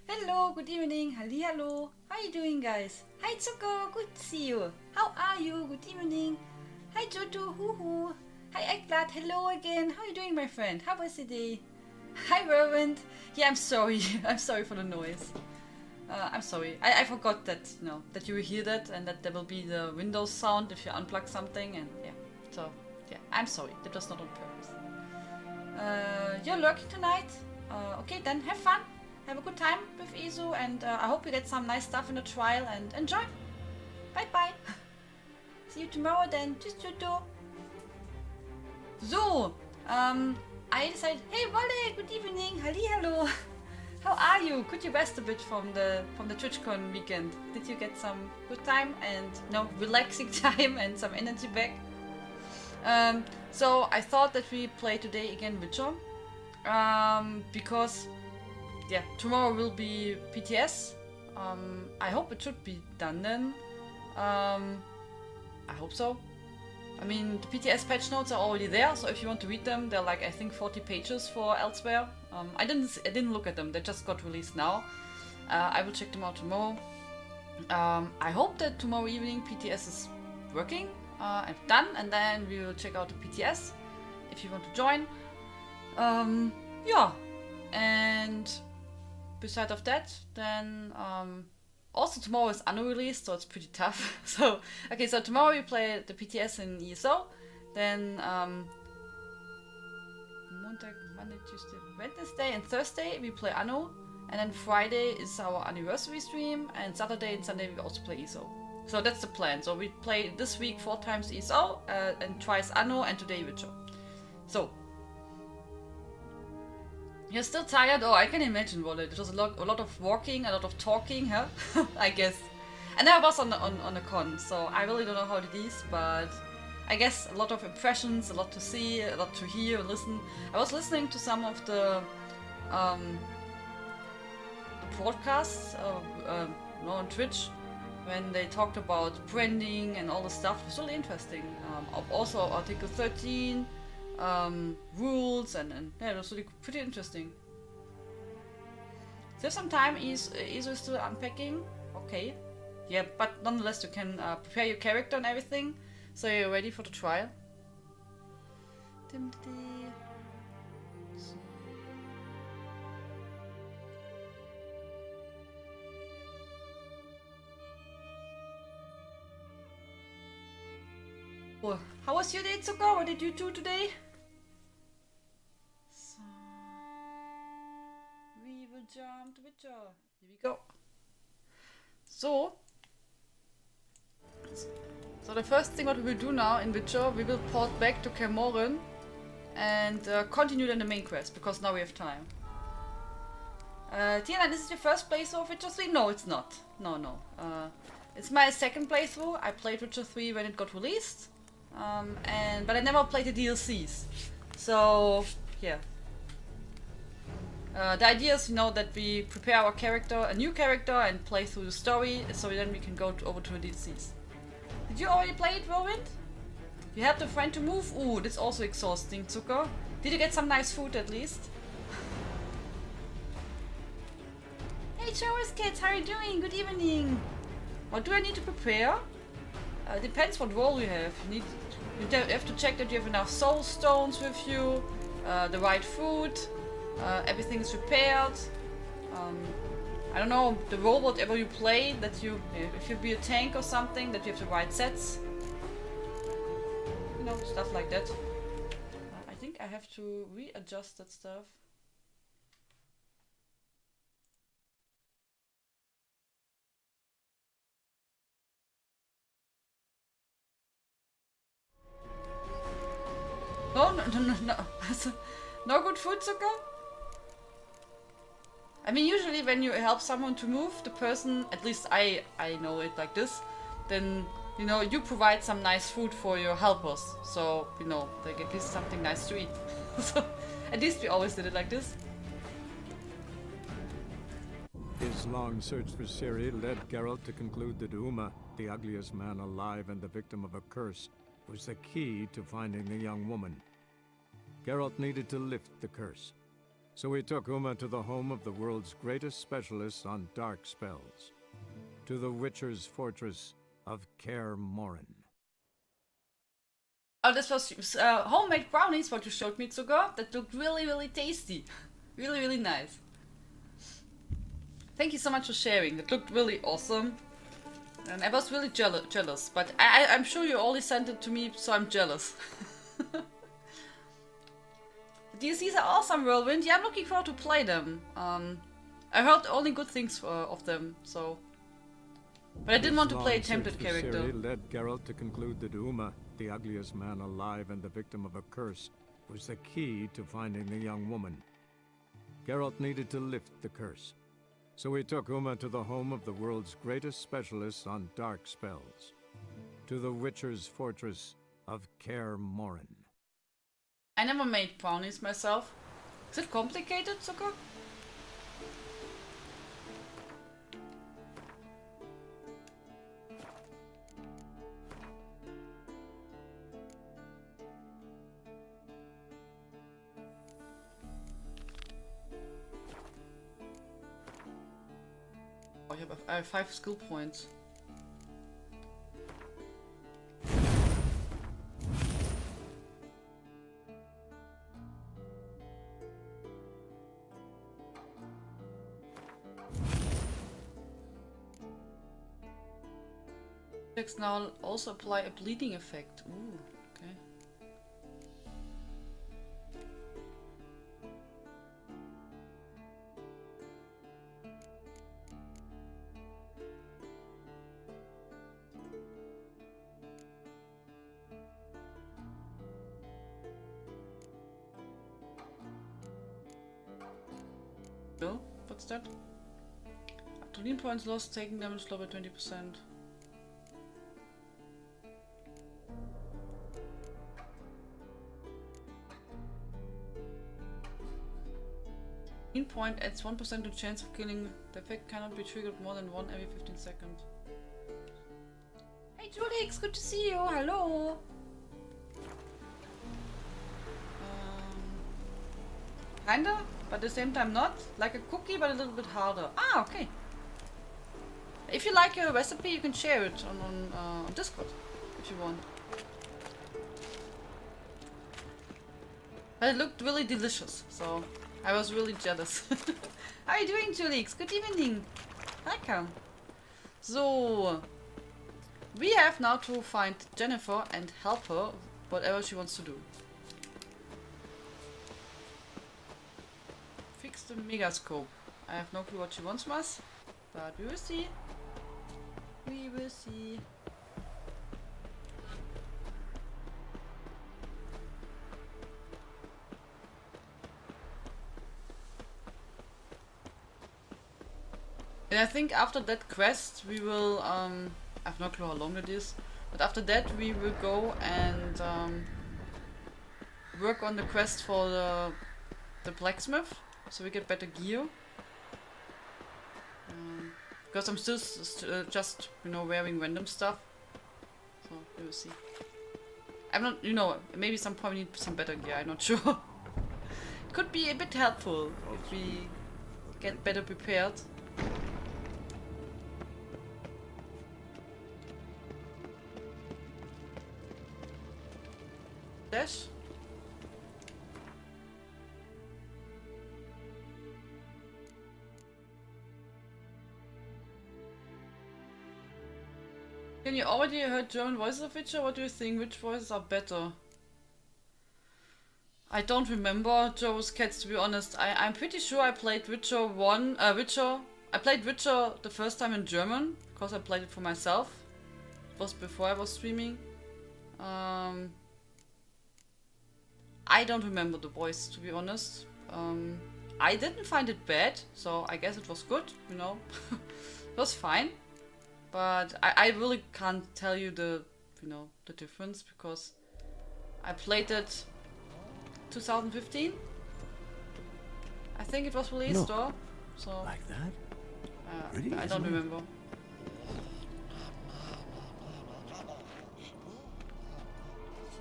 Hello, good evening, hallo. How are you doing, guys? Hi, Zuko, good to see you. How are you? Good evening. Hi, Joto, hoo. Hi, Eklat, hello again. How are you doing, my friend? How was the day? Hi, Roland. Yeah, I'm sorry. I'm sorry for the noise. I'm sorry. I forgot that, that you will hear that and that there will be the Windows sound if you unplug something and yeah. So, yeah, I'm sorry. That was not on purpose. You're lurking tonight? Okay, then have fun. Have a good time with Izu and I hope you get some nice stuff in the trial and enjoy. Bye bye. See you tomorrow then. Tschüss, Tschüss. So, I decided, hey Wolle, good evening, hallo. How are you? Could you rest a bit from the TwitchCon weekend? Did you get some good time and relaxing time and some energy back? So I thought that we play today again Witcher, because yeah, tomorrow will be PTS. I hope it should be done then. I hope so. I mean, the PTS patch notes are already there, so if you want to read them, they're like I think 40 pages for elsewhere. I didn't look at them; they just got released now. I will check them out tomorrow. I hope that tomorrow evening PTS is working and done, and then we will check out the PTS if you want to join. Yeah, and beside of that, then also tomorrow is unreleased, so it's pretty tough. So okay, so tomorrow we play the PTS in ESO, then Montag, Monday, Tuesday, Wednesday, and Thursday we play Anno, and then Friday is our anniversary stream, and Saturday and Sunday we also play ESO. So that's the plan. So we play this week 4 times ESO and twice Anno, and today Witcher. So. You're still tired? Oh, I can imagine, Wallet. It was a lot of walking, a lot of talking, huh? I guess. And I was on a con, so I really don't know how it is, but I guess a lot of impressions, a lot to see, a lot to hear and listen. I was listening to some of the podcasts on Twitch when they talked about branding and all the stuff. It was really interesting. Also, Article 13. Rules and yeah, it was really pretty interesting. So some time is still unpacking. Okay, yeah, but nonetheless you can prepare your character and everything, so you're ready for the trial. Oh, how was your day, Zuko? What did you do today? Jump to Witcher. Here we go. So the first thing what we will do now in Witcher, we will port back to Camoran and continue then the main quest, because now we have time. Tianlein, this is your first playthrough of Witcher 3? No, it's not. No. It's my second playthrough. I played Witcher 3 when it got released, but I never played the DLCs. So yeah. The idea is, that we prepare our character, a new character, and play through the story, so then we can go over to the DLCs. Did you already play it, Roland? You helped a friend to move? Ooh, that's also exhausting, Zucker. Did you get some nice food at least? Hey, Chowers kids, how are you doing? Good evening. What do I need to prepare? Depends what role you have. You have to check that you have enough soul stones with you, the right food. Everything is repaired. I don't know, the role whatever you play, that if you be a tank or something, that you have the right sets. Stuff like that. I think I have to readjust that stuff. No. No good food, Zucker? I mean, usually when you help someone to move, the person, at least I know it like this, then, you provide some nice food for your helpers. So, they get at least something nice to eat. So, at least we always did it like this. His long search for Ciri led Geralt to conclude that Uma, the ugliest man alive and the victim of a curse, was the key to finding the young woman. Geralt needed to lift the curse. So we took Uma to the home of the world's greatest specialists on dark spells, to the Witcher's fortress of Kaer Morhen. Oh, this was homemade brownies, what you showed me, Zucker. That looked really, really tasty. Really, really nice. Thank you so much for sharing. It looked really awesome. And I was really jealous. But I'm sure you only sent it to me, so I'm jealous. The DLCs are awesome, Whirlwind. Yeah, I'm looking forward to play them. I heard only good things of them, so... But I didn't want to play a template character. Ciri led Geralt to conclude that Uma, the ugliest man alive and the victim of a curse, was the key to finding the young woman. Geralt needed to lift the curse. So we took Uma to the home of the world's greatest specialists on dark spells, to the Witcher's fortress of Kaer Morhen. I never made brownies myself. Is it complicated, Zucker? I have 5 skill points. Checks now also apply a bleeding effect. Ooh, okay. No? What's that? Adrenaline points lost, taking damage low by 20%. Adrenaline point adds 1% to chance of killing. The effect cannot be triggered more than 1 every 15 seconds. Hey Julix, good to see you. Hello. Kinda, but at the same time not. Like a cookie, but a little bit harder. Ah, okay. If you like your recipe, you can share it on Discord if you want. But it looked really delicious, so I was really jealous. How are you doing, Julix? Good evening. Welcome. So, we have now to find Jennifer and help her whatever she wants to do. Fix the megascope. I have no clue what she wants from us, but we will see. We will see. And I think after that quest we will, I have no clue how long it is, but after that we will go and work on the quest for the blacksmith, so we get better gear. Because I'm still just, you know, wearing random stuff, so we will see. I'm not, you know, maybe some point we need some better gear, I'm not sure. Could be a bit helpful if we get better prepared. Dash. Can you already heard German voices of Witcher? What do you think? Which voices are better? I don't remember Joe's Cats, to be honest. I'm pretty sure I played Witcher 1, I played Witcher the first time in German, because I played it for myself. It was before I was streaming. I don't remember the voice, to be honest. I didn't find it bad, so I guess it was good, you know. It was fine. But I really can't tell you the, you know, the difference, because I played it 2015. I think it was released, or so. Like that? Pretty, I don't remember.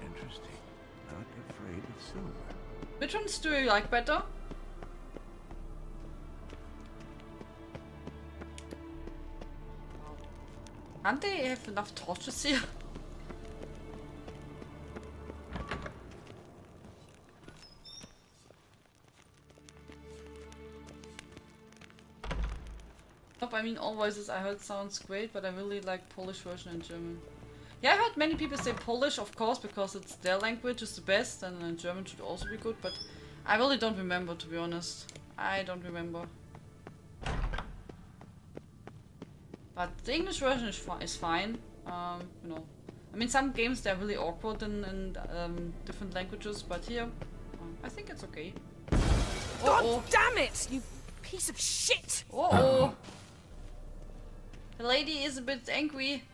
Interesting. Not afraid of silver. Which ones do you like better? Can't they have enough torches here? Nope, I mean all voices I heard sounds great, but I really like Polish version and German. Yeah, I heard many people say Polish, of course, because it's their language is the best, and then German should also be good, but I really don't remember, to be honest. I don't remember. But the English version is fine. You know, I mean, some games they're really awkward in different languages, but here, I think it's okay. God damn it, you piece of shit! Oh. The lady is a bit angry.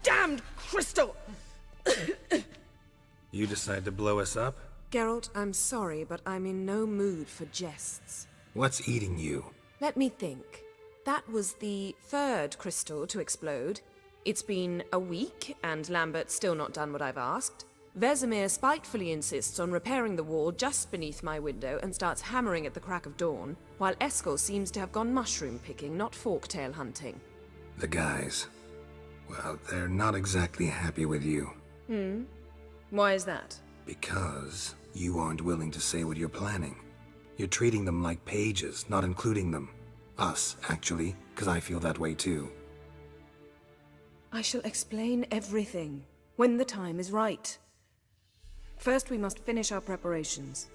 Damned crystal! You decide to blow us up? Geralt, I'm sorry, but I'm in no mood for jests. What's eating you? Let me think. That was the third crystal to explode. It's been a week, and Lambert's still not done what I've asked. Vesemir spitefully insists on repairing the wall just beneath my window and starts hammering at the crack of dawn, while Eskel seems to have gone mushroom picking, not forktail hunting. The guys. Well, they're not exactly happy with you. Why is that? Because you aren't willing to say what you're planning. You're treating them like pages, not including them. Us, actually, because I feel that way too. I shall explain everything when the time is right. First, we must finish our preparations.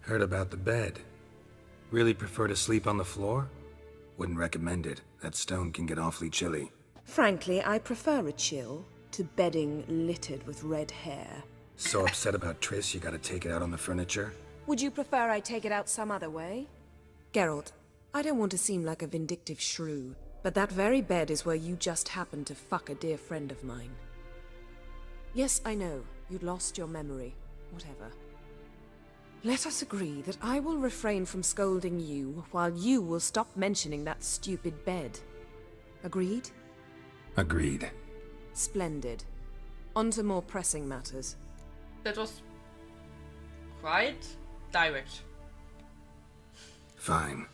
Heard about the bed. Really prefer to sleep on the floor? Wouldn't recommend it. That stone can get awfully chilly. Frankly, I prefer a chill to bedding littered with red hair. So upset about Triss, you gotta take it out on the furniture? Would you prefer I take it out some other way? Geralt, I don't want to seem like a vindictive shrew, but that very bed is where you just happened to fuck a dear friend of mine. Yes, I know, you'd lost your memory. Whatever. Let us agree that I will refrain from scolding you, while you will stop mentioning that stupid bed. Agreed? Agreed. Splendid. On to more pressing matters. That was quite direct. Fine.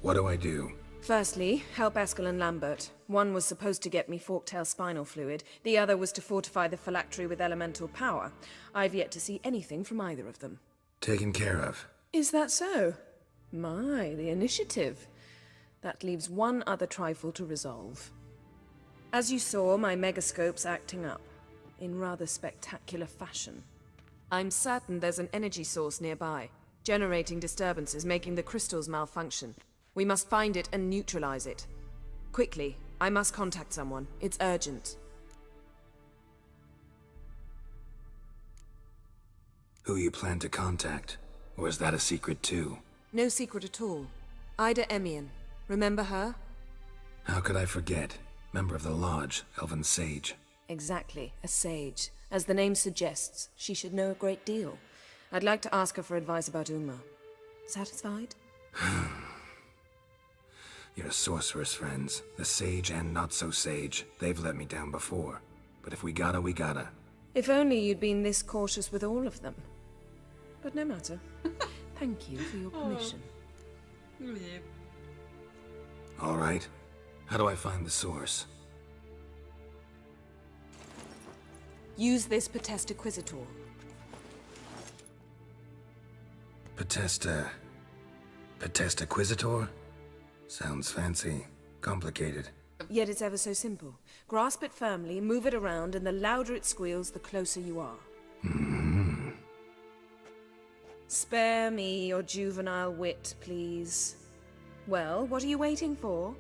What do I do? Firstly, help Eskel and Lambert. One was supposed to get me forktail spinal fluid, the other was to fortify the phylactery with elemental power. I've yet to see anything from either of them. Taken care of. Is that so? My, the initiative. That leaves one other trifle to resolve. As you saw, my megascope's acting up, in rather spectacular fashion. I'm certain there's an energy source nearby, generating disturbances, making the crystals malfunction. We must find it and neutralize it. Quickly, I must contact someone. It's urgent. Who you plan to contact? Or is that a secret too? No secret at all. Ida Emian. Remember her? How could I forget? Member of the Lodge, Elven Sage. Exactly, a sage. As the name suggests, she should know a great deal. I'd like to ask her for advice about Uma. Satisfied? Your sorceress friends, the sage and not-so-sage, they've let me down before. But if we gotta, we gotta. If only you'd been this cautious with all of them. But no matter. Thank you for your permission. All right. How do I find the source? Use this Potesta Quisitor. Potesta Quisitor? Sounds fancy. Complicated. Yet it's ever so simple. Grasp it firmly, move it around, and the louder it squeals, the closer you are. Spare me your juvenile wit, please. Well, what are you waiting for?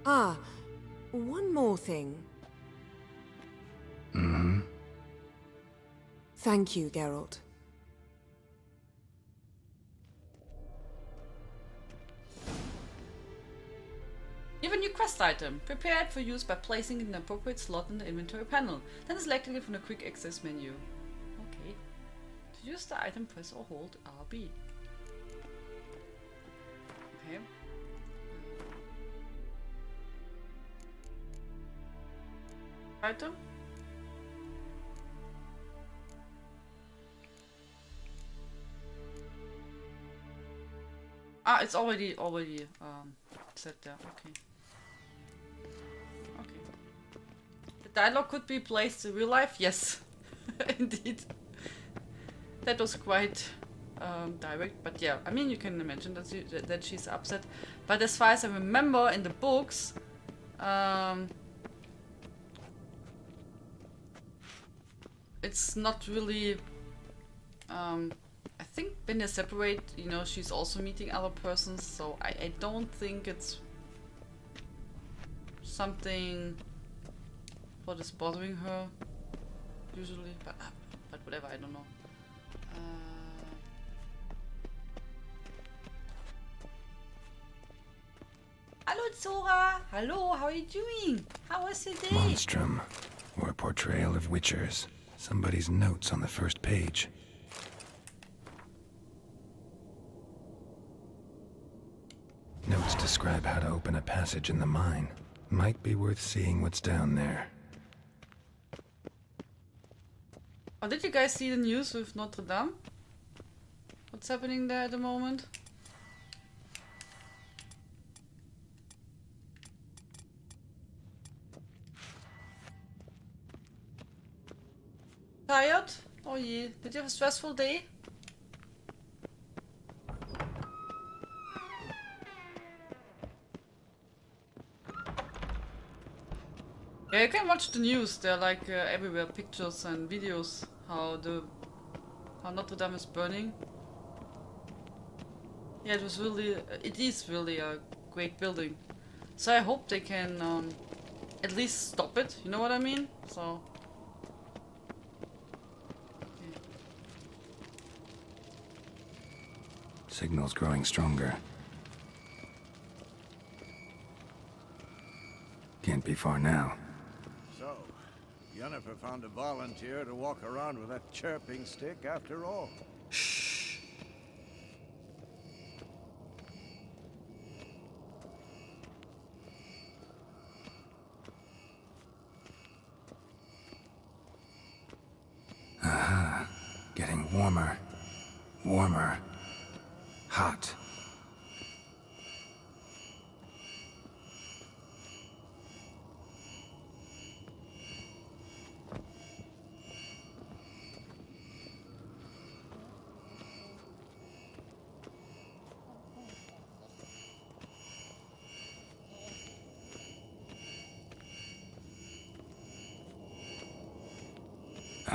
Ah, one more thing. Thank you, Geralt. You have a new quest item. Prepare it for use by placing it in an appropriate slot in the inventory panel. Then selecting it from the quick access menu. Okay. To use the item, press or hold RB. Okay. Item. Ah, it's already set there. Okay. Okay. The dialogue could be placed in real life. Yes, indeed. That was quite direct, but yeah, I mean, you can imagine that she's upset. But as far as I remember in the books, it's not really. I think when they separate, you know, she's also meeting other persons, so I don't think it's something what is bothering her usually, but whatever, I don't know. Hello, Zora. Hello, how are you doing? How was your day? Monstrum, or a portrayal of witchers. Somebody's notes on the first page. Notes describe how to open a passage in the mine. Might be worth seeing what's down there. Oh, did you guys see the news with Notre Dame? What's happening there at the moment? Tired? Oh yeah. Did you have a stressful day? Yeah, you can watch the news. They're like everywhere, pictures and videos how Notre Dame is burning. Yeah, it is really a great building. So I hope they can at least stop it. You know what I mean? So. Okay. Signal's growing stronger. Can't be far now. So, Yennefer found a volunteer to walk around with that chirping stick after all. Shh. Aha. Getting warmer. Warmer. Hot.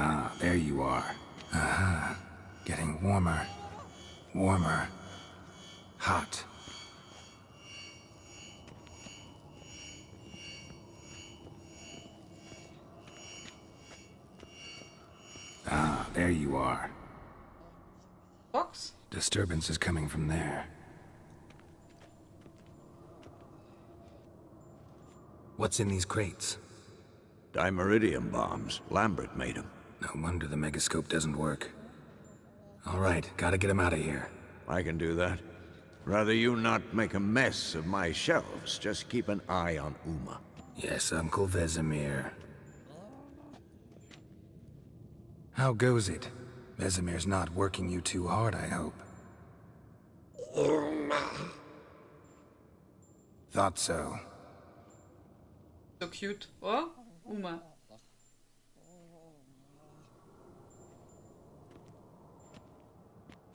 Ah, there you are. Aha. Getting warmer. Warmer. Hot. Ah, there you are. Box? Disturbance is coming from there. What's in these crates? Dimeridium bombs. Lambert made them. No wonder the megascope doesn't work. All right, gotta get him out of here. I can do that. Rather you not make a mess of my shelves. Just keep an eye on Uma. Yes, Uncle Vesemir. How goes it? Vesemir's not working you too hard, I hope. Thought so. So cute. Oh, Uma.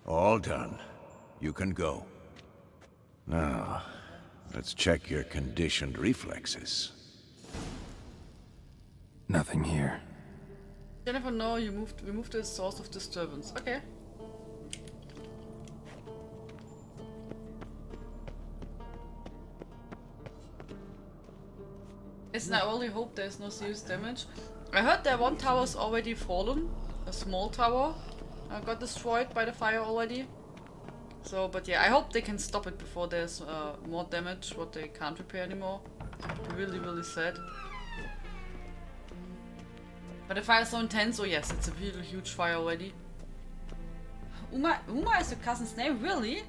All done. You can go. Now, let's check your conditioned reflexes. Nothing here. Jennifer, no, you removed the source of disturbance. Okay. Listen, I only hope there's no serious damage. I heard that one tower's already fallen. A small tower got destroyed by the fire already. So, but yeah, I hope they can stop it before there's more damage, what they can't repair anymore. Really, really sad. But the fire is so intense, oh yes, it's a really huge fire already. Uma is your cousin's name, really?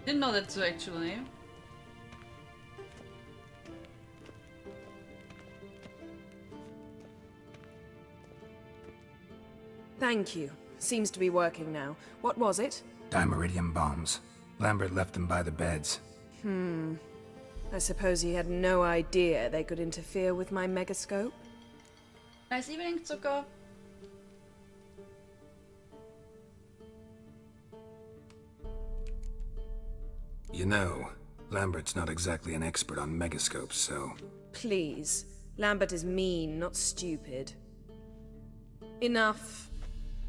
Didn't know that too, actually. Thank you. Seems to be working now. What was it? Dimeridium bombs. Lambert left them by the beds. I suppose he had no idea they could interfere with my megascope? Nice evening, Zucker. You know, Lambert's not exactly an expert on megascopes, so... Please. Lambert is mean, not stupid. Enough.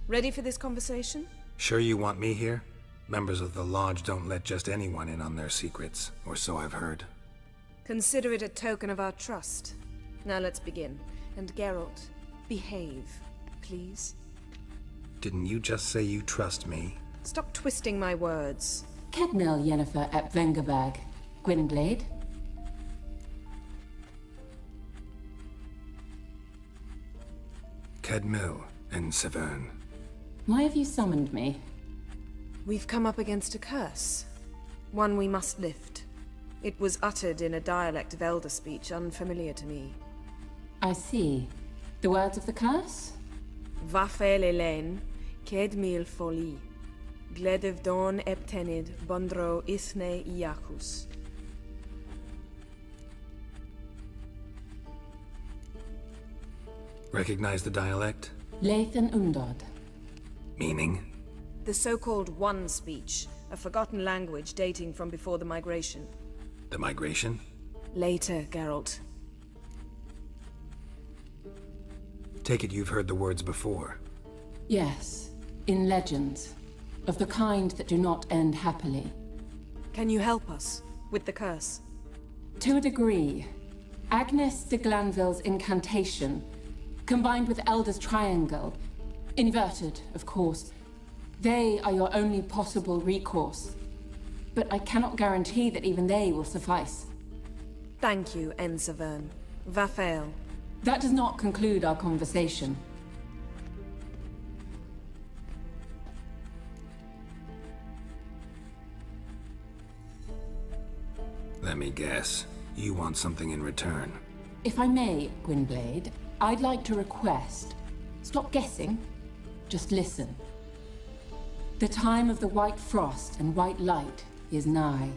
Ready for this conversation? Sure you want me here? Members of the Lodge don't let just anyone in on their secrets, or so I've heard. Consider it a token of our trust. Now let's begin. And Geralt, behave, please. Didn't you just say you trust me? Stop twisting my words. Kedmil Yennefer ep Vengerberg. Gwynblade. Kedmil and Severn. Why have you summoned me? We've come up against a curse. One we must lift. It was uttered in a dialect of Elder speech unfamiliar to me. I see. The words of the curse? Vafel Elaine, Kedmil Foli. Gledev Don Eptenid, Bondro Isne Iakus. Recognize the dialect? Lathan Undod. Meaning? The so-called One speech, a forgotten language dating from before the migration. The migration? Later, Geralt. Take it you've heard the words before. Yes, in legends. Of the kind that do not end happily. Can you help us with the curse? To a degree. Agnes de Glanville's incantation, combined with Elder's triangle, inverted, of course. They are your only possible recourse. But I cannot guarantee that even they will suffice. Thank you, Severn. Vafel. That does not conclude our conversation. Let me guess. You want something in return. If I may, Gwynblade, I'd like to request... Stop guessing. Just listen. The time of the white frost and white light is nigh.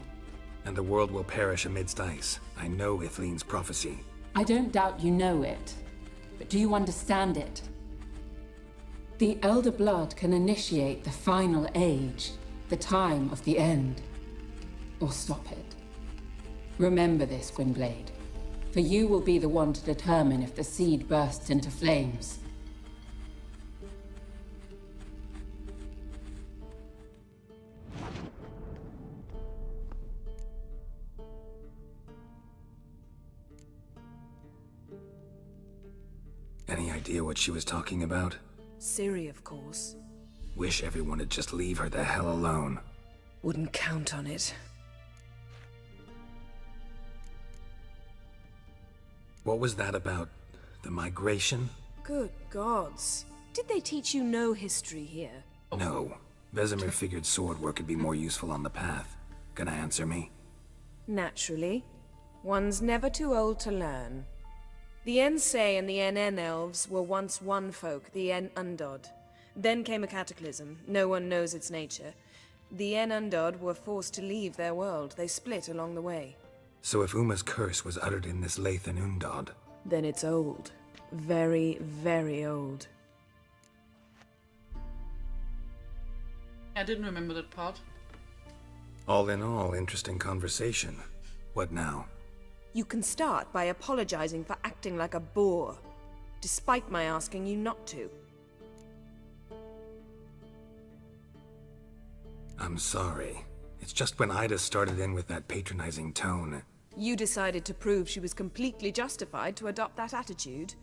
And the world will perish amidst ice. I know Ithleen's prophecy. I don't doubt you know it. But do you understand it? The Elder Blood can initiate the final age, the time of the end. Or stop it. Remember this, Gwynblade. For you will be the one to determine if the seed bursts into flames. Any idea what she was talking about? Ciri, of course. Wish everyone would just leave her the hell alone. Wouldn't count on it. What was that about? The migration? Good gods. Did they teach you no history here? No. Vesemir figured sword work could be more useful on the path. Gonna answer me? Naturally. One's never too old to learn. The Ensei and the NN elves were once one folk, the En Undod. Then came a cataclysm. No one knows its nature. The En Undod were forced to leave their world. They split along the way. So if Uma's curse was uttered in this Lathan Undod... Then it's old. Very, very old. I didn't remember that part. All in all, interesting conversation. What now? You can start by apologizing for acting like a boor, despite my asking you not to. I'm sorry. It's just when Ida started in with that patronizing tone... You decided to prove she was completely justified to adopt that attitude.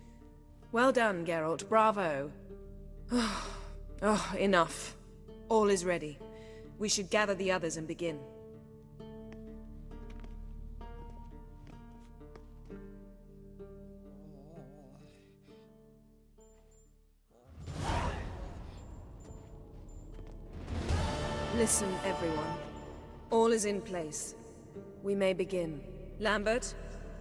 Well done, Geralt. Bravo. Oh, enough. All is ready. We should gather the others and begin. Listen, everyone. All is in place. We may begin. Lambert,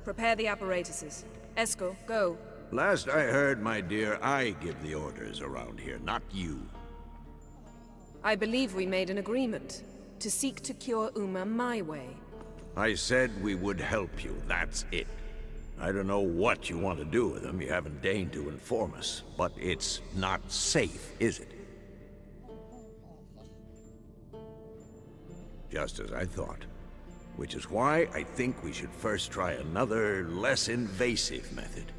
prepare the apparatuses. Eskel, go. Last I heard, my dear, I give the orders around here, not you. I believe we made an agreement to seek to cure Uma my way. I said we would help you, that's it. I don't know what you want to do with them, you haven't deigned to inform us. But it's not safe, is it? Just as I thought. Which is why I think we should first try another, less invasive method.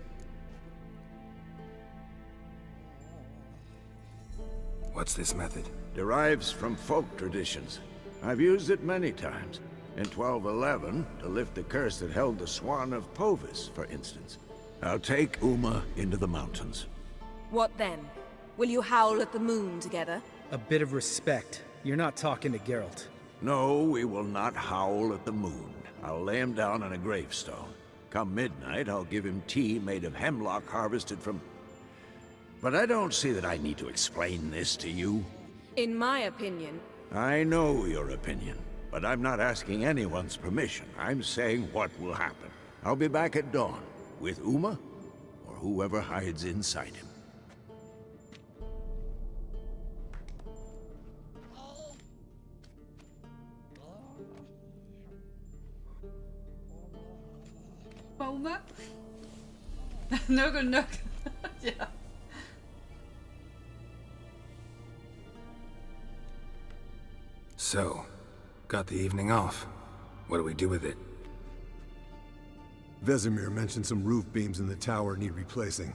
What's this method? Derives from folk traditions. I've used it many times. In 1211, to lift the curse that held the Swan of Povis, for instance. I'll take Uma into the mountains. What then? Will you howl at the moon together? A bit of respect. You're not talking to Geralt. No, we will not howl at the moon. I'll lay him down on a gravestone. Come midnight, I'll give him tea made of hemlock harvested from... But I don't see that I need to explain this to you. In my opinion... I know your opinion, but I'm not asking anyone's permission. I'm saying what will happen. I'll be back at dawn, with Uma, or whoever hides inside him. Uma? Nuggle nuggle. Ja. So, got the evening off. What do we do with it? Vesemir mentioned some roof beams in the tower need replacing.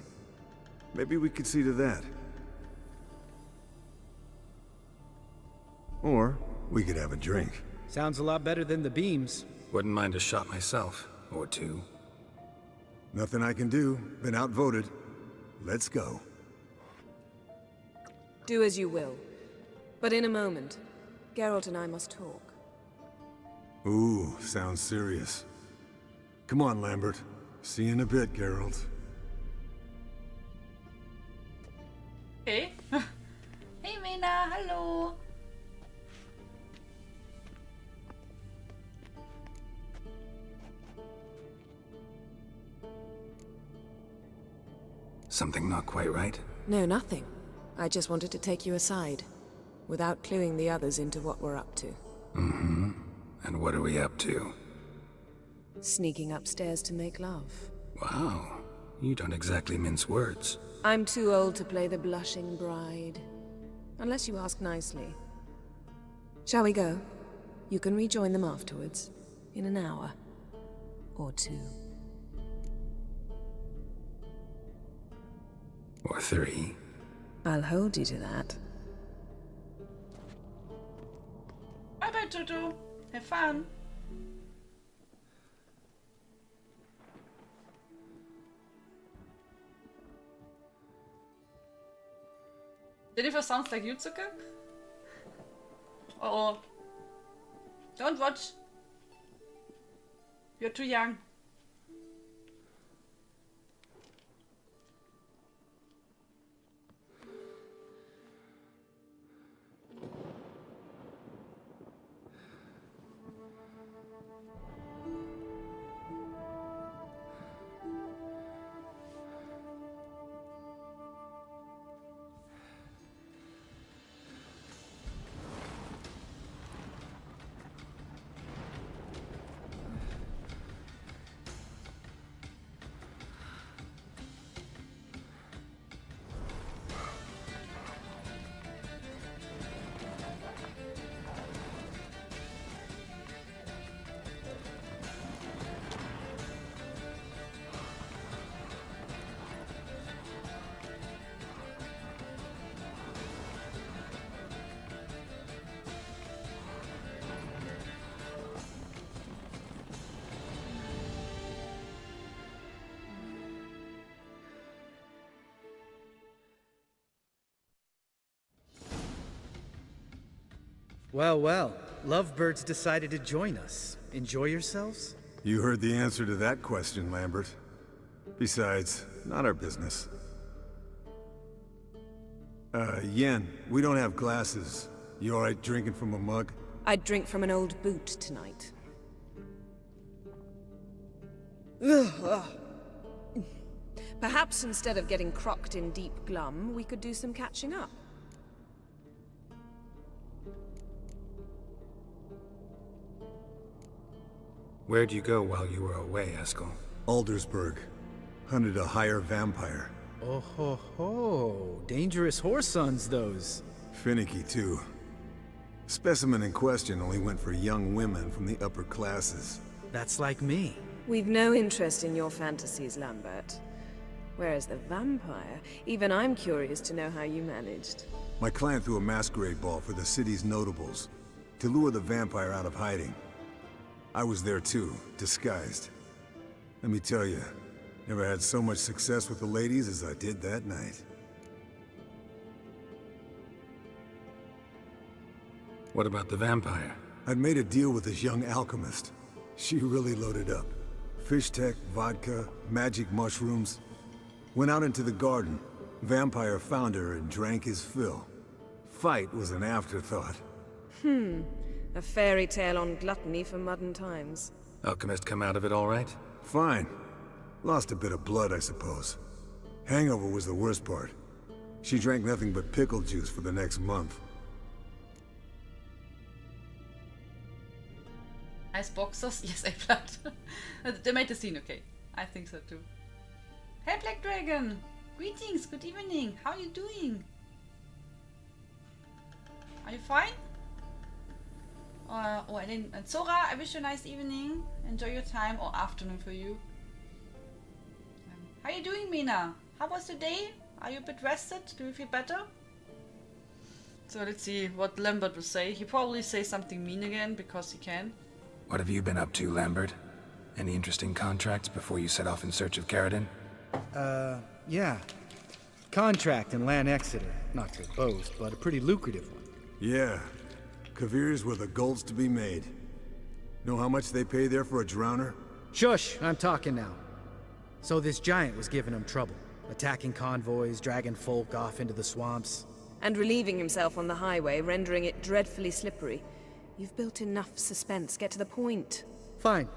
Maybe we could see to that. Or we could have a drink. Sounds a lot better than the beams. Wouldn't mind a shot myself, or two. Nothing I can do. Been outvoted. Let's go. Do as you will. But in a moment, Geralt and I must talk. Ooh, sounds serious. Come on, Lambert. See you in a bit, Geralt. Okay. Hey Mena, hallo. Something not quite right? No, nothing. I just wanted to take you aside, without cluing the others into what we're up to. Mm-hmm. And what are we up to? Sneaking upstairs to make love. Wow. You don't exactly mince words. I'm too old to play the blushing bride. Unless you ask nicely. Shall we go? You can rejoin them afterwards. In an hour. Or two. Or three. I'll hold you to that. Bye bye, Toto. Have fun. Jennifer sounds like Yutsuke. Uh oh. Don't watch. You're too young. Well, well. Lovebirds decided to join us. Enjoy yourselves? You heard the answer to that question, Lambert. Besides, not our business. Yen, we don't have glasses. You alright drinking from a mug? I'd drink from an old boot tonight. Perhaps instead of getting crocked in deep glum, we could do some catching up. Where'd you go while you were away, Eskel? Aldersburg. Hunted a higher vampire. Oh ho ho. Dangerous horse sons, those. Finicky, too. Specimen in question only went for young women from the upper classes. That's like me. We've no interest in your fantasies, Lambert. Whereas the vampire, even I'm curious to know how you managed. My clan threw a masquerade ball for the city's notables, to lure the vampire out of hiding. I was there too, disguised. Let me tell you, never had so much success with the ladies as I did that night. What about the vampire? I'd made a deal with this young alchemist. She really loaded up. Fish tech, vodka, magic mushrooms. Went out into the garden. Vampire found her and drank his fill. Fight was an afterthought. A fairy tale on gluttony for modern times. Alchemist come out of it all right? Fine. Lost a bit of blood, I suppose. Hangover was the worst part. She drank nothing but pickle juice for the next month. Nice boxers. Yes, I blood. They made the scene okay. I think so too. Hey Black Dragon! Greetings, good evening. How are you doing? Are you fine? And Zora, I wish you a nice evening. Enjoy your time or afternoon for you. How are you doing, Mina? How was your day? Are you a bit rested? Do you feel better? So let's see what Lambert will say. He probably say something mean again because he can. What have you been up to, Lambert? Any interesting contracts before you set off in search of Caradon? Yeah. Contract in Lan Exeter. Not to boast, but a pretty lucrative one. Yeah. Kavir's were the golds to be made. Know how much they pay there for a drowner? Shush, I'm talking now. So this giant was giving him trouble. Attacking convoys, dragging folk off into the swamps. And relieving himself on the highway, rendering it dreadfully slippery. You've built enough suspense. Get to the point. Fine.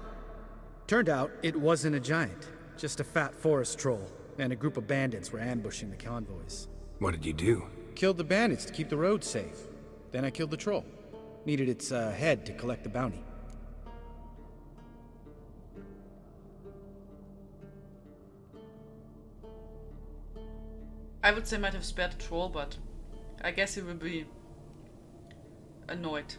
Turned out it wasn't a giant. Just a fat forest troll. And a group of bandits were ambushing the convoys. What did you do? Killed the bandits to keep the roads safe. Then I killed the troll. Needed its head to collect the bounty. I would say might have spared the troll, but I guess he will be annoyed.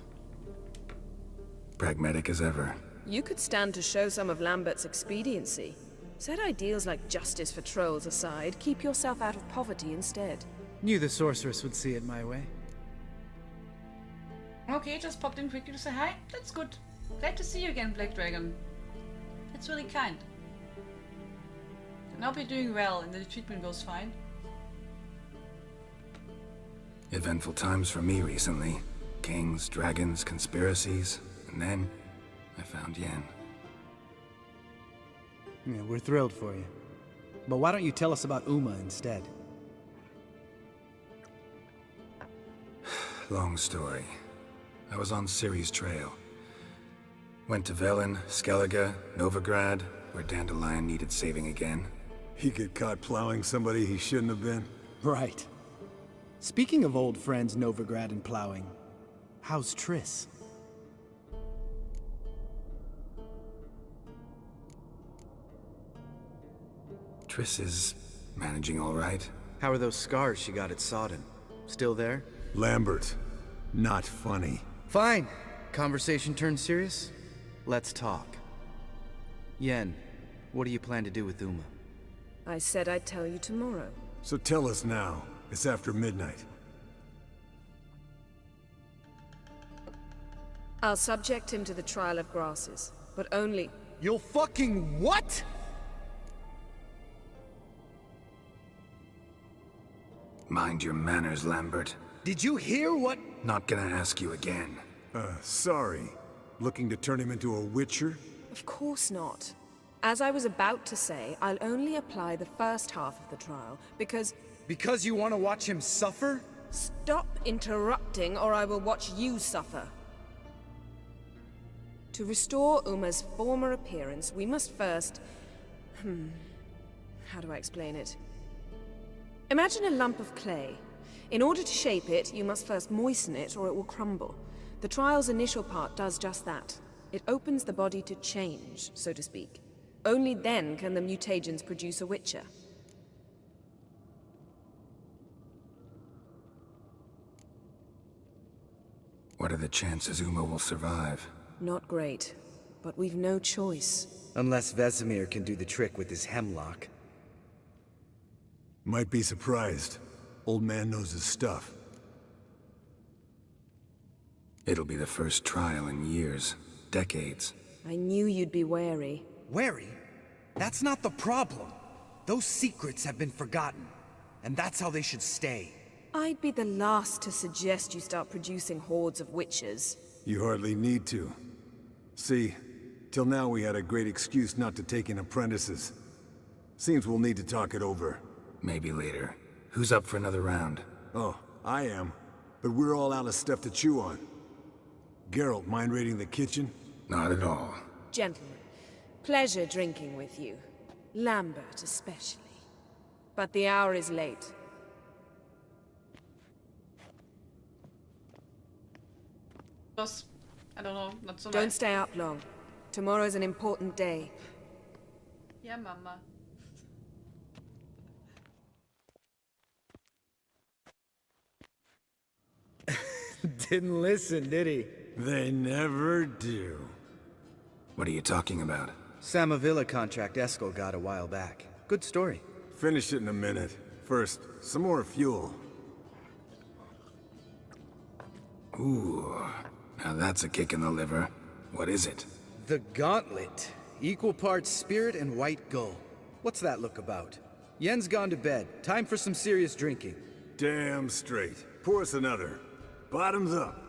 Pragmatic as ever. You could stand to show some of Lambert's expediency. Set ideals like justice for trolls aside, keep yourself out of poverty instead. Knew the sorceress would see it my way. Okay, just popped in quickly to say hi. That's good. Glad to see you again, Black Dragon. That's really kind. And I hope you're doing well and the treatment goes fine. Eventful times for me recently. Kings, dragons, conspiracies, and then I found Yen. Yeah, we're thrilled for you. But why don't you tell us about Uma instead? Long story. I was on Ciri's trail. Went to Velen, Skellige, Novigrad, where Dandelion needed saving again. He get caught plowing somebody he shouldn't have been? Right. Speaking of old friends Novigrad and plowing, how's Triss? Triss is managing all right. How are those scars she got at Sodden? Still there? Lambert. Not funny. Fine. Conversation turned serious? Let's talk. Yen, what do you plan to do with Uma? I said I'd tell you tomorrow. So tell us now. It's after midnight. I'll subject him to the trial of grasses, but only... You'll fucking what? Mind your manners, Lambert. Did you hear what? Not gonna ask you again. Sorry. Looking to turn him into a witcher? Of course not. As I was about to say, I'll only apply the first half of the trial, because... Because you want to watch him suffer? Stop interrupting, or I will watch you suffer. To restore Uma's former appearance, we must first... how do I explain it? Imagine a lump of clay. In order to shape it, you must first moisten it or it will crumble. The trial's initial part does just that. It opens the body to change, so to speak. Only then can the mutagens produce a Witcher. What are the chances Uma will survive? Not great, but we've no choice. Unless Vesemir can do the trick with his hemlock. Might be surprised. Old man knows his stuff. It'll be the first trial in years. Decades. I knew you'd be wary. Wary? That's not the problem. Those secrets have been forgotten. And that's how they should stay. I'd be the last to suggest you start producing hordes of witches. You hardly need to. See, till now we had a great excuse not to take in apprentices. Seems we'll need to talk it over. Maybe later. Who's up for another round? Oh, I am. But we're all out of stuff to chew on. Geralt, mind raiding the kitchen? Not at all. Gentlemen, pleasure drinking with you. Lambert especially. But the hour is late. Just, I don't know, not so Don't nice. stay up long. Tomorrow's an important day. Yeah, Mama. Didn't listen, did he? They never do. What are you talking about? Samavilla contract Eskel got a while back. Good story. Finish it in a minute. First, some more fuel. Ooh, now that's a kick in the liver. What is it? The Gauntlet. Equal parts spirit and white gull. What's that look about? Yen's gone to bed. Time for some serious drinking. Damn straight. Pour us another. Bottoms up.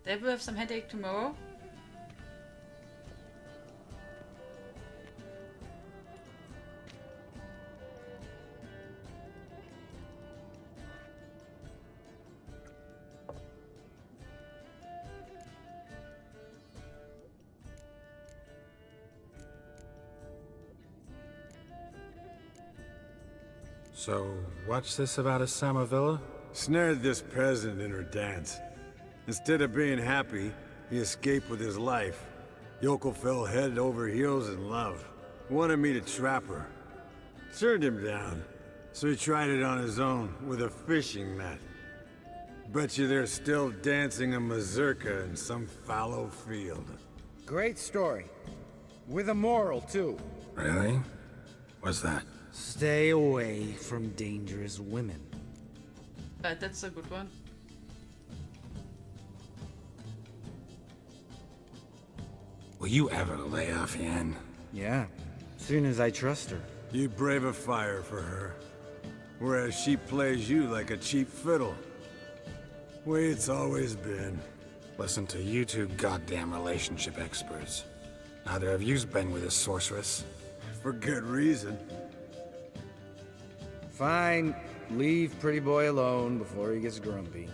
Dave will have some headache tomorrow. So, what's this about a Samavilla? Snared this peasant in her dance. Instead of being happy, he escaped with his life. Yokel fell head over heels in love. Wanted me to trap her. Turned him down. So he tried it on his own, with a fishing net. Bet you they're still dancing a mazurka in some fallow field. Great story. With a moral, too. Really? What's that? Stay away from dangerous women. That's a good one. Will you ever lay off, Yen? Yeah, soon as I trust her. You brave a fire for her. Whereas she plays you like a cheap fiddle. Way it's always been. Listen to you two goddamn relationship experts. Neither of you's been with a sorceress. For good reason. Fine, leave pretty boy alone before he gets grumpy.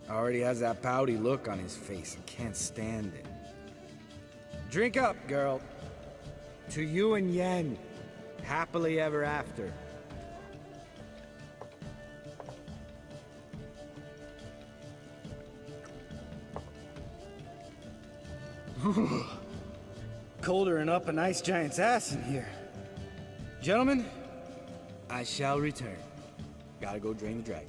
Already has that pouty look on his face. I can't stand it. Drink up, girl. To you and Yen. Happily ever after. Colder than up a nice giant's ass in here. Gentlemen, I shall return. Gotta go drain the dragon.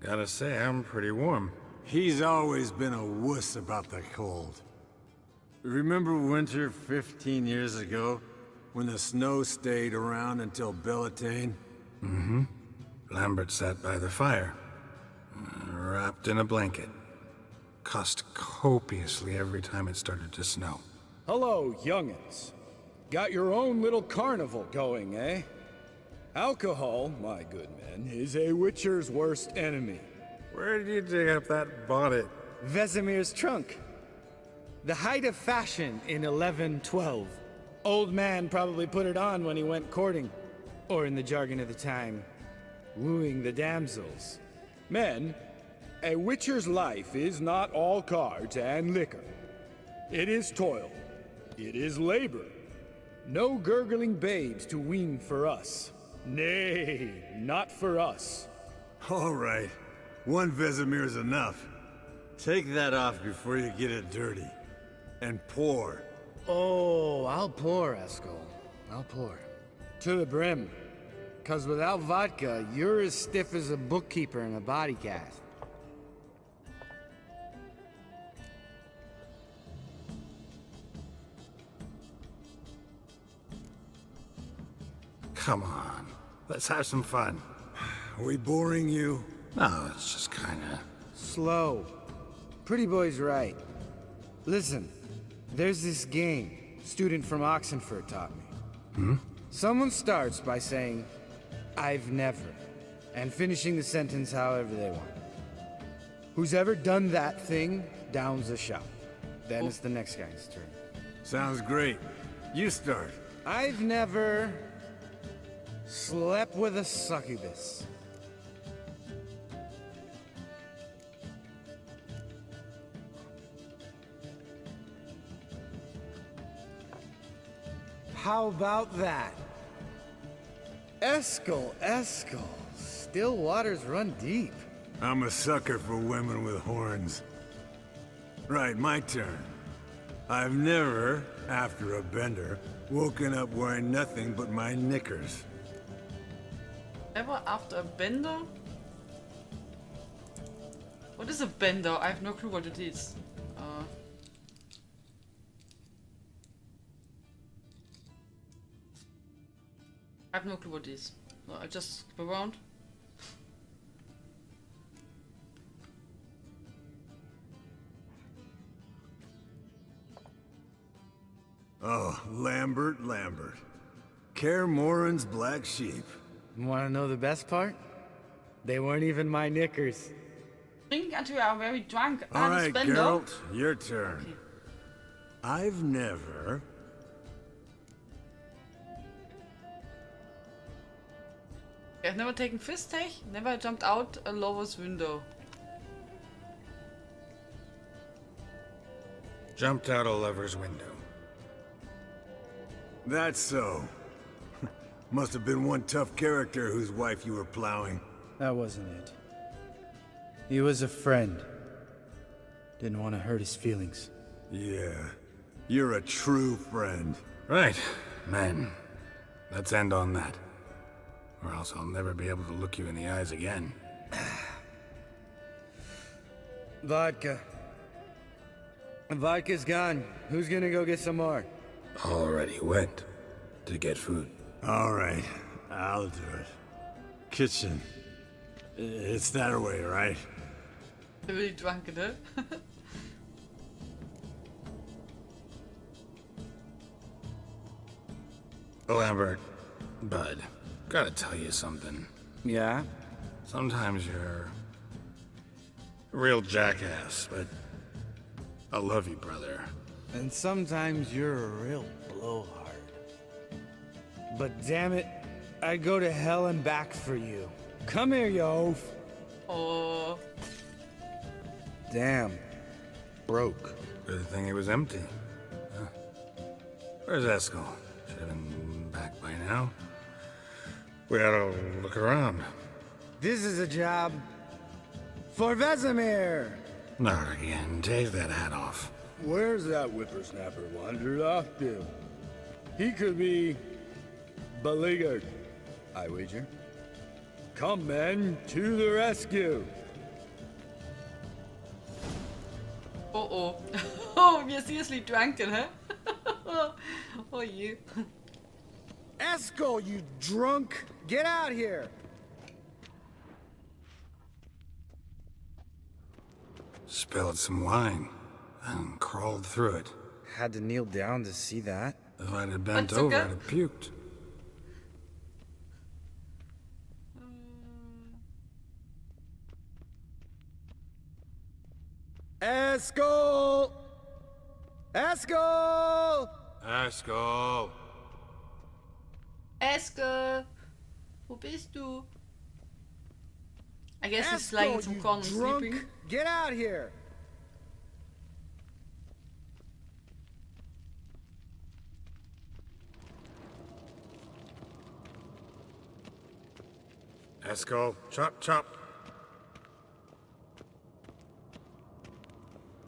Gotta say, I'm pretty warm. He's always been a wuss about the cold. Remember winter 15 years ago? When the snow stayed around until Bellatane? Mm-hmm. Lambert sat by the fire, wrapped in a blanket. Cussed copiously every time it started to snow. Hello, young'uns. Got your own little carnival going, eh? Alcohol, my good men, is a witcher's worst enemy. Where did you dig up that bonnet? Vesemir's trunk. The height of fashion in 1112. Old man probably put it on when he went courting. Or in the jargon of the time, wooing the damsels. Men, a witcher's life is not all cards and liquor. It is toil. It is labor. No gurgling babes to wean for us. Nay, not for us. All right. One Vesemir's enough. Take that off before you get it dirty. And pour. Oh, I'll pour, Eskel. I'll pour. To the brim. 'Cause without vodka, you're as stiff as a bookkeeper in a body cast. Come on. Let's have some fun. Are we boring you? No, it's just kinda... Slow. Pretty boy's right. Listen, there's this game student from Oxenford taught me. Someone starts by saying, I've never, and finishing the sentence however they want. Who's ever done that thing downs a shot. Then it's the next guy's turn. Sounds great. You start. I've never slept with a succubus. How about that? Eskel, Eskel. Still waters run deep. I'm a sucker for women with horns. Right, my turn. I've never, after a bender, woken up wearing nothing but my knickers. Ever after a bender? What is a bender? I have no clue what it is. I have no clue what it is. So I just skip around. Oh, Lambert, Lambert. Kaer Morhen's black sheep. Want to know the best part? They weren't even my knickers. Drink until you are very drunk. All this right, bender. Geralt, your turn. Okay. I've never... I've never taken Fistech, never jumped out a lover's window. Jumped out a lover's window. That's so. Must have been one tough character whose wife you were plowing. That wasn't it. He was a friend. Didn't want to hurt his feelings. Yeah. You're a true friend. Right, men. Let's end on that. Or else I'll never be able to look you in the eyes again. Vodka. Vodka's gone. Who's gonna go get some more? Already went. To get food. All right, I'll do it. Kitchen. It's that way, right? Really drunk, huh? Lambert, bud, gotta tell you something. Yeah? Sometimes you're a real jackass, but I love you, brother. And sometimes you're a real blowhard. But damn it, I'd go to hell and back for you. Come here, you oaf. Oh. Damn. Broke. Good thing it was empty. Huh. Where's Eskel? Should have been back by now. We ought to look around. This is a job for Vesemir. Not again. Take that hat off. Where's that whippersnapper wandered off to? He could be beleaguered, I wager. Come, men, to the rescue! Oh. Oh, we are seriously drunken, huh? Oh, you. Eskel, you drunk! Get out here! Spilled some wine and crawled through it. Had to kneel down to see that. If I'd have bent That's over, okay. I'd have puked. Eskel! Askir! Askir! Askir! Wo bist du? I guess he's lying in some you corner and drunk! sleeping. Get out here! Askir, chop chop.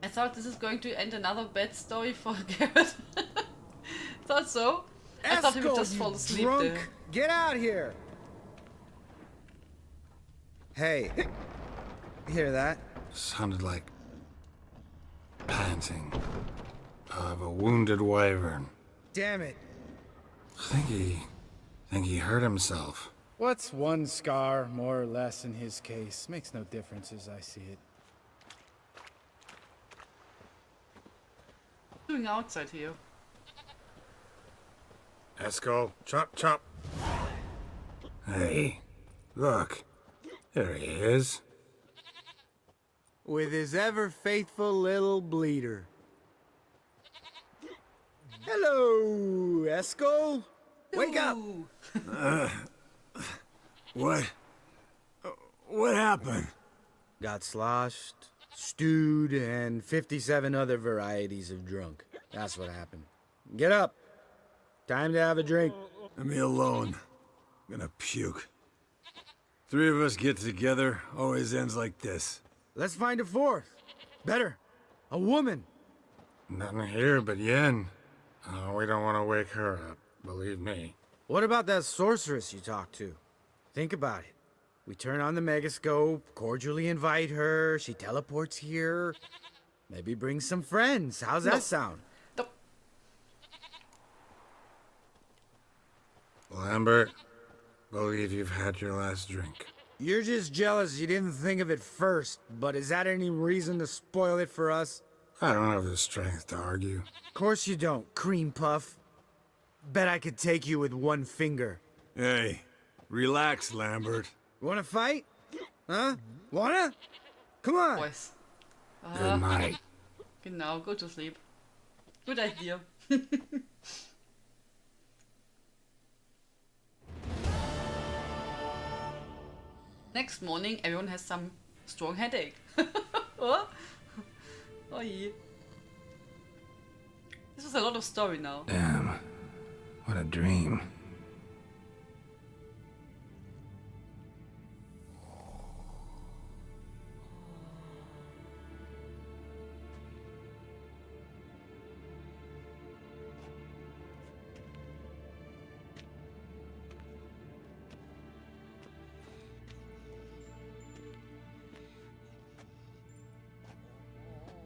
I thought this is going to end another bad story for Garrett. Thought so. I thought he would just fall asleep drunk. there. Get out here! Hey, hear that? Sounded like panting of a wounded wyvern. Damn it. Think he hurt himself. What's one scar, more or less, in his case? Makes no difference as I see it. What's doing outside here? Askir, chop chop. Hey, look. There he is. With his ever-faithful little bleeder. Hello, Askir. Wake up! What happened? Got sloshed, stewed, and 57 other varieties of drunk. That's what happened. Get up. Time to have a drink. Leave me alone. I'm gonna puke. Three of us get together, always ends like this. Let's find a fourth. Better. A woman. Nothing here but Yen. We don't want to wake her up, believe me. What about that sorceress you talked to? Think about it. We turn on the megascope, cordially invite her, she teleports here. Maybe bring some friends. How's that sound? Lambert, believe you've had your last drink. You're just jealous you didn't think of it first, but is that any reason to spoil it for us? I don't have the strength to argue. Of course you don't, cream puff. Bet I could take you with one finger. Hey, relax, Lambert. Wanna fight? Huh? Wanna? Come on! Boys. Good night. Genau, go to sleep. Good idea. Next morning, everyone has some strong headache. Oh, oh yeah. This was a lot of story now. Damn. What a dream.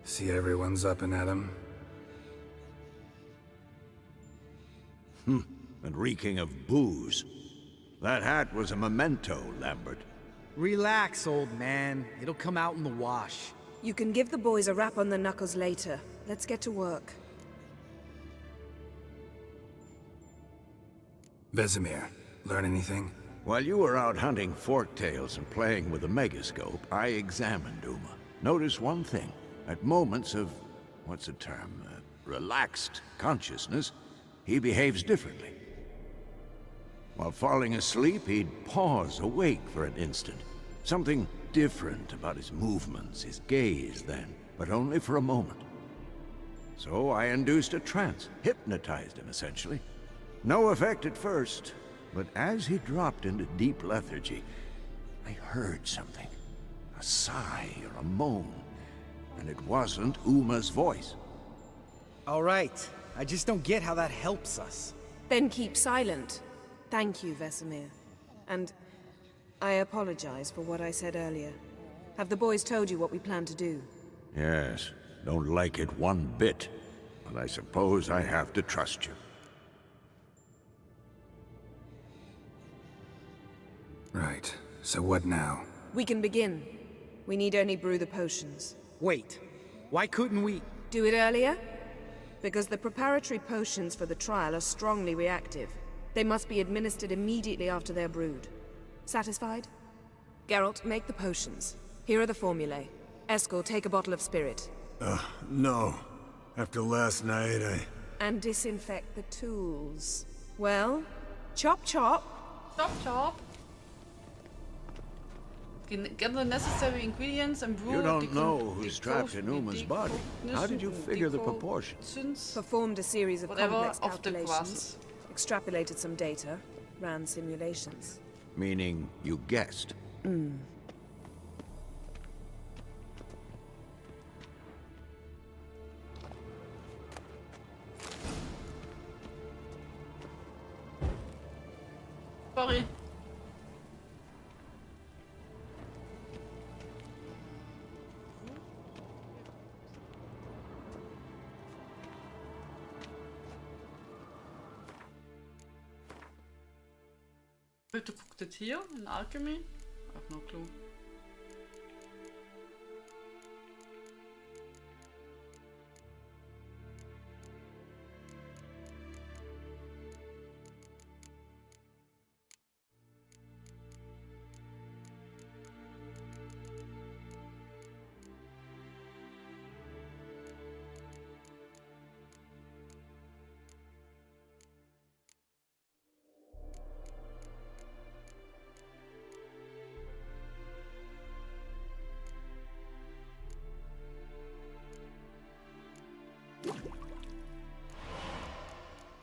See everyone's up and at 'em. And reeking of booze. That hat was a memento, Lambert. Relax, old man. It'll come out in the wash. You can give the boys a rap on the knuckles later. Let's get to work. Vesemir, learn anything? While you were out hunting forktails and playing with the megascope, I examined Uma. Notice one thing. At moments of, what's the term, relaxed consciousness, he behaves differently. While falling asleep, he'd pause awake for an instant. Something different about his movements, his gaze then, but only for a moment. So I induced a trance, hypnotized him essentially. No effect at first, but as he dropped into deep lethargy, I heard something. A sigh or a moan. And it wasn't Uma's voice. All right. I just don't get how that helps us. Then keep silent. Thank you, Vesemir. And I apologize for what I said earlier. Have the boys told you what we plan to do? Yes, don't like it one bit. But I suppose I have to trust you. Right. So what now? We can begin. We need only brew the potions. Wait. Why couldn't we... Do it earlier? Because the preparatory potions for the trial are strongly reactive. They must be administered immediately after they're brewed. Satisfied? Geralt, make the potions. Here are the formulae. Eskel, take a bottle of spirit. No. After last night, And disinfect the tools. Well, chop chop. Chop chop. Get the necessary ingredients and brew. You don't know who's trapped in Uma's body. How did you figure the proportions? Performed a series of complex of the calculations. Extrapolated some data. Ran simulations. Meaning you guessed. Sorry. We have to cook it here in alchemy? I have no clue.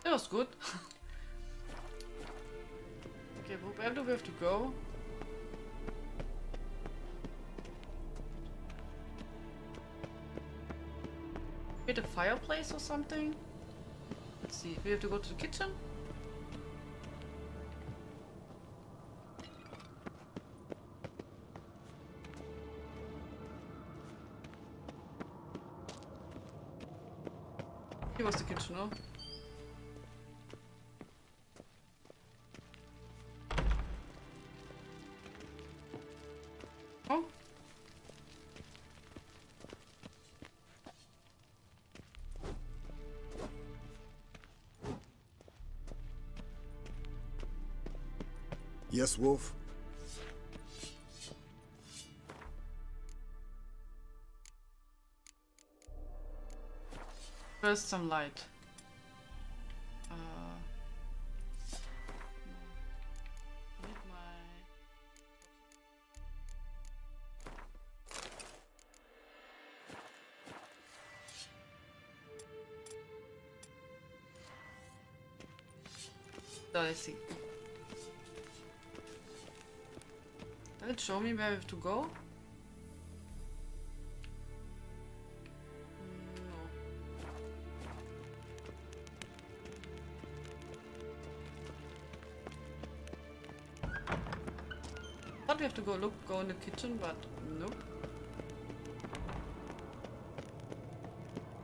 That was good. Okay, where do we have to go? Maybe the fireplace or something? Let's see, we have to go to the kitchen? Here was the kitchen, no? Oh. Yes, Wolf? First some light. Need my... So let's see. Does it show me where we have to go? Thought we have to go in the kitchen, but nope.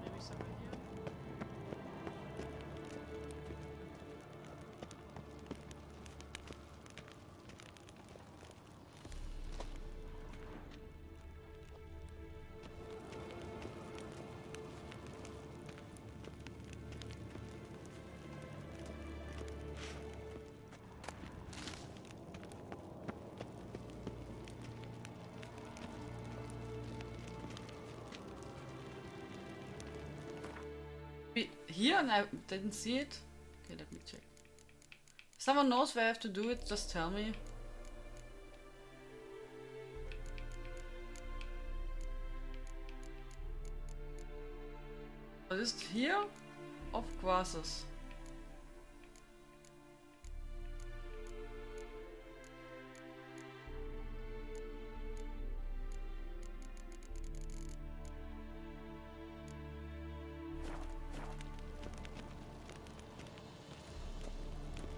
Maybe somewhere here. Here and I didn't see it. Okay, let me check. If someone knows where I have to do it, just tell me. What is it here? Of glasses.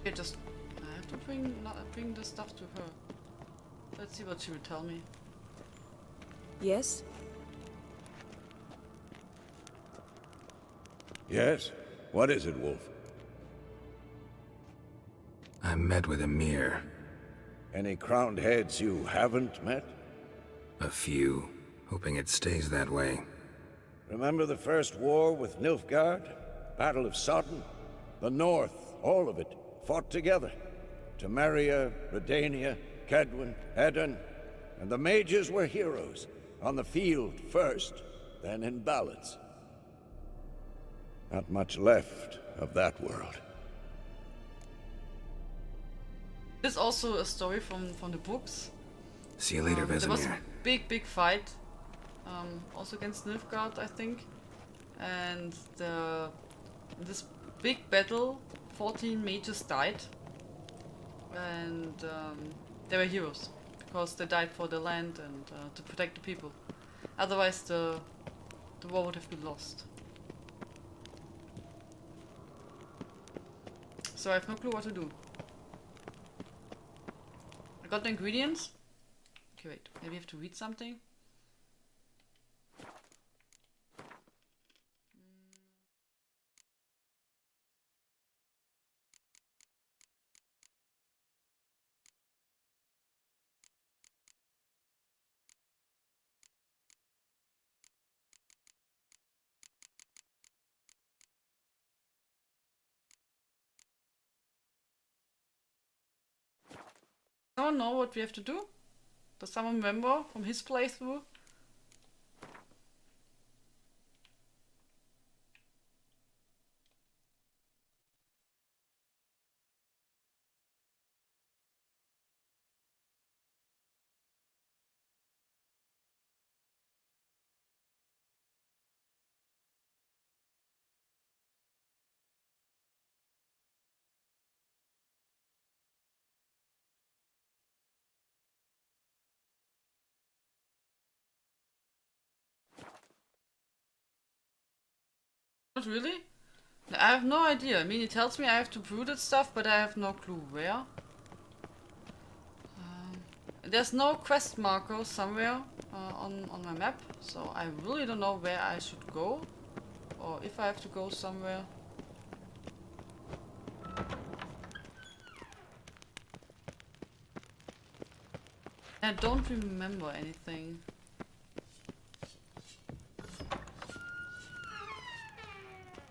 Okay, just I have to bring the stuff to her. Let's see what she will tell me. Yes? Yes? What is it, Wolf? I met with Emir. Any crowned heads you haven't met? A few, hoping it stays that way. Remember the first war with Nilfgaard? Battle of Sodden? The North, all of it, fought together. Temeria, Redania, Kedwin, Edirn, and the mages were heroes. On the field first, then in ballads. Not much left of that world. There's also a story from the books. See you later, There was a Vesemir. big fight, also against Nilfgaard, I think. And this big battle, 14 mages died. And they were heroes, because they died for the land and to protect the people. Otherwise the war would have been lost. So I have no clue what to do. I got the ingredients. Okay, wait, maybe I have to read something. I don't know what we have to do. Does someone remember from his playthrough? Not really? I have no idea. I mean, it tells me I have to brew that stuff, but I have no clue where. There's no quest marker somewhere on my map, so I really don't know where I should go, or if I have to go somewhere. I don't remember anything.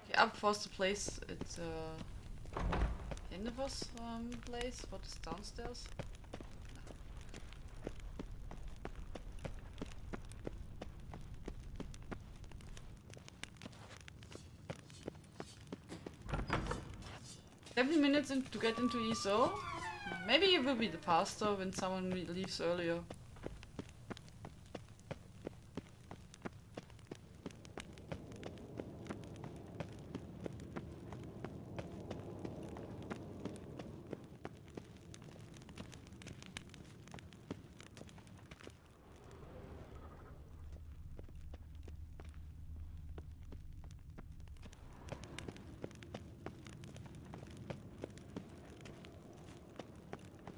Okay, up was the place. It's Yennefer's place. What is downstairs? No. 70 minutes to get into ESO. Maybe it will be the pastor when someone leaves earlier.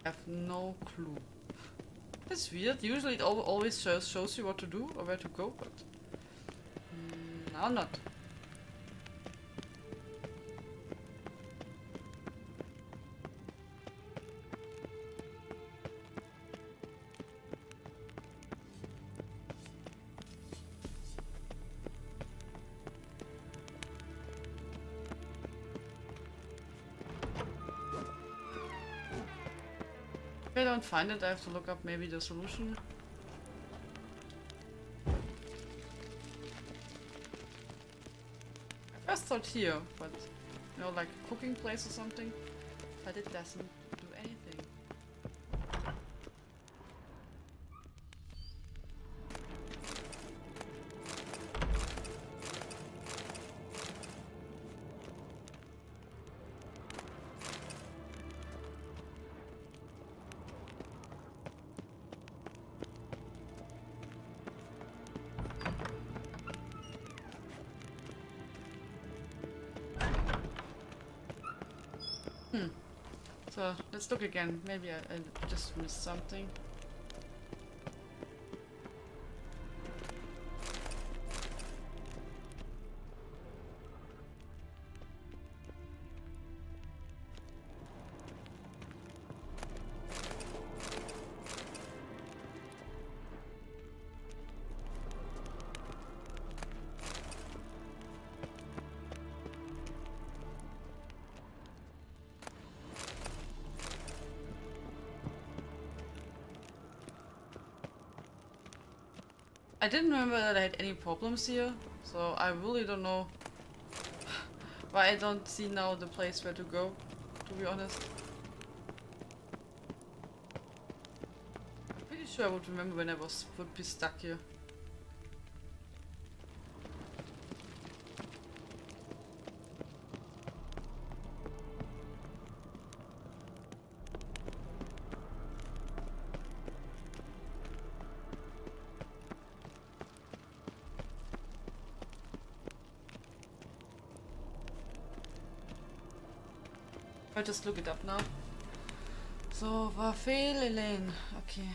I have no clue. That's weird. Usually it always shows you what to do or where to go, but now not. If I don't find it, I have to look up maybe the solution. I first thought here, but you know, like a cooking place or something, but it doesn't do anything. So let's look again. Maybe I just missed something. I didn't remember that I had any problems here, so I really don't know But I don't see now the place where to go, to be honest. I'm pretty sure I would remember when I would be stuck here. I'll just look it up now. So, Tianlein. Okay.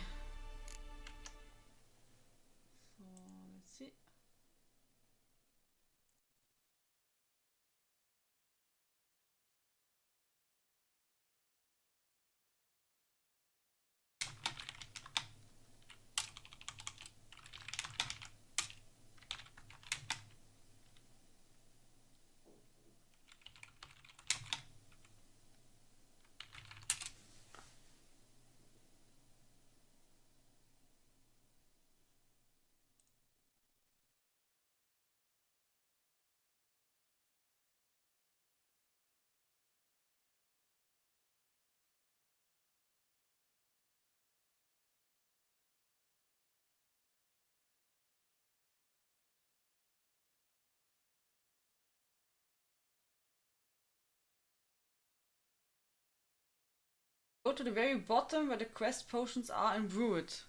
So, let's see. Go to the very bottom where the quest potions are and brew it.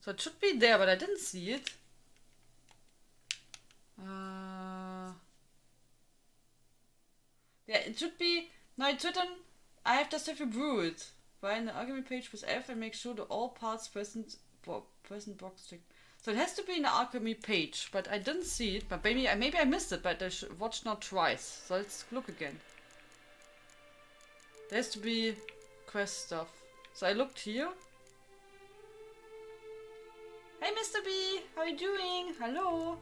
So it should be there, but I didn't see it. Yeah, it should be. No, it's written. I have just have to brew it. Find the alchemy page with F and make sure that all parts present box checked. So it has to be in the alchemy page, but I didn't see it. But maybe I missed it. But I watched now twice. So let's look again. There has to be quest stuff. So I looked here. Hey, Mr. B, how are you doing? Hello.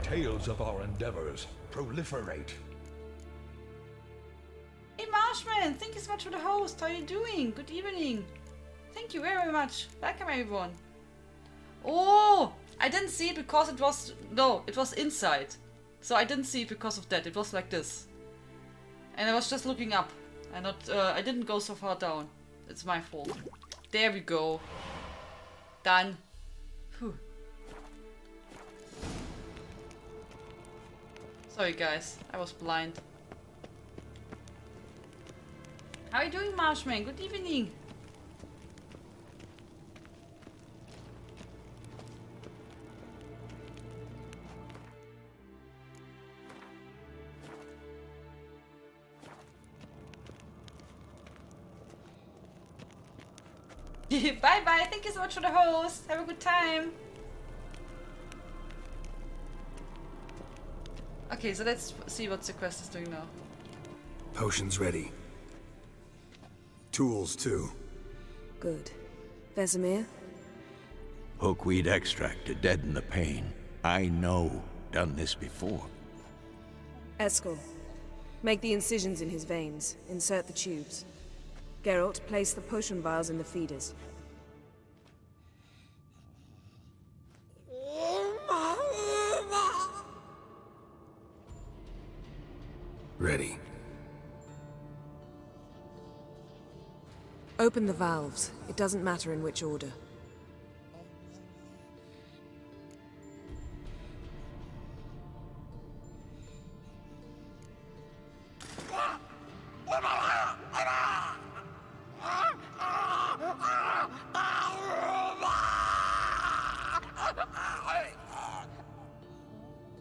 Tales of our endeavors proliferate. Hey, Marshman, thank you so much for the host. How are you doing? Good evening. Thank you very much. Welcome, everyone. Oh, I didn't see it because it was... No, it was inside. So I didn't see it because of that. It was like this. And I was just looking up. And not, I didn't go so far down. It's my fault. There we go. Done. Whew. Sorry guys, I was blind. How are you doing, Marshman? Good evening. Bye bye, thank you so much for the host. Have a good time. Okay, so let's see what the quest is doing now. Potions ready. Tools, too. Good. Vesemir? Hookweed extract to deaden the pain. I know. Done this before. Eskel. Make the incisions in his veins. Insert the tubes. Geralt, place the potion vials in the feeders. Ready. Open the valves. It doesn't matter in which order.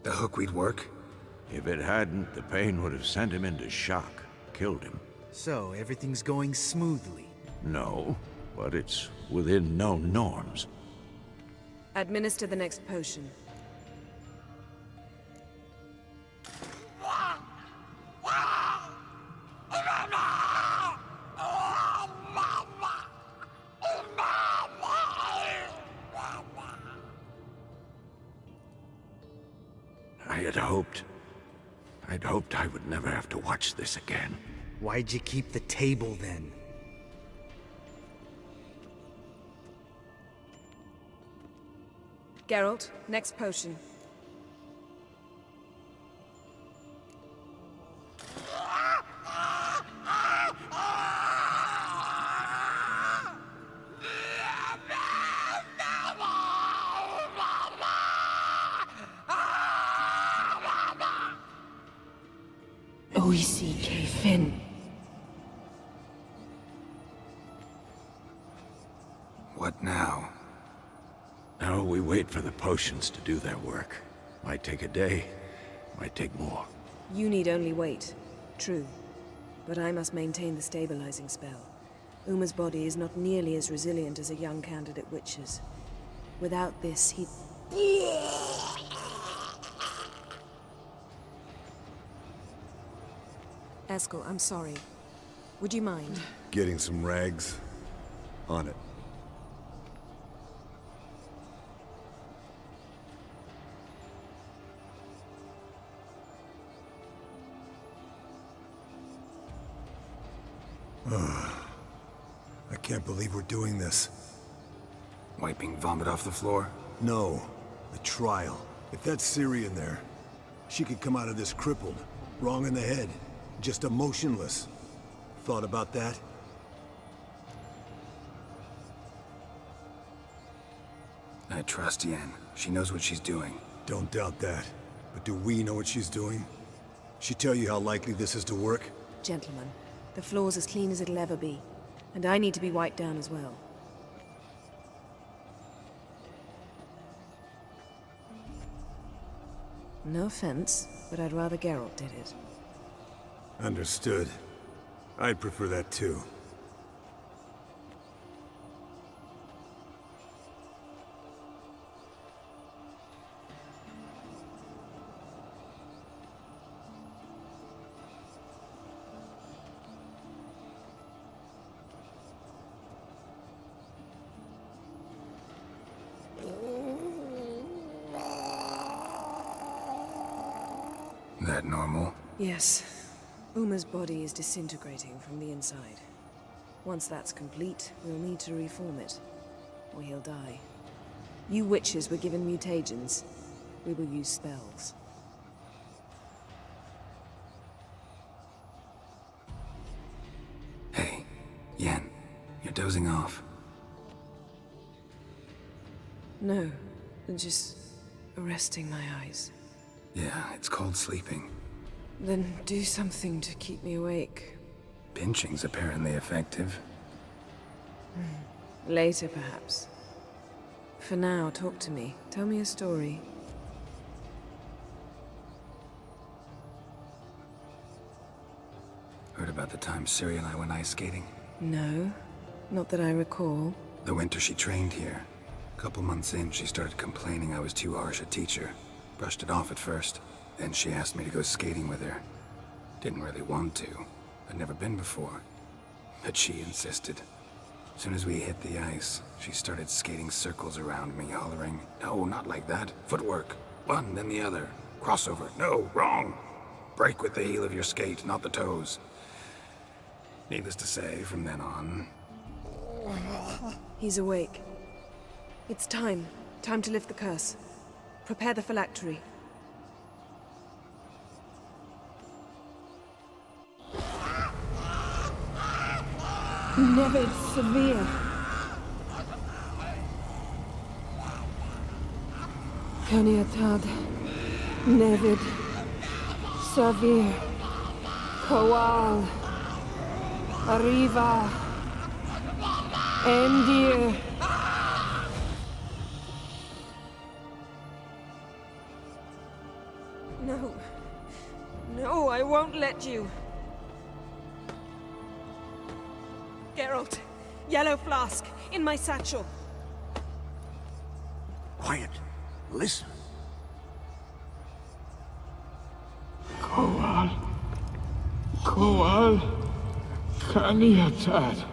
The hookweed work? If it hadn't, the pain would have sent him into shock, killed him. So, everything's going smoothly. No, but it's within known norms. Administer the next potion. I'd hoped I would never have to watch this again. Why'd you keep the table then? Geralt, next potion. Hey, Finn. What now? Now we wait for the potions to do their work. Might take a day, might take more. You need only wait. True. But I must maintain the stabilizing spell. Uma's body is not nearly as resilient as a young candidate witch's. Without this, he'd... Eskel, I'm sorry. Would you mind? Getting some rags? On it. I can't believe we're doing this. Wiping vomit off the floor? No. The trial. If that's Syrian there, she could come out of this crippled, wrong in the head, just emotionless. Thought about that? I trust Yen. She knows what she's doing. Don't doubt that. But do we know what she's doing? She tell you how likely this is to work? Gentlemen, the floor's as clean as it'll ever be. And I need to be wiped down as well. No offense, but I'd rather Geralt did it. Understood. I'd prefer that too. That normal? Yes. Uma's body is disintegrating from the inside. Once that's complete, we'll need to reform it, or he'll die. You witches were given mutagens. We will use spells. Hey, Yen, you're dozing off. No, just resting my eyes. Yeah, it's called sleeping. Then do something to keep me awake. Pinching's apparently effective. Later, perhaps. For now, talk to me. Tell me a story. Heard about the time Ciri and I went ice skating? No, not that I recall. The winter she trained here. A couple months in, she started complaining I was too harsh a teacher. Brushed it off at first. Then she asked me to go skating with her. Didn't really want to. I'd never been before. But she insisted. As soon as we hit the ice, she started skating circles around me, hollering, "No, not like that. Footwork. One, then the other. Crossover. No, wrong. Break with the heel of your skate, not the toes." Needless to say, from then on... He's awake. It's time. Time to lift the curse. Prepare the phylactery. Never severe. Caniatad. Nevid. Severe. Coal. Arriva. Endir. No. No, I won't let you. Geralt, yellow flask, in my satchel. Quiet. Listen. Koal. Koal. Kaniatad.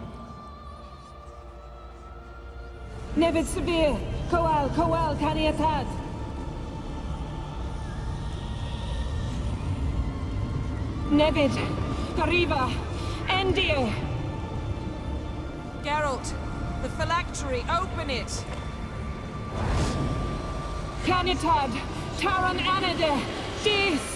Nevid Severe. Koal, Kaniatad. Nevid. Arriva. Endir. Geralt, the phylactery, open it! Caniatad, Taran Anade, Dis!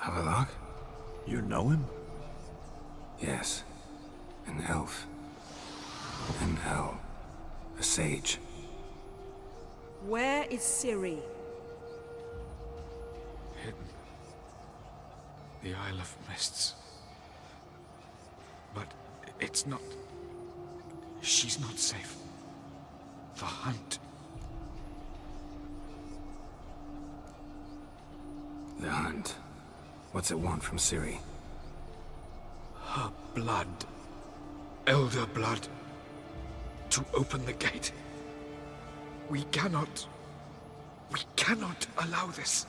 Havelock? You know him? Yes. An elf. An owl. A sage. Where is Ciri? Hidden. The Isle of Mists. But it's not... She's not safe. The hunt. The hunt. What's it want from Ciri? Her blood. Elder blood. To open the gate. We cannot allow this.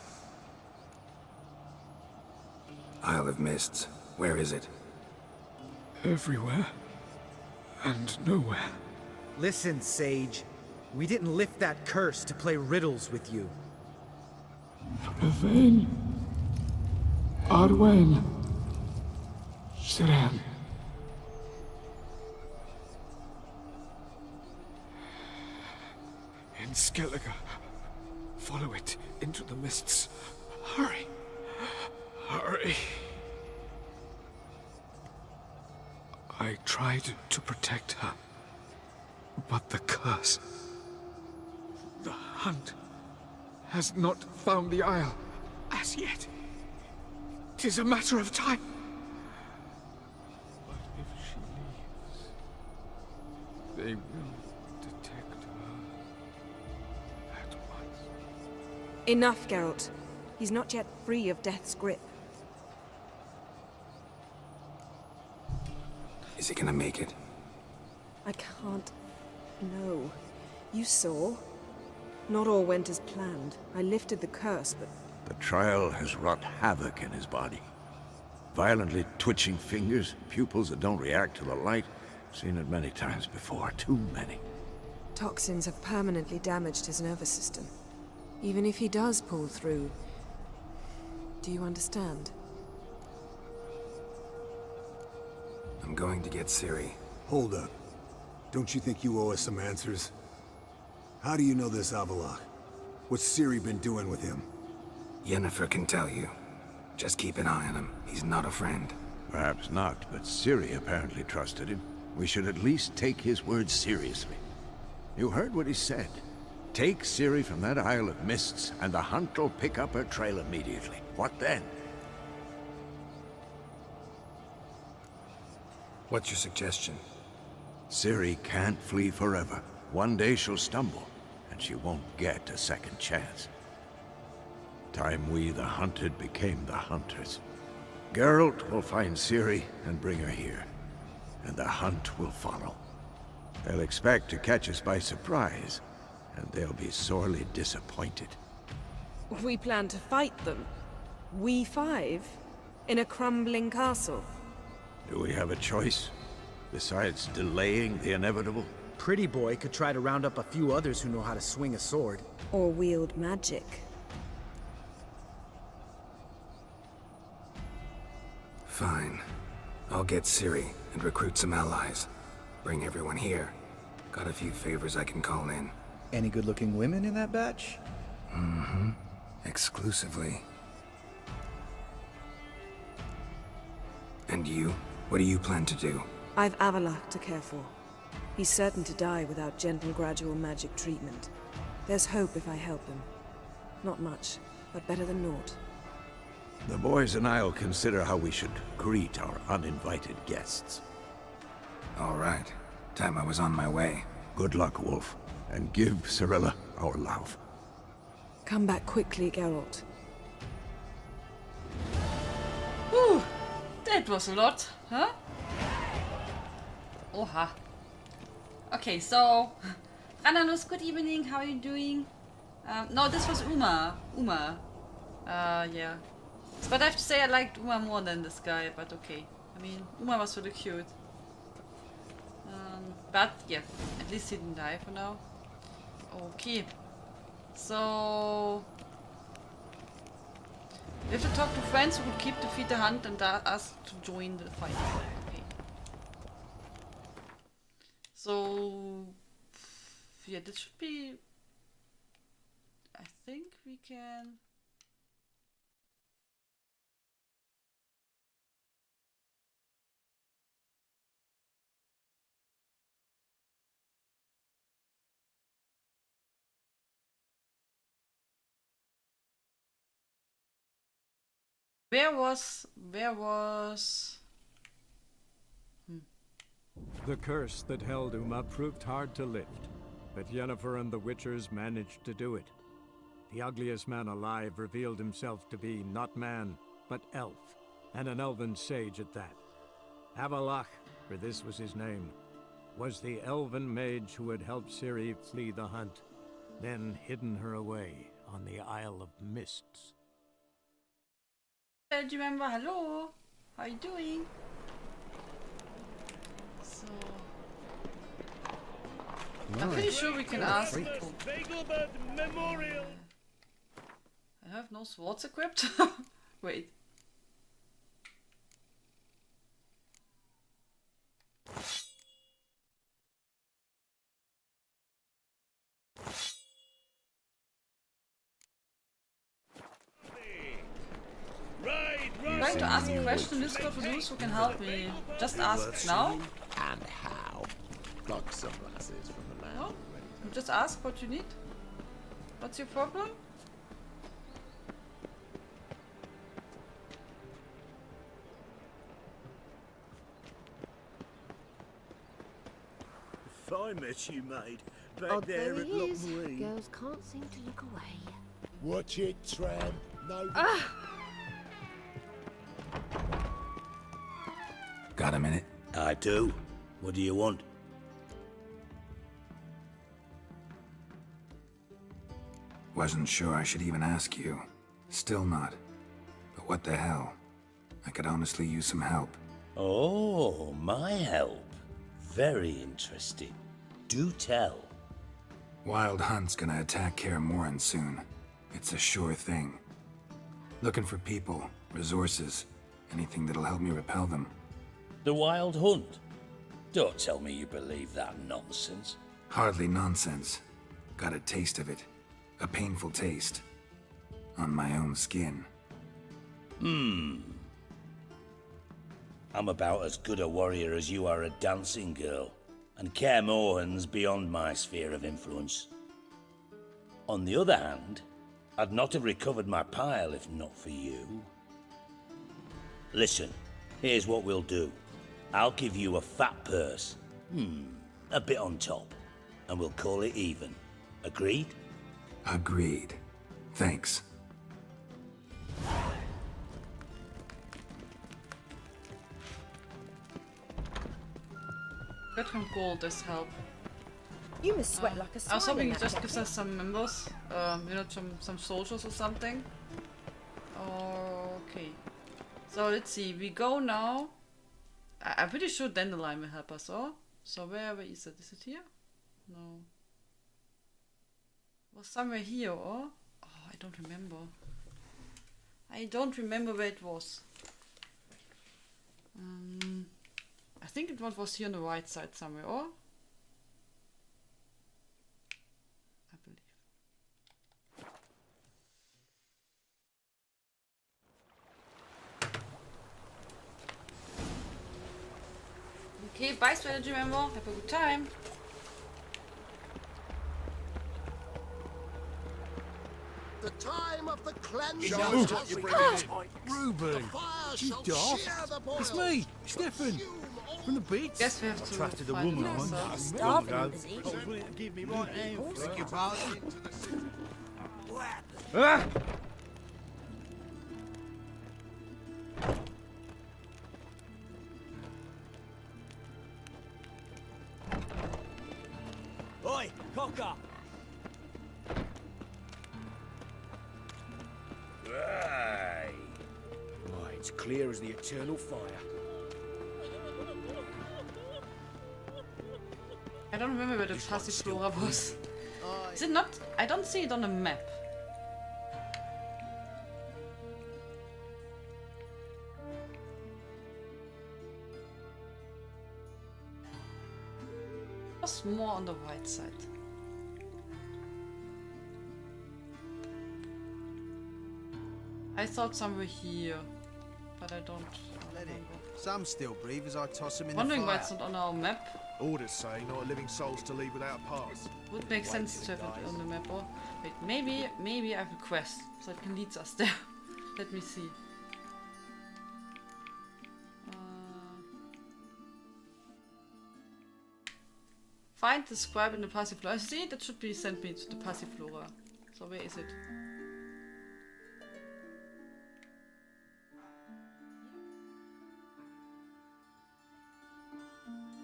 Isle of Mists. Where is it? Everywhere. And nowhere. Listen, Sage. We didn't lift that curse to play riddles with you. Yvain. Arwen. Siren. In Skellige. Follow it into the mists. Hurry. Hurry. I tried to protect her. But the curse... The hunt... has not found the Isle as yet. 'Tis a matter of time. But if she leaves, they will detect her at once. Enough, Geralt. He's not yet free of death's grip. Is he gonna make it? I can't... No. You saw. Not all went as planned. I lifted the curse, but... The trial has wrought havoc in his body. Violently twitching fingers, pupils that don't react to the light. Seen it many times before, too many. Toxins have permanently damaged his nervous system. Even if he does pull through... Do you understand? I'm going to get Ciri. Hold up. Don't you think you owe us some answers? How do you know this Havelock? What's Ciri been doing with him? Yennefer can tell you. Just keep an eye on him. He's not a friend. Perhaps not, but Ciri apparently trusted him. We should at least take his words seriously. You heard what he said. Take Ciri from that Isle of Mists, and the hunt will pick up her trail immediately. What then? What's your suggestion? Ciri can't flee forever. One day she'll stumble, and she won't get a second chance. Time we, the hunted, became the hunters. Geralt will find Ciri and bring her here, and the hunt will follow. They'll expect to catch us by surprise, and they'll be sorely disappointed. We plan to fight them. We five? In a crumbling castle? Do we have a choice? Besides delaying the inevitable? Pretty Boy could try to round up a few others who know how to swing a sword. Or wield magic. Fine. I'll get Ciri and recruit some allies. Bring everyone here. Got a few favors I can call in. Any good-looking women in that batch? Mm-hmm. Exclusively. And you? What do you plan to do? I've Havelock to care for. He's certain to die without gentle, gradual magic treatment. There's hope if I help him. Not much, but better than naught. The boys and I'll consider how we should greet our uninvited guests. All right. Time I was on my way. Good luck, Wolf. And give Cirilla our love. Come back quickly, Geralt. Whew, that was a lot, huh? Oha. Okay, so... Ranalus, good evening, how are you doing? No, this was Uma. Yeah. But I have to say I liked Uma more than this guy, but okay. I mean, Uma was really cute. But yeah, at least he didn't die for now. Okay. So... we have to talk to friends who would keep defeat the hunt and ask to join the fight. Okay. So... yeah, this should be... I think we can... Where was... The curse that held Uma proved hard to lift, but Yennefer and the Witchers managed to do it. The ugliest man alive revealed himself to be not man, but elf, and an elven sage at that. Avalach, for this was his name, was the elven mage who had helped Ciri flee the hunt, then hidden her away on the Isle of Mists. Do you remember? Hello? How are you doing? So... I'm pretty sure we can ask... I have no swords equipped? Wait. I'm trying to ask a question, Discord, for those who can help me. Just ask now. And how? Got some lasses from the land. No? Just ask what you need. What's your problem? If I met you, maid, back there at Lockmuir. Girls can't seem to look away. Watch it, tram. No. Got a minute? I do. What do you want? Wasn't sure I should even ask you. Still not. But what the hell? I could honestly use some help. Oh, my help. Very interesting. Do tell. Wild Hunt's gonna attack Kaer Morhen soon. It's a sure thing. Looking for people, resources, anything that'll help me repel them. The Wild Hunt? Don't tell me you believe that nonsense. Hardly nonsense. Got a taste of it. A painful taste. On my own skin. I'm about as good a warrior as you are a dancing girl, and Kaer Morhen's beyond my sphere of influence. On the other hand, I'd not have recovered my pile if not for you. Listen, here's what we'll do. I'll give you a fat purse. A bit on top, and we'll call it even. Agreed? Agreed. Thanks. Get from gold as help. You must sweat like a I was swine hoping in it that just gives jacket. us some members, you know, some soldiers or something. Okay. So let's see, we go now. I'm pretty sure Dandelion will help us, oh? So where is it? Is it here? No. It was somewhere here, oh? Oh, I don't remember. I don't remember where it was. I think it was here on the right side somewhere, oh? I believe. Okay, bye strategy member. Have a good time. The time of the cleansing. Show us what you're bringing. Reuben, you daft. It's me, Stefan, from the beach. Guess we have to Trusted a find woman it once. ourselves. Starving Long ago. busy. Give me right hand. Thank you, pardon. Oi, cocker! Right. Why, it's clear as the eternal fire. I don't remember where the Passiflora was. Is it not? I don't see it on the map. It was more on the right side. I thought somewhere here, but I don't remember. Some still breathe as I toss them in Wondering the why fire. it's not on our map. Orders say not a living soul's to leave without a pass. Would make sense to have it on the map. Or wait, maybe I have a quest so it can lead us there. Let me see. Find the scribe in the Passiflora. See, that should be sent me to the Passiflora. So where is it?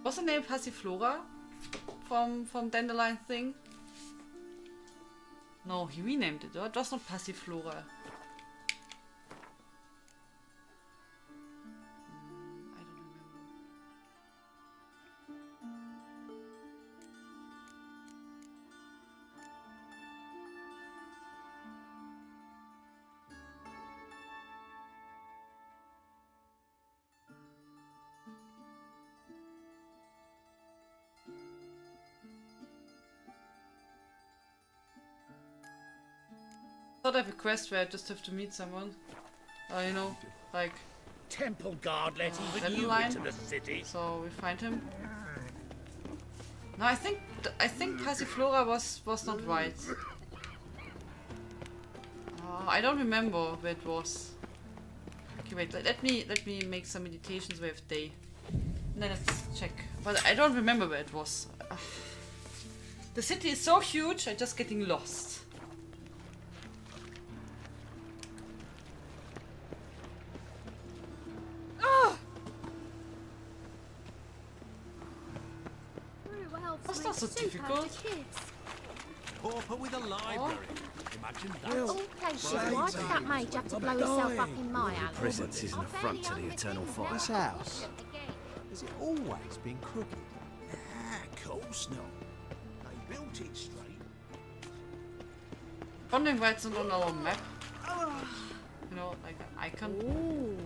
What's the name Passiflora? From Dandelion thing? No, he renamed it, or it was not Passiflora. I thought I have a quest where I just have to meet someone. You know, like Temple guard let even you Tianlein. into the city. So we find him. No, I think Passiflora was not right. I don't remember where it was. Okay, wait. Let me make some meditations where I have day. And then let's check. But I don't remember where it was. The city is so huge. I'm just getting lost. That's not so difficult. Pauper with a library. Imagine that. All cases, why did that mage have to blow himself up in my alley? Presence is an affront to the eternal fire. This house, has it always been crooked? Of course not. They built it straight. Funding rights on our map. You know, like an icon. Ooh.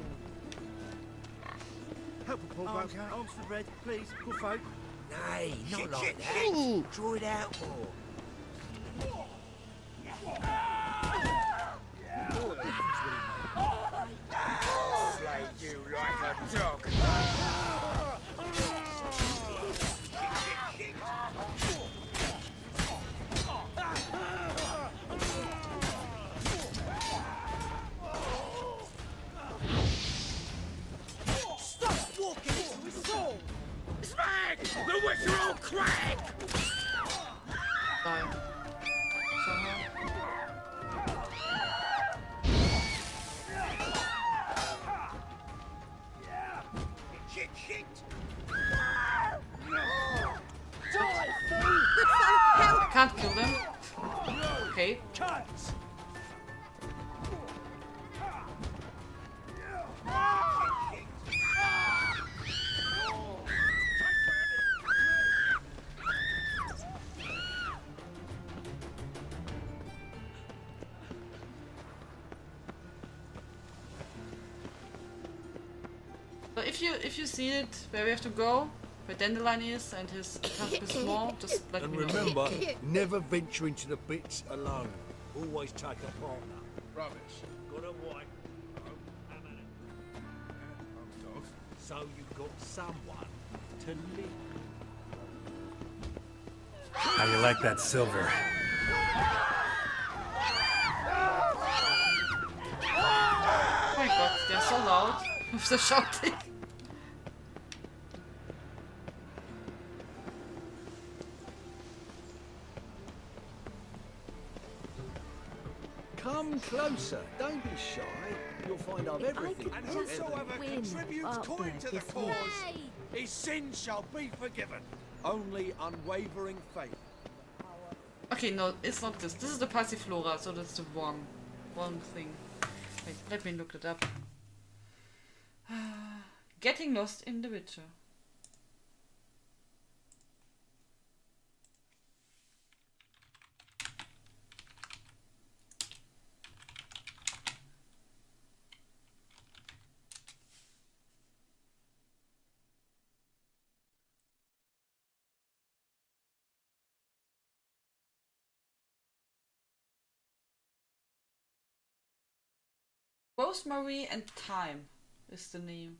Help a poor Arms for bread, please. Good folk. Nay, not like that. Draw it out more. Slay you like a dog. Stop walking into his soul. Smack! The witcher all crack! Die. Somehow. Shit, shit! I can't kill them. Okay. Cuts! So if you see it where we have to go, where Dandelion is and his task is small, just let And me know. remember, never venture into the bits alone. Always take a partner. Rubbish. Got a wife. I'm an dog. So you've got someone to live. How you like that silver? Oh my god, they're so loud with the shouting. Come closer. Don't be shy. You'll find I've everything. And whosoever contributes coin to the cause, his sins shall be forgiven. Only unwavering faith. Okay, no, it's not this. This is the Passiflora, so that's the one thing. Wait, let me look it up. Getting lost in the Witcher. Rosemary and Thyme is the name.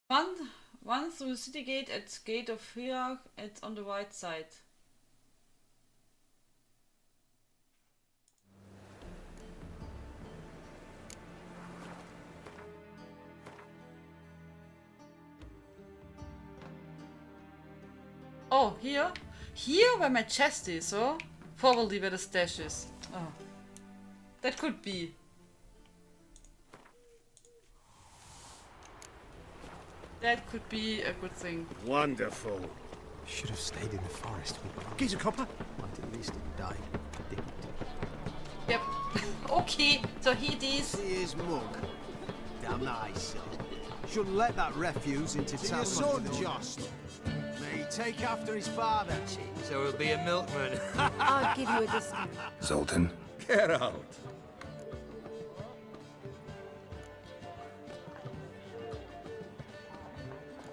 One through the city gate at Gate of Hierarch. It's on the right side. Oh, here? Here where my chest is, oh? Probably where the stash is. Oh. That could be. That could be a good thing. Wonderful. Should have stayed in the forest with Geezer copper? Might at least have died. Yep. Okay, so here it is. Here's mug. Damn nice. Shouldn't let that refuse into town. Your son, just. May he take after his father. So he'll be a milkman. I'll give you a discount. Zoltan? Get out.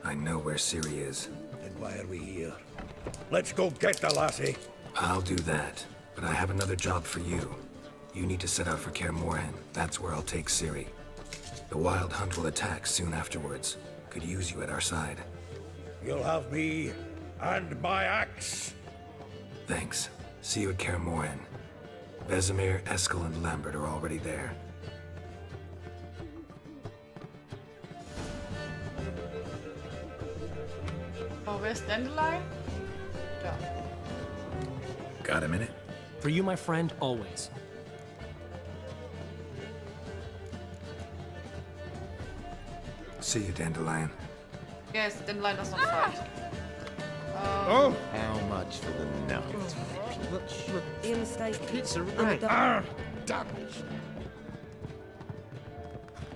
I know where Ciri is. Then why are we here? Let's go get the lassie. I'll do that, but I have another job for you. You need to set out for Kaer Morhen. That's where I'll take Ciri. The Wild Hunt will attack soon afterwards. Could use you at our side. You'll have me and my axe. Thanks. See you at Kaer Morhen. Vesemir, Eskel, and Lambert are already there. Oh, where's Tianlein? Yeah. Got a minute? For you, my friend, always. See you, Dandelion. Yes, Tianlein does not fight. Oh! How much for the night? You're mistaken. Pizza, right. Damn.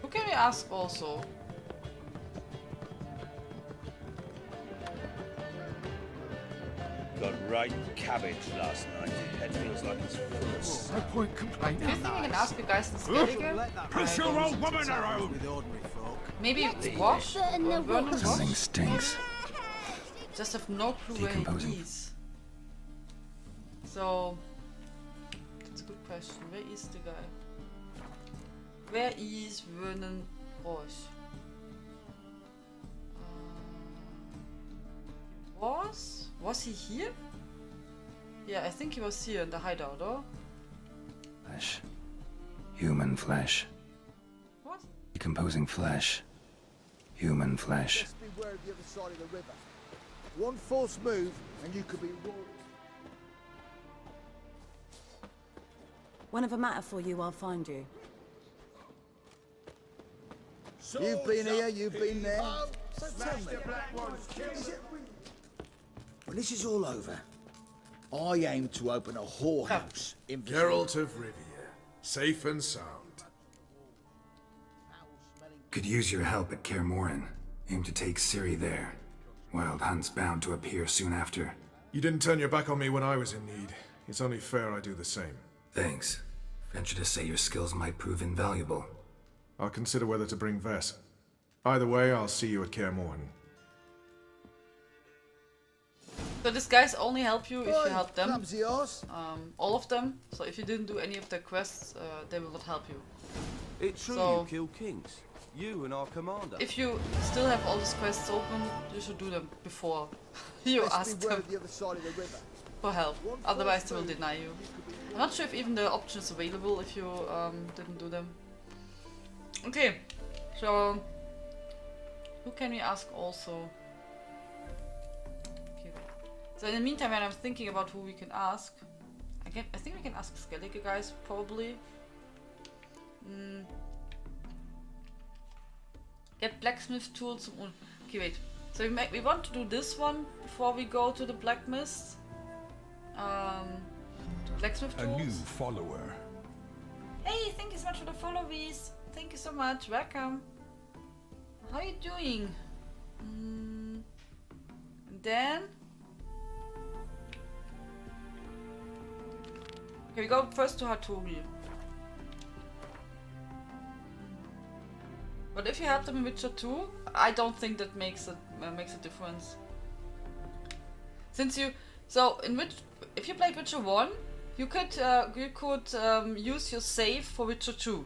Who can we ask also? Got right cabbage last night. Head feels like it's full. No point complaining. Do you think we can ask you guys to scale Push your old woman around! Maybe wash? Vernon Something wash? stinks. Just have no clue where he is. So, that's a good question. Where is the guy? Where is Vernon Roche? Was he here? Yeah, I think he was here in the hideout, or? Flesh. Human flesh. What? Decomposing flesh. Human flesh. Just beware of the other side of the river. One false move and you could be roaring. Whenever matter for you, I'll find you. You've been here, you've been there. So tell me, when this is all over, I aim to open a whorehouse in Geralt of Rivia, safe and sound. Could use your help at Kaer Morhen. Aim to take Ciri there. Wild Hunt's bound to appear soon after. You didn't turn your back on me when I was in need. It's only fair I do the same. Thanks. Venture to say your skills might prove invaluable. I'll consider whether to bring Vess. Either way, I'll see you at Kaer Morhen. So these guys only help you if you help them. clumsy arse. All of them. So if you didn't do any of their quests, they will not help you. It's true So- you kill kings. You and our commander. If you still have all these quests open, you should do them before you ask beware them of the other side of the river. for help. Otherwise they will deny you. I'm not sure if even the option is available if you didn't do them. Okay, so who can we ask also? Okay. So in the meantime, when I'm thinking about who we can ask, I think we can ask Skellige guys probably. Get blacksmith tools. Okay, wait. So we want to do this one before we go to the blacksmith. Blacksmith A tools. new follower. Hey, thank you so much for the followies. Thank you so much. Welcome. How are you doing? And then okay, we go first to Hattori. But if you help them in Witcher 2, I don't think that makes a difference. Since you if you played Witcher 1, you could use your save for Witcher 2,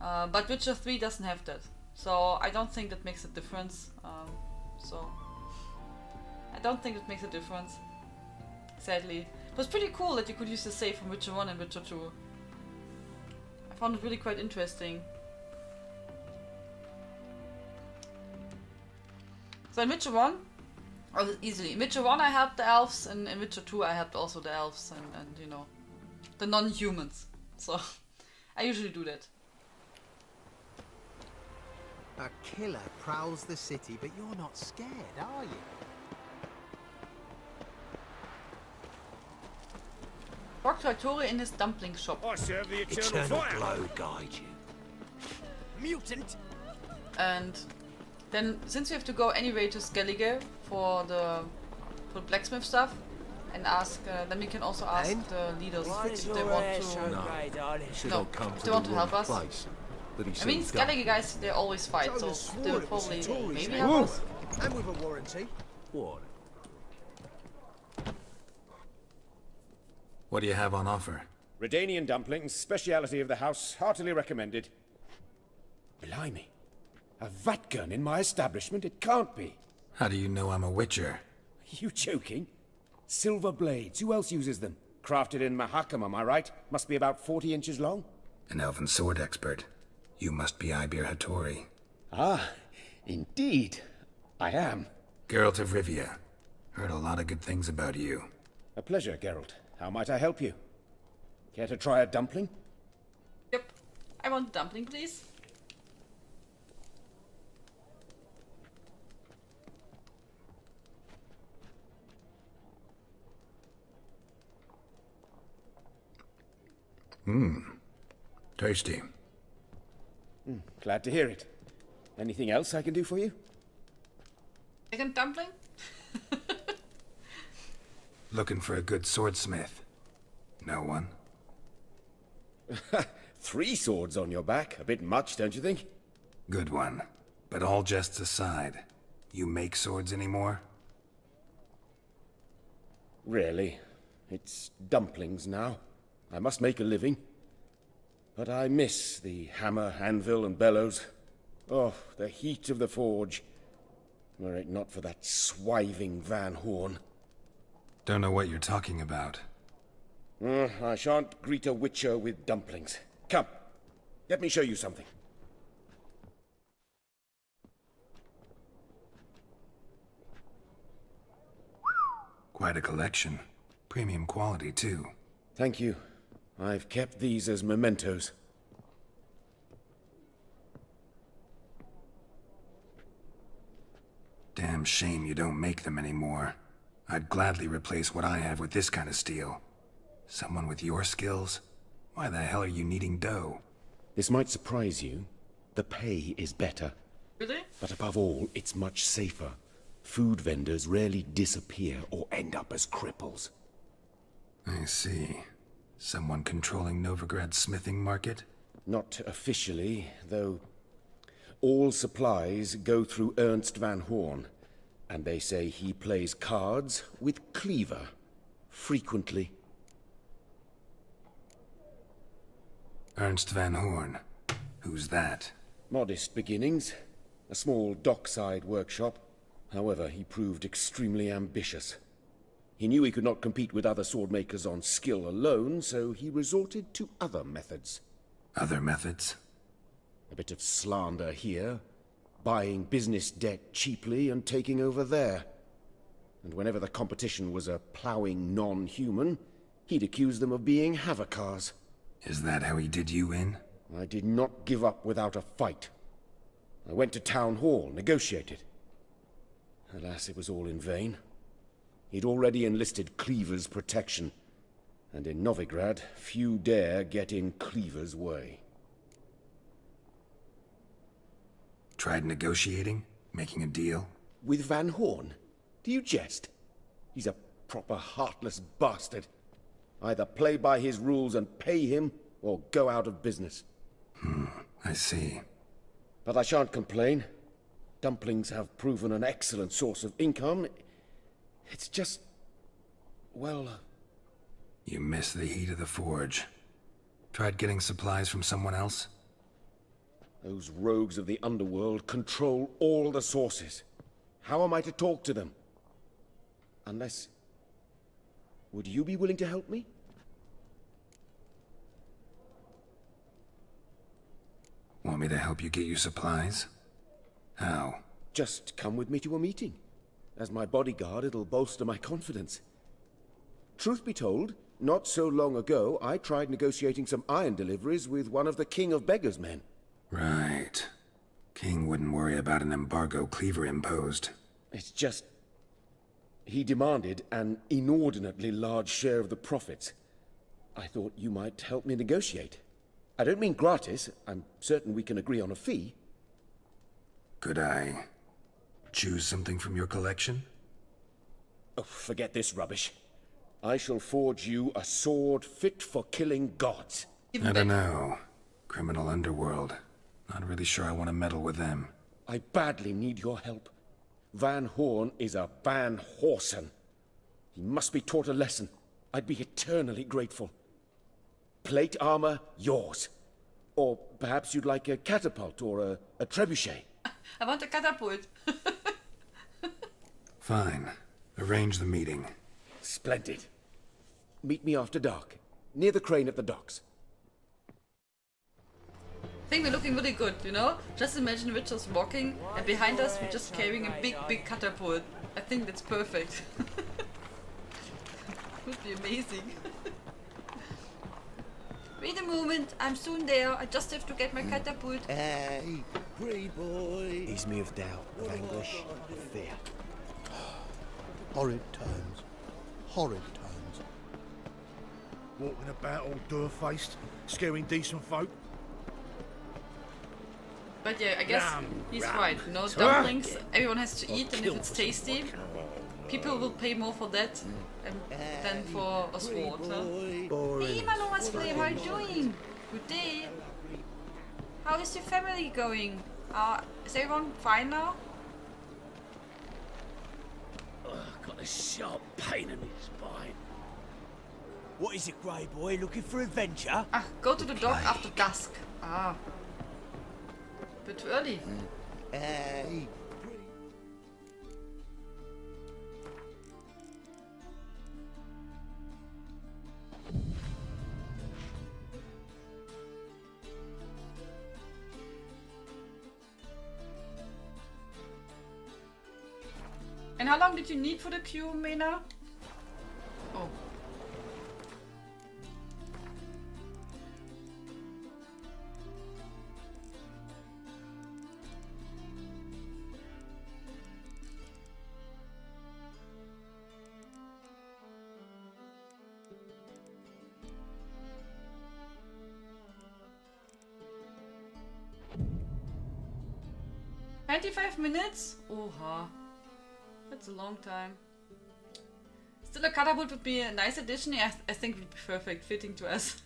but Witcher 3 doesn't have that. So I don't think that makes a difference. So I don't think it makes a difference. Sadly. It was pretty cool that you could use the save from Witcher 1 and Witcher 2. I found it really quite interesting. So in Witcher 1, easily. In Witcher 1 I helped the elves, and in Witcher 2 I helped also the elves and you know, the non-humans. So I usually do that. A killer prowls the city, but you're not scared, are you? Talk to Arturi in his dumpling shop. I serve the Eternal glow guide you. Mutant! And then, since we have to go anyway to Skellige for the blacksmith stuff, and ask, then we can also ask the leaders if they want to. If they want to help us. I mean, Skellige guys, they always fight, so they will probably maybe help us. And with a warranty. What? What do you have on offer? Redanian dumplings, speciality of the house, heartily recommended. Blimey. A vatgun in my establishment? It can't be. How do you know I'm a witcher? Are you joking? Silver blades, who else uses them? Crafted in Mahakam, am I right? Must be about 40 inches long? An elven sword expert. You must be Ibir Hattori. Ah, indeed. I am. Geralt of Rivia. Heard a lot of good things about you. A pleasure, Geralt. How might I help you? Care to try a dumpling? Yep. I want a dumpling, please. Tasty. Glad to hear it. Anything else I can do for you? Second dumpling? Looking for a good swordsmith. No one? 3 swords on your back. A bit much, don't you think? Good one. But all jests aside, you make swords anymore? Really? It's dumplings now. I must make a living. But I miss the hammer, anvil, and bellows. Oh, the heat of the forge. Were it not for that swiving Van Horn. Don't know what you're talking about. I shan't greet a witcher with dumplings. Come, let me show you something. Quite a collection. Premium quality, too. Thank you. I've kept these as mementos. Damn shame you don't make them anymore. I'd gladly replace what I have with this kind of steel. Someone with your skills? Why the hell are you needing dough? This might surprise you. The pay is better. Really? But above all, it's much safer. Food vendors rarely disappear or end up as cripples. I see. Someone controlling Novigrad's smithing market? Not officially, though. All supplies go through Ernst Van Horn, and they say he plays cards with Cleaver, frequently. Ernst Van Horn. Who's that? Modest beginnings. A small dockside workshop. However, he proved extremely ambitious. He knew he could not compete with other swordmakers on skill alone, so he resorted to other methods. Other methods? A bit of slander here, buying business debt cheaply and taking over there. And whenever the competition was a ploughing non-human, he'd accuse them of being Havocars. Is that how he did you in? I did not give up without a fight. I went to Town Hall, negotiated. Alas, it was all in vain. He'd already enlisted Cleaver's protection, and in Novigrad, few dare get in Cleaver's way. Tried negotiating? Making a deal? With Van Horn? Do you jest? He's a proper heartless bastard. Either play by his rules and pay him, or go out of business. I see. But I shan't complain. Dumplings have proven an excellent source of income. It's just... well... You miss the heat of the forge. Tried getting supplies from someone else? Those rogues of the underworld control all the sources. How am I to talk to them? Unless... Would you be willing to help me? Want me to help you get you supplies? How? Just come with me to a meeting. As my bodyguard, it'll bolster my confidence. Truth be told, not so long ago, I tried negotiating some iron deliveries with one of the King of Beggars' men. Right. King wouldn't worry about an embargo Cleaver imposed. It's just... he demanded an inordinately large share of the profits. I thought you might help me negotiate. I don't mean gratis. I'm certain we can agree on a fee. Could I choose something from your collection? Oh, forget this rubbish. I shall forge you a sword fit for killing gods. I don't know. Criminal underworld. Not really sure I want to meddle with them. I badly need your help. Van Horn is a Van Horsen. He must be taught a lesson. I'd be eternally grateful. Plate armor, yours. Or perhaps you'd like a catapult or a trebuchet. I want a catapult. Fine. Arrange the meeting. Splendid. Meet me after dark, near the crane at the docks. I think we're looking really good, you know? Just imagine we're just walking and behind us we're just carrying a big catapult. I think that's perfect. Would be amazing. Wait a moment, I'm soon there. I just have to get my catapult. Hey, pretty boy. He's moved out of anguish, of fear. Horrid tones. Horrid tones. Walking about all door-faced, scaring decent folk. But yeah, I guess he's right. You know, dumplings, everyone has to eat, and if it's tasty, people will pay more for that than for a sword. Huh? Hey, Maloma's Flame, how are you doing? Good day. How is your family going? Is everyone fine now? Got a sharp pain in my spine. What is it, Grey Boy? Looking for adventure? Go to the dock after dusk. Bit too early. Hey. And how long did you need for the queue, Mena? Oh. "25 minutes? Oha. That's a long time. Still, a catapult would be a nice addition. Yeah, I think it would be perfect, fitting to us.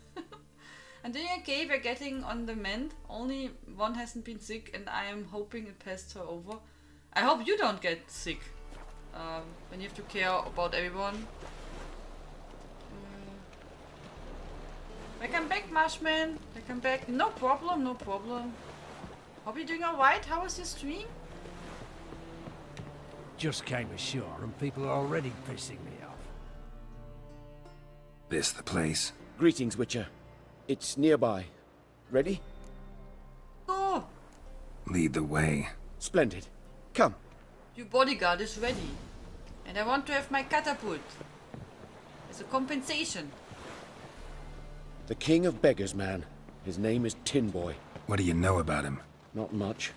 And doing okay, we're getting on the mend. Only one hasn't been sick, and I am hoping it passed her over. I hope you don't get sick. When you have to care about everyone. Welcome back, Marshman. Welcome back. No problem, no problem. Hope you're doing alright. How was your stream? Just came ashore and people are already pissing me off. This the place? Greetings, Witcher. It's nearby. Ready? Go! Lead the way. Splendid. Come. Your bodyguard is ready. And I want to have my catapult. As a compensation. The King of Beggars, man. His name is Tin Boy. What do you know about him? Not much.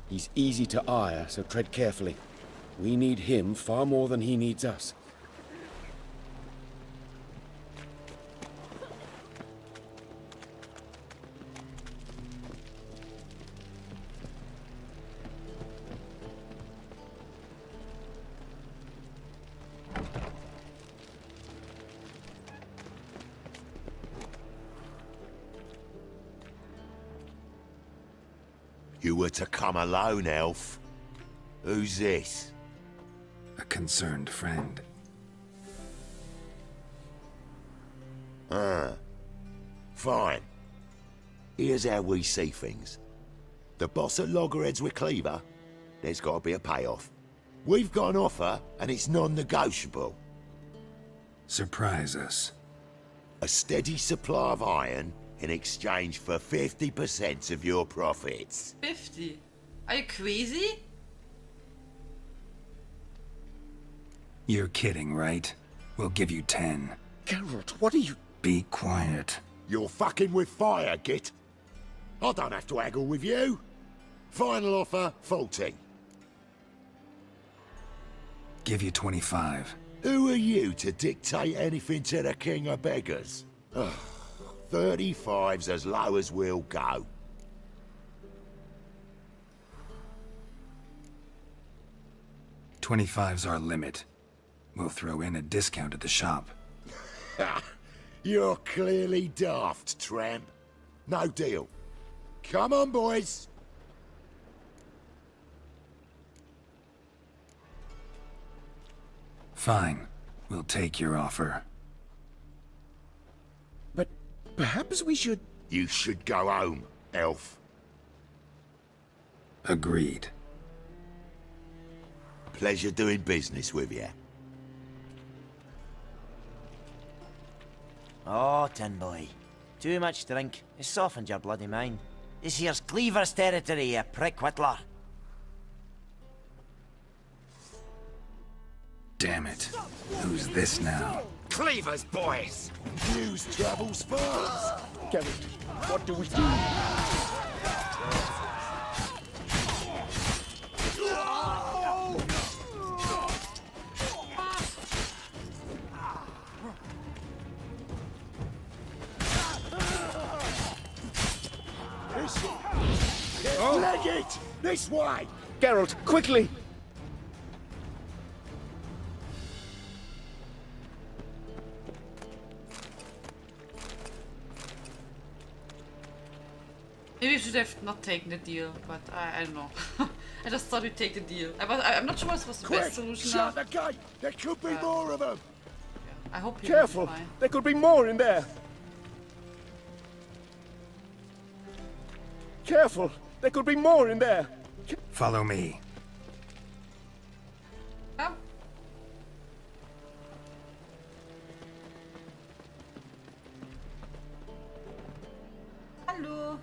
He's easy to ire, so tread carefully. We need him far more than he needs us. You were to come alone, elf. Who's this? A concerned friend. Fine. Here's how we see things. The boss at loggerheads with Cleaver? There's got to be a payoff. We've got an offer, and it's non-negotiable. Surprise us. A steady supply of iron in exchange for 50% of your profits. 50? Are you crazy? You're kidding, right? We'll give you 10. Geralt, what are you... Be quiet. You're fucking with fire, Git. I don't have to haggle with you. Final offer, 40. Give you 25. Who are you to dictate anything to the king of beggars? Ugh, 35's as low as we'll go. $25's our limit. We'll throw in a discount at the shop. Ha! You're clearly daft, tramp. No deal. Come on, boys. Fine. We'll take your offer. But perhaps we should... You should go home, elf. Agreed. Pleasure doing business with you. Oh, Tin Boy. Too much drink. It's softened your bloody mind. This here's Cleaver's territory, you prick whittler. Damn it. Who's this now? Cleaver's boys! News travels fast! Geralt, what do we do? Leg it! This way! Geralt, quickly! Maybe we should have not taken the deal, but I don't know. I just thought we'd take the deal. I'm not sure what was the best solution now. Shut the gate! There could be more of them! I hope you Careful! There could be more in there! Careful! There could be more in there! Follow me. Hallo.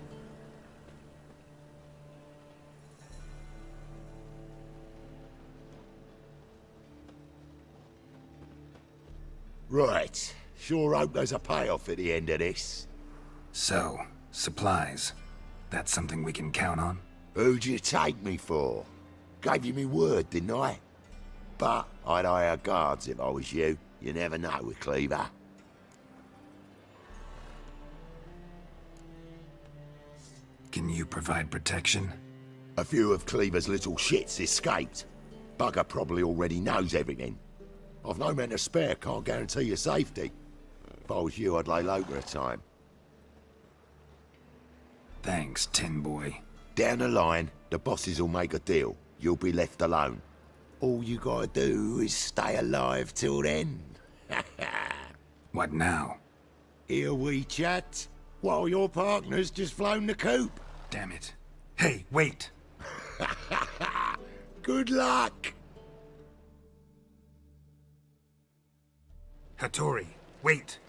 Right. Sure hope there's a payoff at the end of this. So, supplies. That's something we can count on? Who'd you take me for? Gave you me word, didn't I? But I'd hire guards if I was you. You never know with Cleaver. Can you provide protection? A few of Cleaver's little shits escaped. Bugger probably already knows everything. I've no men to spare, can't guarantee your safety. If I was you, I'd lay low for a time. Thanks, Tin Boy. Down the line, the bosses will make a deal. You'll be left alone. All you gotta do is stay alive till then. What now? Here we chat, while your partner's just flown the coop. Damn it. Hey, wait! Good luck! Hattori, wait!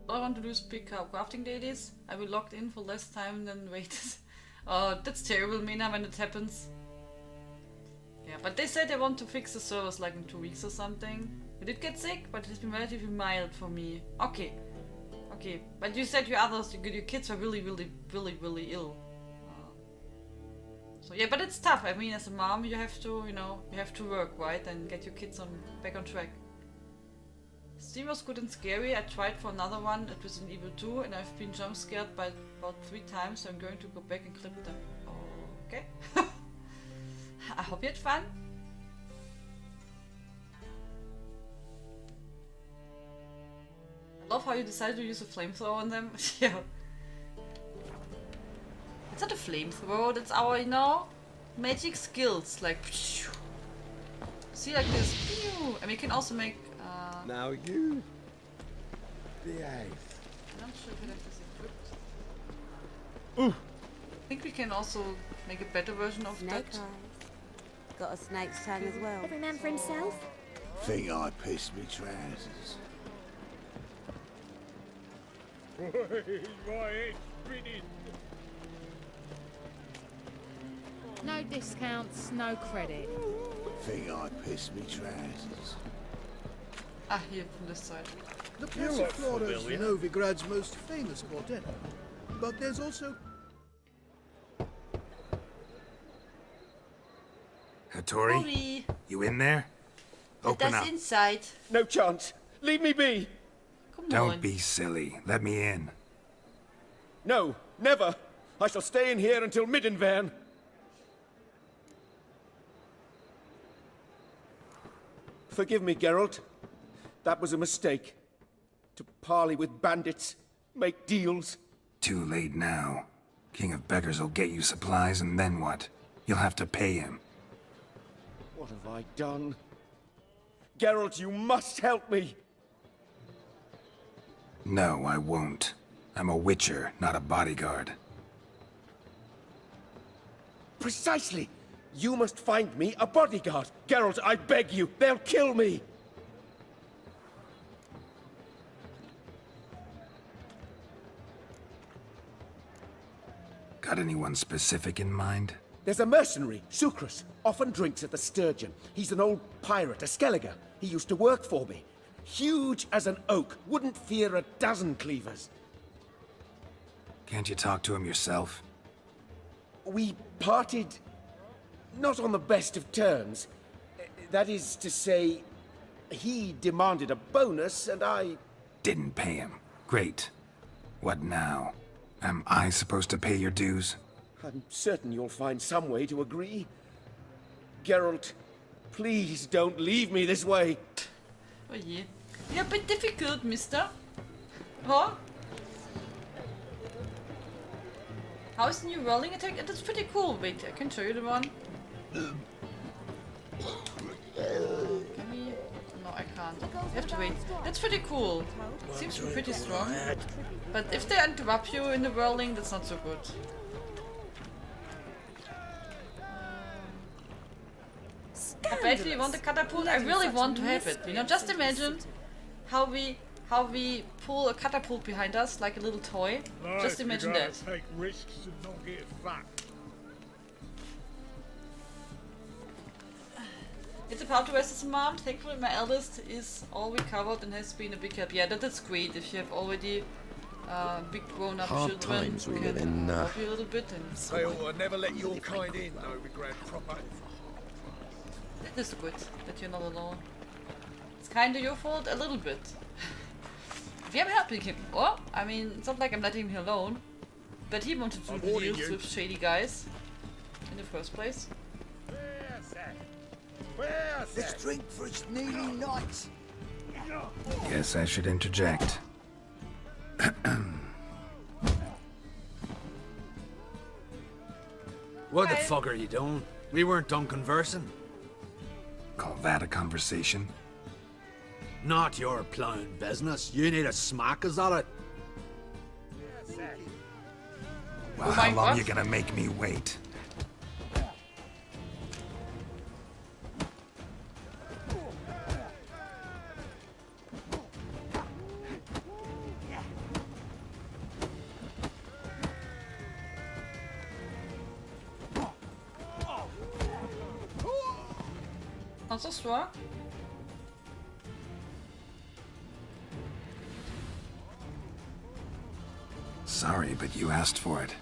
All I want to do is pick up crafting dailies. I will logged in for less time than waited. Oh, that's terrible, Mina, when it happens. Yeah, but they said they want to fix the servers like in 2 weeks or something. I did get sick, but it has been relatively mild for me. Okay. Okay, but you said your kids were really ill. So yeah, but it's tough. I mean, as a mom, you have to, you have to work, right? And get your kids back on track. Steam was good and scary. I tried for another one, it was in Evil 2, and I've been jump scared by about 3 times, so I'm going to go back and clip them. Okay. I hope you had fun. I love how you decided to use a flamethrower on them. Yeah. It's not a flamethrower, that's our, magic skills. Like, see, like this. And we can also make. Now you. I'm not sure if I have this equipped. I think we can also make a better version of that. Got a snake's tongue as well. Every man for himself. Think I pissed me trousers. No discounts, no credit. Think I pissed me trousers. Ah, here from this side. The Passiflora is Novigrad's most famous bordello. But there's also... Hattori, Tori, you in there? Open let us up. inside. No chance. Leave me be. Come Don't on. be silly. Let me in. No, never. I shall stay in here until Middenvern. Forgive me, Geralt. That was a mistake. To parley with bandits, make deals. Too late now. King of Beggars will get you supplies, and then what? You'll have to pay him. What have I done? Geralt, you must help me. No, I won't. I'm a witcher, not a bodyguard. Precisely. You must find me a bodyguard. Geralt, I beg you. They'll kill me. Got anyone specific in mind? There's a mercenary, Sucrus. Often drinks at the Sturgeon. He's an old pirate, a Skelliger. He used to work for me. Huge as an oak. Wouldn't fear a dozen cleavers. Can't you talk to him yourself? We parted... not on the best of terms. That is to say, he demanded a bonus, and I... Didn't pay him. Great. What now? Am I supposed to pay your dues? I'm certain you'll find some way to agree. Geralt, please don't leave me this way. Oh yeah. You're a bit difficult, mister. Huh? How's the new rolling attack? That's pretty cool. Wait, I can show you the one. Can we? No, I can't. You have to wait. That's pretty cool. Seems to be pretty strong. But if they interrupt you in the whirling, that's not so good. I basically want the catapult. I really want to have it. You know, just imagine how we pull a catapult behind us like a little toy. Just imagine that. Take risks and not get fucked. It's about to rest as a mom. Thankfully, my eldest is all recovered and has been a big help. Yeah, that's great. If you have already big grown-up Hard children, times we who live can in, help you a little bit. And They ought to never let your kind in, Novigrad proper. that is good that you're not alone. It's kind of your fault a little bit. If I'm helping him, well, I mean, it's not like I'm letting him alone, but he wanted to do deals with shady guys in the first place. Let's drink for its needy nights. Guess I should interject. What the fuck are you doing? We weren't done conversing. Call that a conversation? Not your plowing business. You need a smack, is that it? Well, how long you gonna make me wait? Ce soir. Sorry, but you asked for it.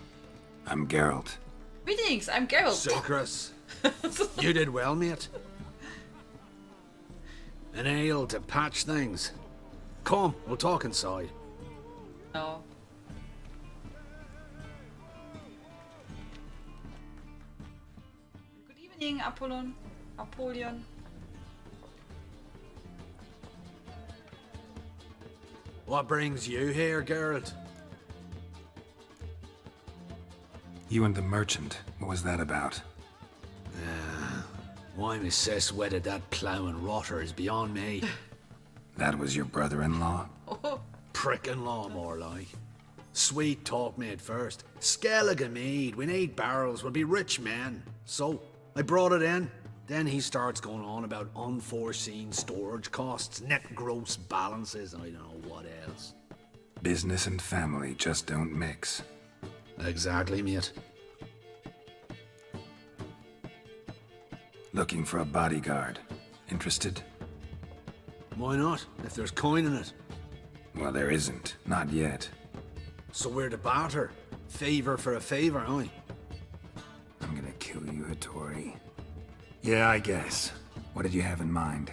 I'm Geralt. Greetings, I'm Geralt. Sucrus. You did well, mate. An ale to patch things. Come, we'll talk inside. No. Good evening, Apollyon. What brings you here, Geralt? You and the merchant. What was that about? Why my sis wedded that plough and rotter is beyond me. That was your brother-in-law? Oh. crick-in-law, more like. Sweet talk made first. Skellige mead, we need barrels, we'll be rich men. So, I brought it in. Then he starts going on about unforeseen storage costs, net gross balances, and I don't know what else. Business and family just don't mix. Exactly, mate. Looking for a bodyguard. Interested? Why not, if there's coin in it? Well, there isn't. Not yet. So we're the barter. Favor for a favor, aye? I'm gonna kill you, Hattori. Yeah, I guess. What did you have in mind?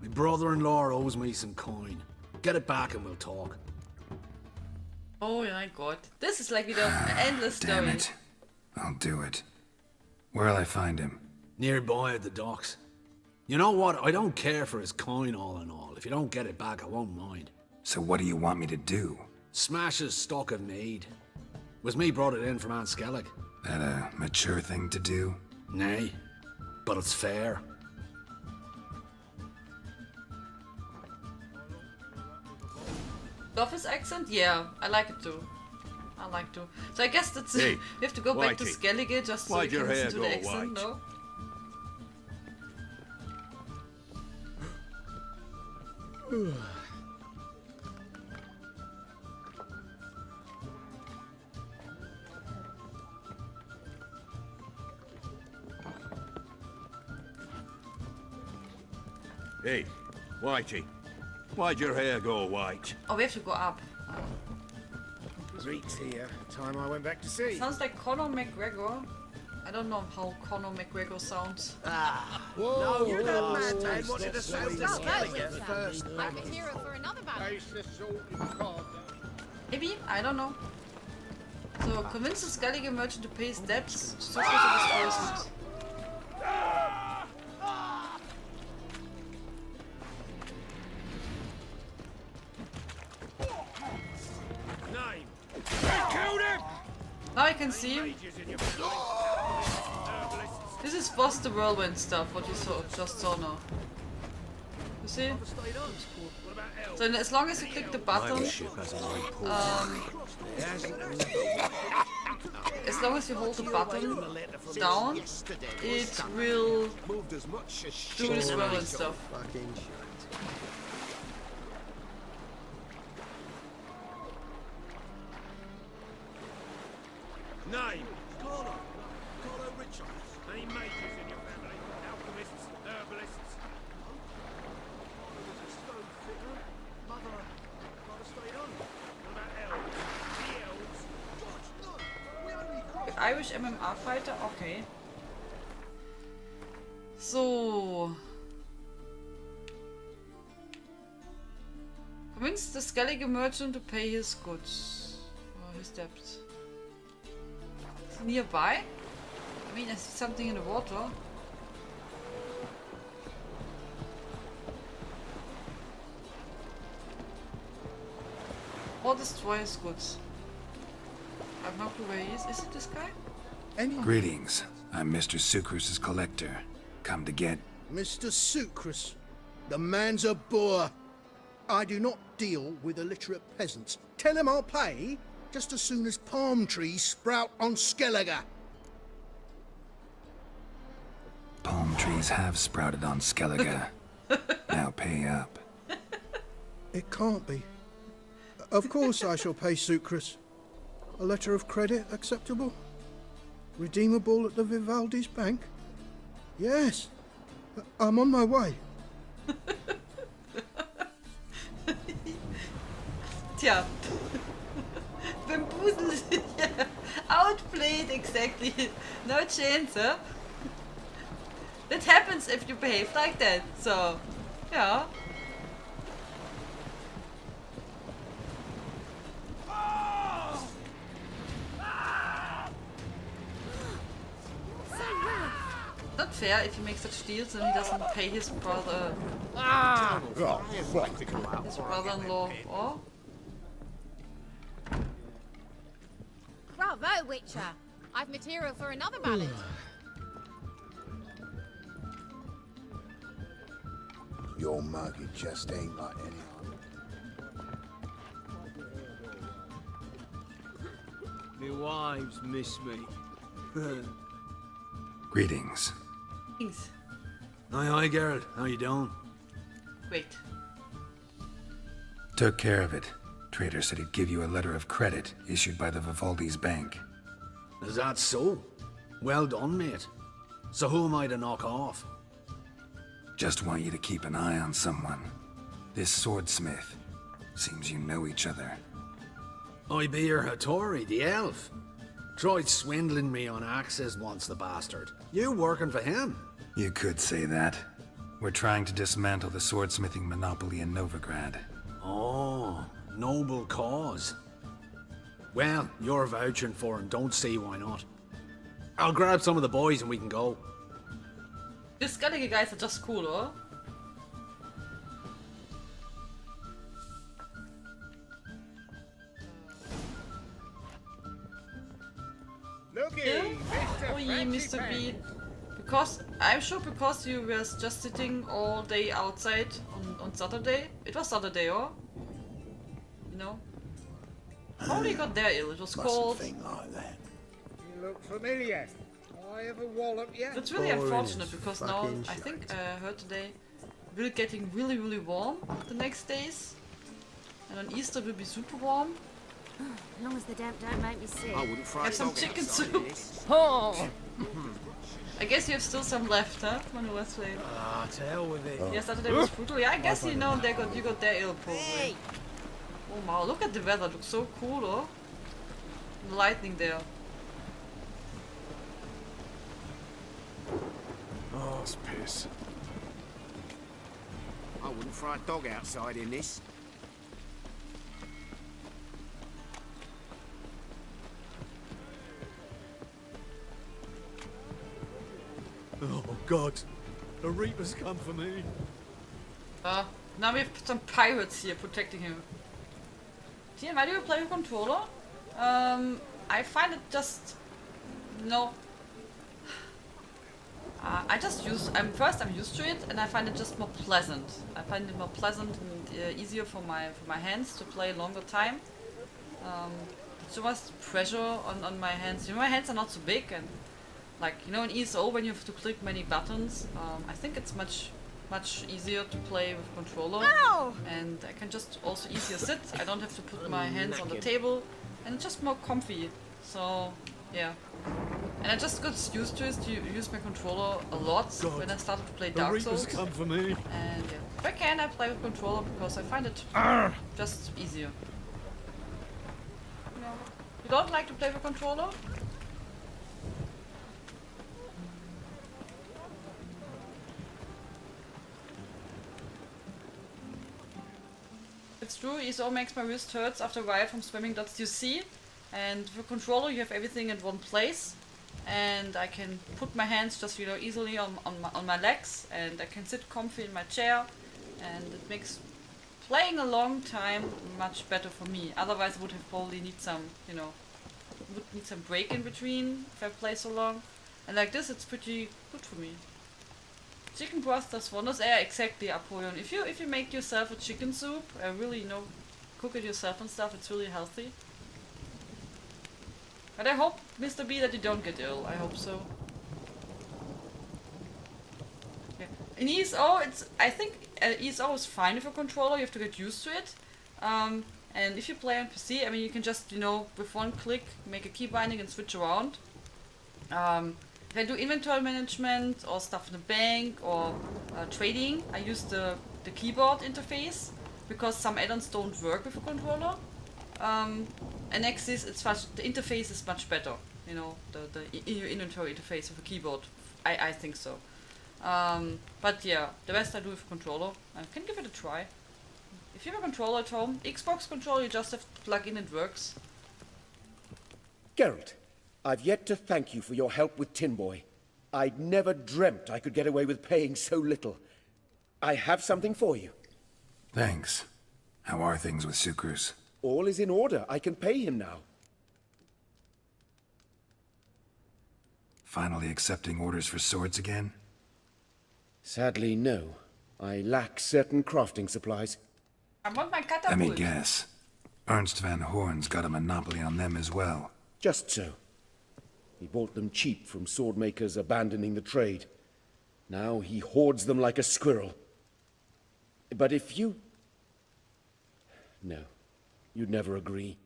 My brother-in-law owes me some coin. Get it back and we'll talk. Oh my god. This is like wieder an endless story. Damn it. I'll do it. Where'll I find him? Nearby at the docks. You know what? I don't care for his coin all in all. If you don't get it back, I won't mind. So what do you want me to do? Smash his stock of mead. Was me brought it in from Aunt Skellig. That a mature thing to do? Nay, but it's fair. Office accent? Yeah, I like it too. I like to. So I guess that's Hey, we have to go back to Whitey. Skellige just so we Why'd can your listen hair to go the accent, white? no? Hey, Whitey. Why'd your hair go white? Oh, we have to go up. Reeks here. Time I went back to sea. Sounds like Conor McGregor. I don't know how Conor McGregor sounds. Whoa, you don't man wanted to sound the Skellige first. I'm a hero for another battle. Maybe? I don't know. So, convince the Skellige merchant to pay his debts. Success of his forces. Now I can see. This is boss the whirlwind stuff, what you just saw now. You see? So as long as you click the button, as long as you hold the button down, it will do this whirlwind stuff. Name? Carlo Richards. Any majors in your family? Alchemists, herbalists? Father was a stone fitter. Mother stayed on. What about elves? The elves? George, no. We only crossed... Irish MMA fighter? Okay. So. Convince the Skellige merchant to pay his goods. Or his debts. Nearby? I mean, I see something in the water. Or destroy his goods. I have no clue where he is. Is it this guy? Greetings. I'm Mr. Sucrus's collector. Come to get... Mr. Sucrus, the man's a boor. I do not deal with illiterate peasants. Tell him I'll pay just as soon as palm trees sprout on Skellige. Palm trees have sprouted on Skellige. Now pay up. It can't be. Of course I shall pay Sucrus. A letter of credit acceptable? Redeemable at the Vivaldi's bank? Yes. I'm on my way. Tja. Bamboozled. Yeah. Outplayed, exactly. No chance, huh? That happens if you behave like that, so... Yeah. Not fair if he makes such deals and he doesn't pay his brother... His brother-in-law, or... Bravo, Witcher. I've material for another ballad. Your mug, it just ain't like any other. My wives miss me. Greetings. Thanks. Aye, Geralt. How you doing? Great. Took care of it. Trader said he'd give you a letter of credit issued by the Vivaldi's bank. Is that so? Well done, mate. So who am I to knock off? Just want you to keep an eye on someone. This swordsmith. Seems you know each other. I be your Hattori, the elf. Tried swindling me on access once, the bastard. You working for him? You could say that. We're trying to dismantle the swordsmithing monopoly in Novigrad. Oh, noble cause. Well, you're vouching for him, don't see why not. I'll grab some of the boys and we can go. These Skellige guys are just cool, or? Looky, Oh yeah, Mr. B. Because, I'm sure because you were just sitting all day outside on Saturday. It was Saturday, or? You know? How you got there ill? It was cold. Like that. You look familiar. I ever wallop yet? That's really unfortunate because now I think I heard today will getting really warm the next days. And on Easter will be super warm. As long as the damp don't make me sick. I wouldn't fry Have some dog chicken outside soup. this. Oh. I guess you have still some left, huh? Manu Westlake. Ah, to hell with it. Yeah, Saturday was brutal. Yeah, I guess you know you got their ill probably. Oh wow, look at the weather, it looks so cool, oh. The lightning there. Oh, it's piss. I wouldn't fry a dog outside in this. Oh, God. The Reaper's come for me. Now we have some pirates here protecting him. Tian, why do you play with controller? I find it just... No. I'm used to it, and I find it just more pleasant. I find it more pleasant and easier for my hands to play a longer time. So much pressure on my hands. You know, my hands are not so big, and like, you know, in ESO when you have to click many buttons, I think it's much easier to play with controller. Ow! And I can just also easier sit. I don't have to put my hands on the table, and it's just more comfy. So yeah. And I just got used to it to use my controller a lot when I started to play Dark Souls. Come for me. And yeah, if I can, I play with controller because I find it just easier. No. You don't like to play with controller? It's true, ESO makes my wrist hurts after a while from swimming, that's you see. And with a controller you have everything in one place. And I can put my hands just, you know, easily on my legs, and I can sit comfy in my chair, and it makes playing a long time much better for me. Otherwise I would have probably need some, you know, would need some break in between if I play so long. And like this it's pretty good for me. Chicken broth does wonders. Yeah, exactly, Apollyon. If you make yourself a chicken soup, really, you know, cook it yourself and stuff, it's really healthy. But I hope, Mr. B, that you don't get ill. I hope so. Yeah. In ESO, I think ESO is fine with a controller. You have to get used to it. And if you play on PC, I mean, you can just, you know, with one click, make a key binding and switch around. If I do inventory management or stuff in the bank or trading, I use the keyboard interface because some add-ons don't work with a controller. And next is the interface is much better, you know, the inventory interface with a keyboard. I think so. But yeah, the rest I do with a controller. I can give it a try. If you have a controller at home, Xbox controller, you just have to plug in, it works. Geralt, I've yet to thank you for your help with Tin Boy. I'd never dreamt I could get away with paying so little. I have something for you. Thanks. How are things with Sukrus? All is in order. I can pay him now. Finally accepting orders for swords again? Sadly, no. I lack certain crafting supplies. I want my catapult. Let me guess. Ernst van Horn's got a monopoly on them as well. Just so. He bought them cheap from swordmakers abandoning the trade. Now he hoards them like a squirrel. But if you... No, you'd never agree.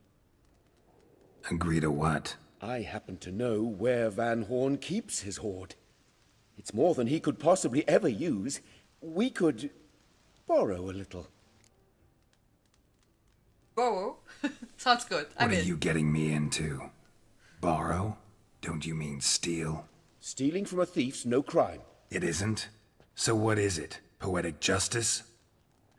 Agree to what? I happen to know where Van Horn keeps his hoard. It's more than he could possibly ever use. We could borrow a little. Borrow? Sounds good. What are you getting me into? Borrow? Don't you mean steal? Stealing from a thief's no crime. It isn't? So what is it? Poetic justice?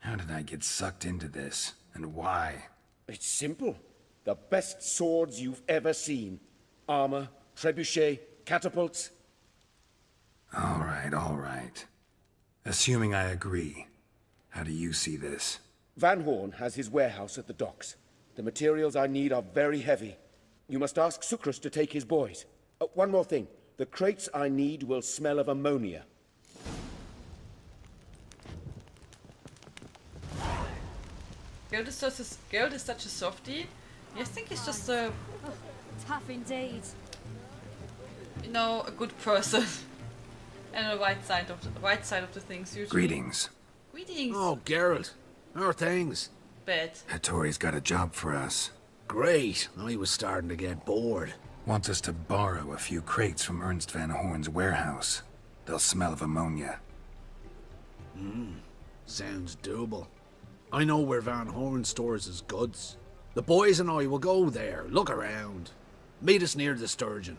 How did I get sucked into this? And why? It's simple. The best swords you've ever seen. Armor, trebuchet, catapults. All right. Assuming I agree, how do you see this? Van Horn has his warehouse at the docks. The materials I need are very heavy. You must ask Sukrus to take his boys. One more thing. The crates I need will smell of ammonia. Geld is such a softie. I think he's just tough indeed. You know, a good person. And the right side of the things usually. Greetings. Greetings. Oh, Geralt. How are things? Bad. Hattori's got a job for us. Great. I was starting to get bored. Wants us to borrow a few crates from Ernst Van Horn's warehouse. They'll smell of ammonia. Sounds doable. I know where Van Horn stores his goods. The boys and I will go there, look around. Meet us near the Sturgeon.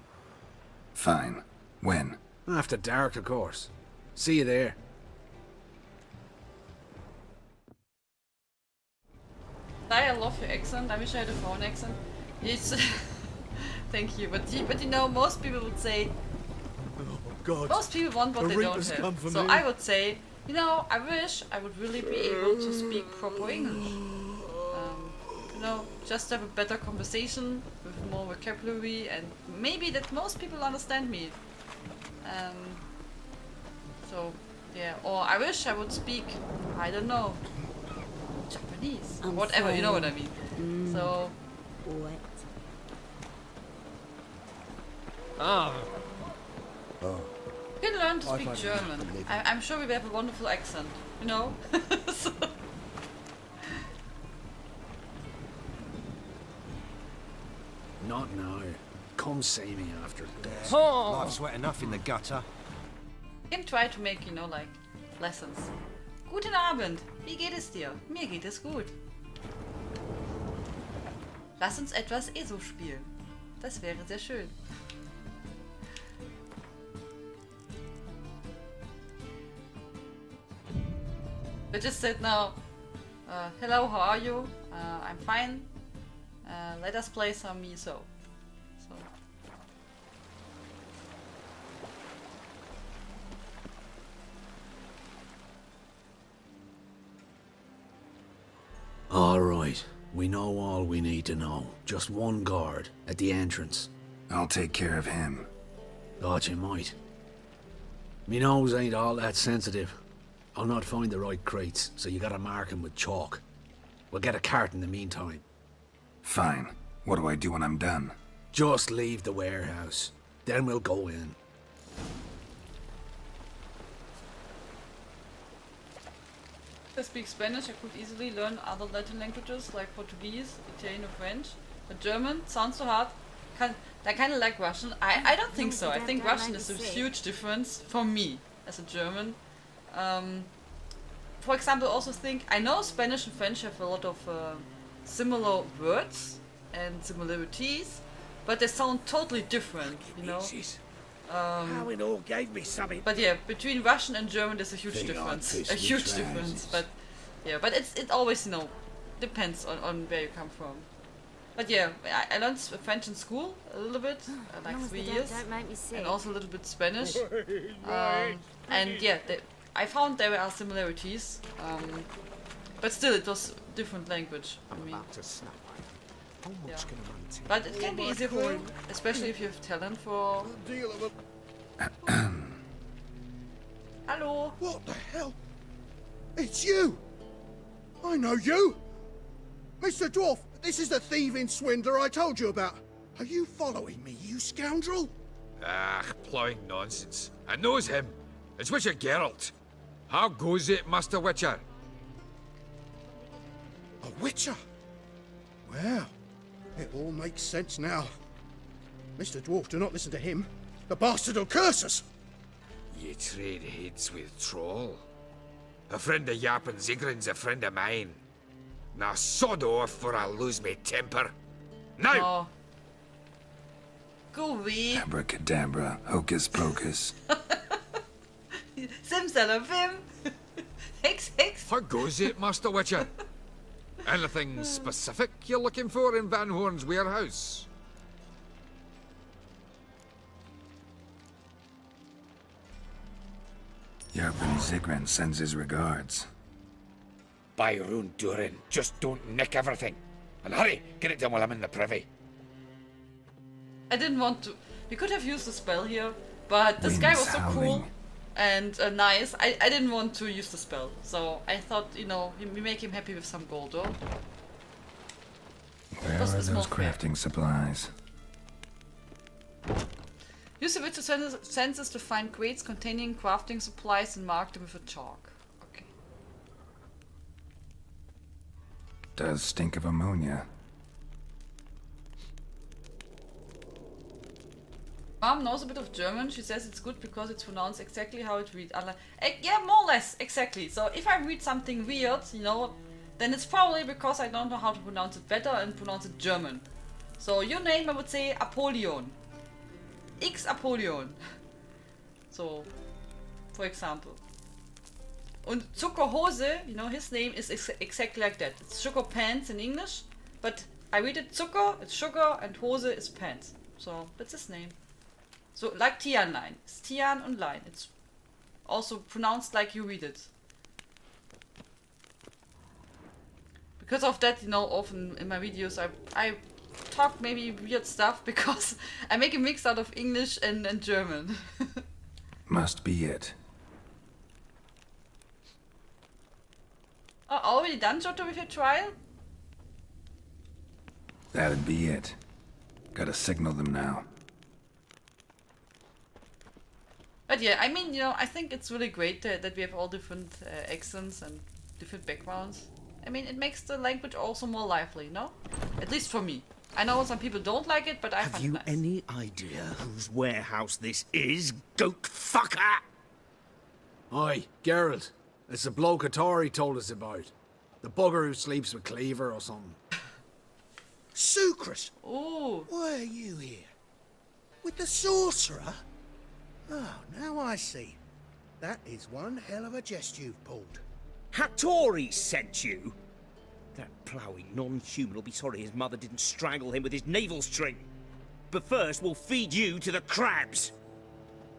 Fine. When? After dark, of course. See you there. I love your accent. I wish I had a foreign accent. It's thank you, but you know, most people would say. Oh God! Most people want what they don't have. So I would say, you know, I wish I would really be able to speak proper English. You know, just have a better conversation with more vocabulary, and maybe that most people understand me. So yeah, or I wish I would speak, I don't know, Japanese, or whatever. You know what I mean. So. What? You can learn to speak German. I'm sure we have a wonderful accent, you know? So. Not now. Come see me after this. Life's wet enough in the gutter. You can try to make, you know, like, lessons. Guten Abend, wie geht es dir? Mir geht es gut. Lass uns etwas ESO spielen. Das wäre sehr schön. I just said now, hello, how are you? I'm fine. Let us play some ESO. So. All right. We know all we need to know. Just one guard at the entrance. I'll take care of him. Thought you might. Me nose ain't all that sensitive. I'll not find the right crates, so you gotta mark 'em with chalk. We'll get a cart in the meantime. Fine. What do I do when I'm done? Just leave the warehouse. Then we'll go in. If I speak Spanish, I could easily learn other Latin languages like Portuguese, Italian or French. But German sounds so hard. I kind of like Russian. I don't think so. I think Russian is a huge difference for me as a German. For example, also think I know Spanish and French have a lot of similar words and similarities, but they sound totally different, you know. How it all gave me something. But yeah, between Russian and German there's a huge difference. A huge difference. But yeah, but it always, you know, depends on where you come from. But yeah, I learned French in school a little bit, like 3 years, and also a little bit Spanish. And yeah, I found there are similarities, but still it was different language for me. Yeah. But it can be easier for you, especially if you have talent for... Hello? What the hell? It's you! I know you! Mr. Dwarf, this is the thieving swindler I told you about. Are you following me, you scoundrel? Ah, ploughing nonsense. I knows him. It's Witcher Geralt. How goes it, Master Witcher? A witcher? Well, it all makes sense now. Mr. Dwarf, do not listen to him. The bastard will curse us. Ye trade heads with troll. A friend of Yap and Zigrin's a friend of mine. Now sod off, for I lose me temper. Now! Oh. Go away. Abracadabra, hocus pocus. Simsalabim. Hex, hex. How goes it, Master Witcher? Anything specific you're looking for in Van Horn's warehouse? Yarpen Zigran sends his regards. By Rune Durin, just don't nick everything. And hurry, get it done while I'm in the privy. I didn't want to. We could have used the spell here, but this guy was so cool and nice. I didn't want to use the spell, so I thought, you know, we make him happy with some gold, though. Where are those crafting supplies? Use the Witcher senses to find crates containing crafting supplies and mark them with a chalk. Okay. Does stink of ammonia. Mom knows a bit of German. She says it's good because it's pronounced exactly how it reads. Yeah, more or less, exactly. So if I read something weird, you know, then it's probably because I don't know how to pronounce it better and pronounce it German. So your name, I would say Apollyon. X Apollyon. So, for example. Und Zuckerhose, you know, his name is exactly like that. It's sugar pants in English, but I read it Zucker, it's sugar, and Hose is pants. So, that's his name. So, like Tianlein. It's Tian und Lein. It's also pronounced like you read it. Because of that, you know, often in my videos I talk maybe weird stuff because I make a mix out of English and German. Must be it. Oh, already done, Giotto, with your trial? That'd be it. Gotta signal them now. But yeah, I mean, you know, I think it's really great that we have all different accents and different backgrounds. I mean, it makes the language also more lively, no? At least for me. I know some people don't like it, but I find it nice. Have you any idea whose warehouse this is, goat fucker? Oi, Geralt. It's the bloke Atari told us about. The bugger who sleeps with Cleaver or something. Sucrus! Oh. Why are you here? With the sorcerer? Oh, now I see. That is one hell of a jest you've pulled. Hattori sent you? That ploughing non-human will be sorry his mother didn't strangle him with his navel string. But first, we'll feed you to the crabs.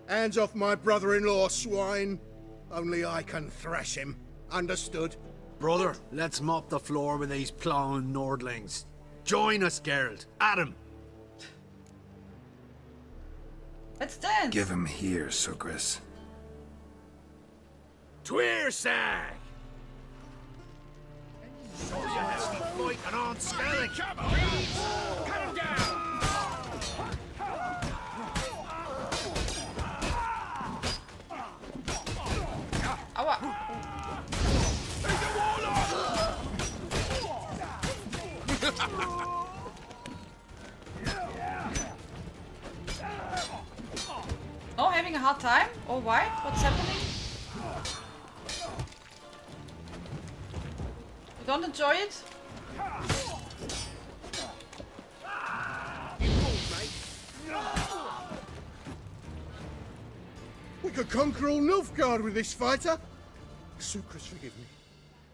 Hands off my brother-in-law, swine. Only I can thrash him. Understood? Brother, let's mop the floor with these ploughing Nordlings. Join us, Geralt. Adam. Let's dance. Give him here, Sucrus. Tweersag! Show you how we fight an on Skellig! Cut him down! Aua! Oh, having a hard time? Or why? What's happening? You don't enjoy it? We could conquer all Nilfgaard with this fighter. Sucrus, forgive me.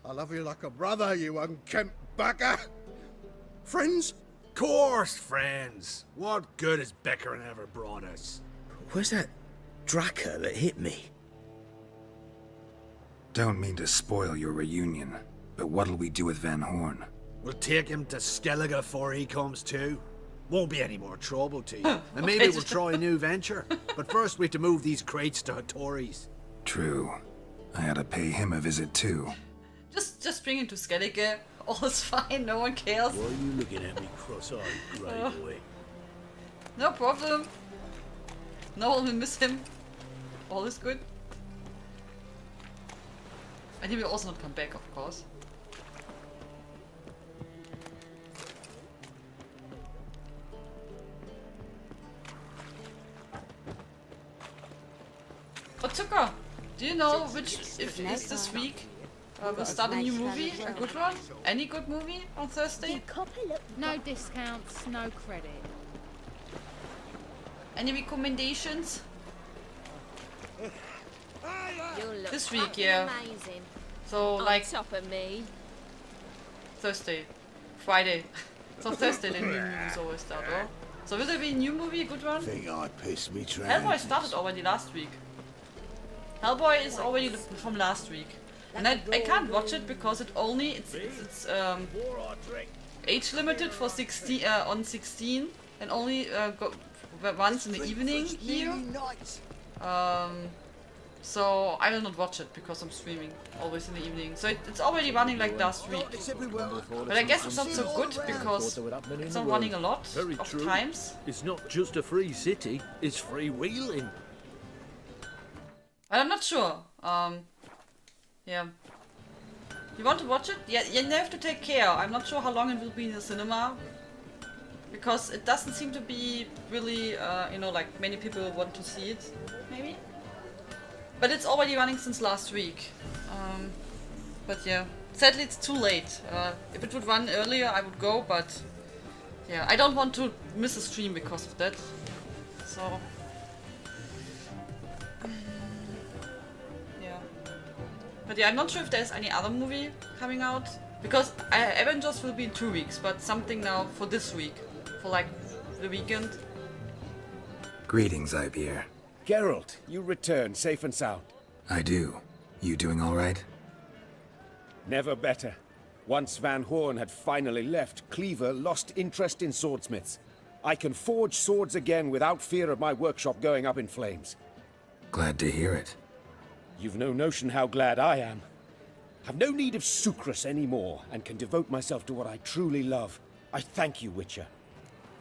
I love you like a brother, you unkempt bugger. Friends? Course, friends. What good has Beckering ever brought us? Where's that Draka that hit me? Don't mean to spoil your reunion, but what'll we do with Van Horn? We'll take him to Skellige before he comes too. Won't be any more trouble to you. And maybe we'll try a new venture. But first we have to move these crates to Hattori's. True. I had to pay him a visit too. Just bring him to Skellige. All is fine, no one cares. Why are you looking at me cross-eyed, Grey boy? No problem. No one will miss him. All is good. And he will also not come back, of course. Otsuka, do you know which if is this week we'll start a new movie, a good one? Any good movie on Thursday? No discounts, no credit. Any recommendations? You'll look This week, fucking yeah. amazing. So On like top of me. Thursday, Friday. So Thursday the new movies always start, or? So will there be a new movie, a good one? Think I pissed me trousers. Hellboy started already last week. Hellboy is already from last week. And I can't watch it because it's age limited for 16 on 16 and only once in the evening here. So I will not watch it because I'm streaming always in the evening. So it's already running like last week. But I guess it's not so good because it's not running a lot of times. It's not just a free city, it's freewheeling. I'm not sure. Yeah. You want to watch it? Yeah, you have to take care. I'm not sure how long it will be in the cinema. Because it doesn't seem to be really, you know, like many people want to see it. Maybe? But it's already running since last week. But yeah. Sadly, it's too late. If it would run earlier, I would go, but... Yeah, I don't want to miss a stream because of that. So... But yeah, I'm not sure if there's any other movie coming out. Because Avengers will be in 2 weeks, but something now for this week. For like the weekend. Greetings, Ibir. Geralt, you return safe and sound. I do. You doing all right? Never better. Once Van Horn had finally left, Cleaver lost interest in swordsmiths. I can forge swords again without fear of my workshop going up in flames. Glad to hear it. You've no notion how glad I am. I've no need of Sucrus anymore, and can devote myself to what I truly love. I thank you, Witcher.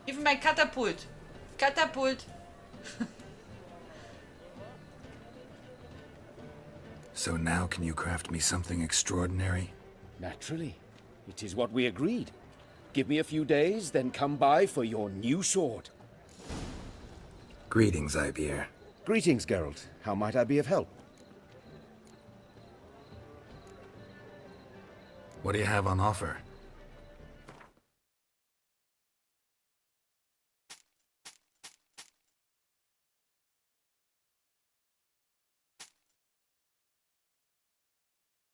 Even my catapult. Catapult. So now can you craft me something extraordinary? Naturally. It is what we agreed. Give me a few days, then come by for your new sword. Greetings, Ibir. Greetings, Geralt. How might I be of help? What do you have on offer?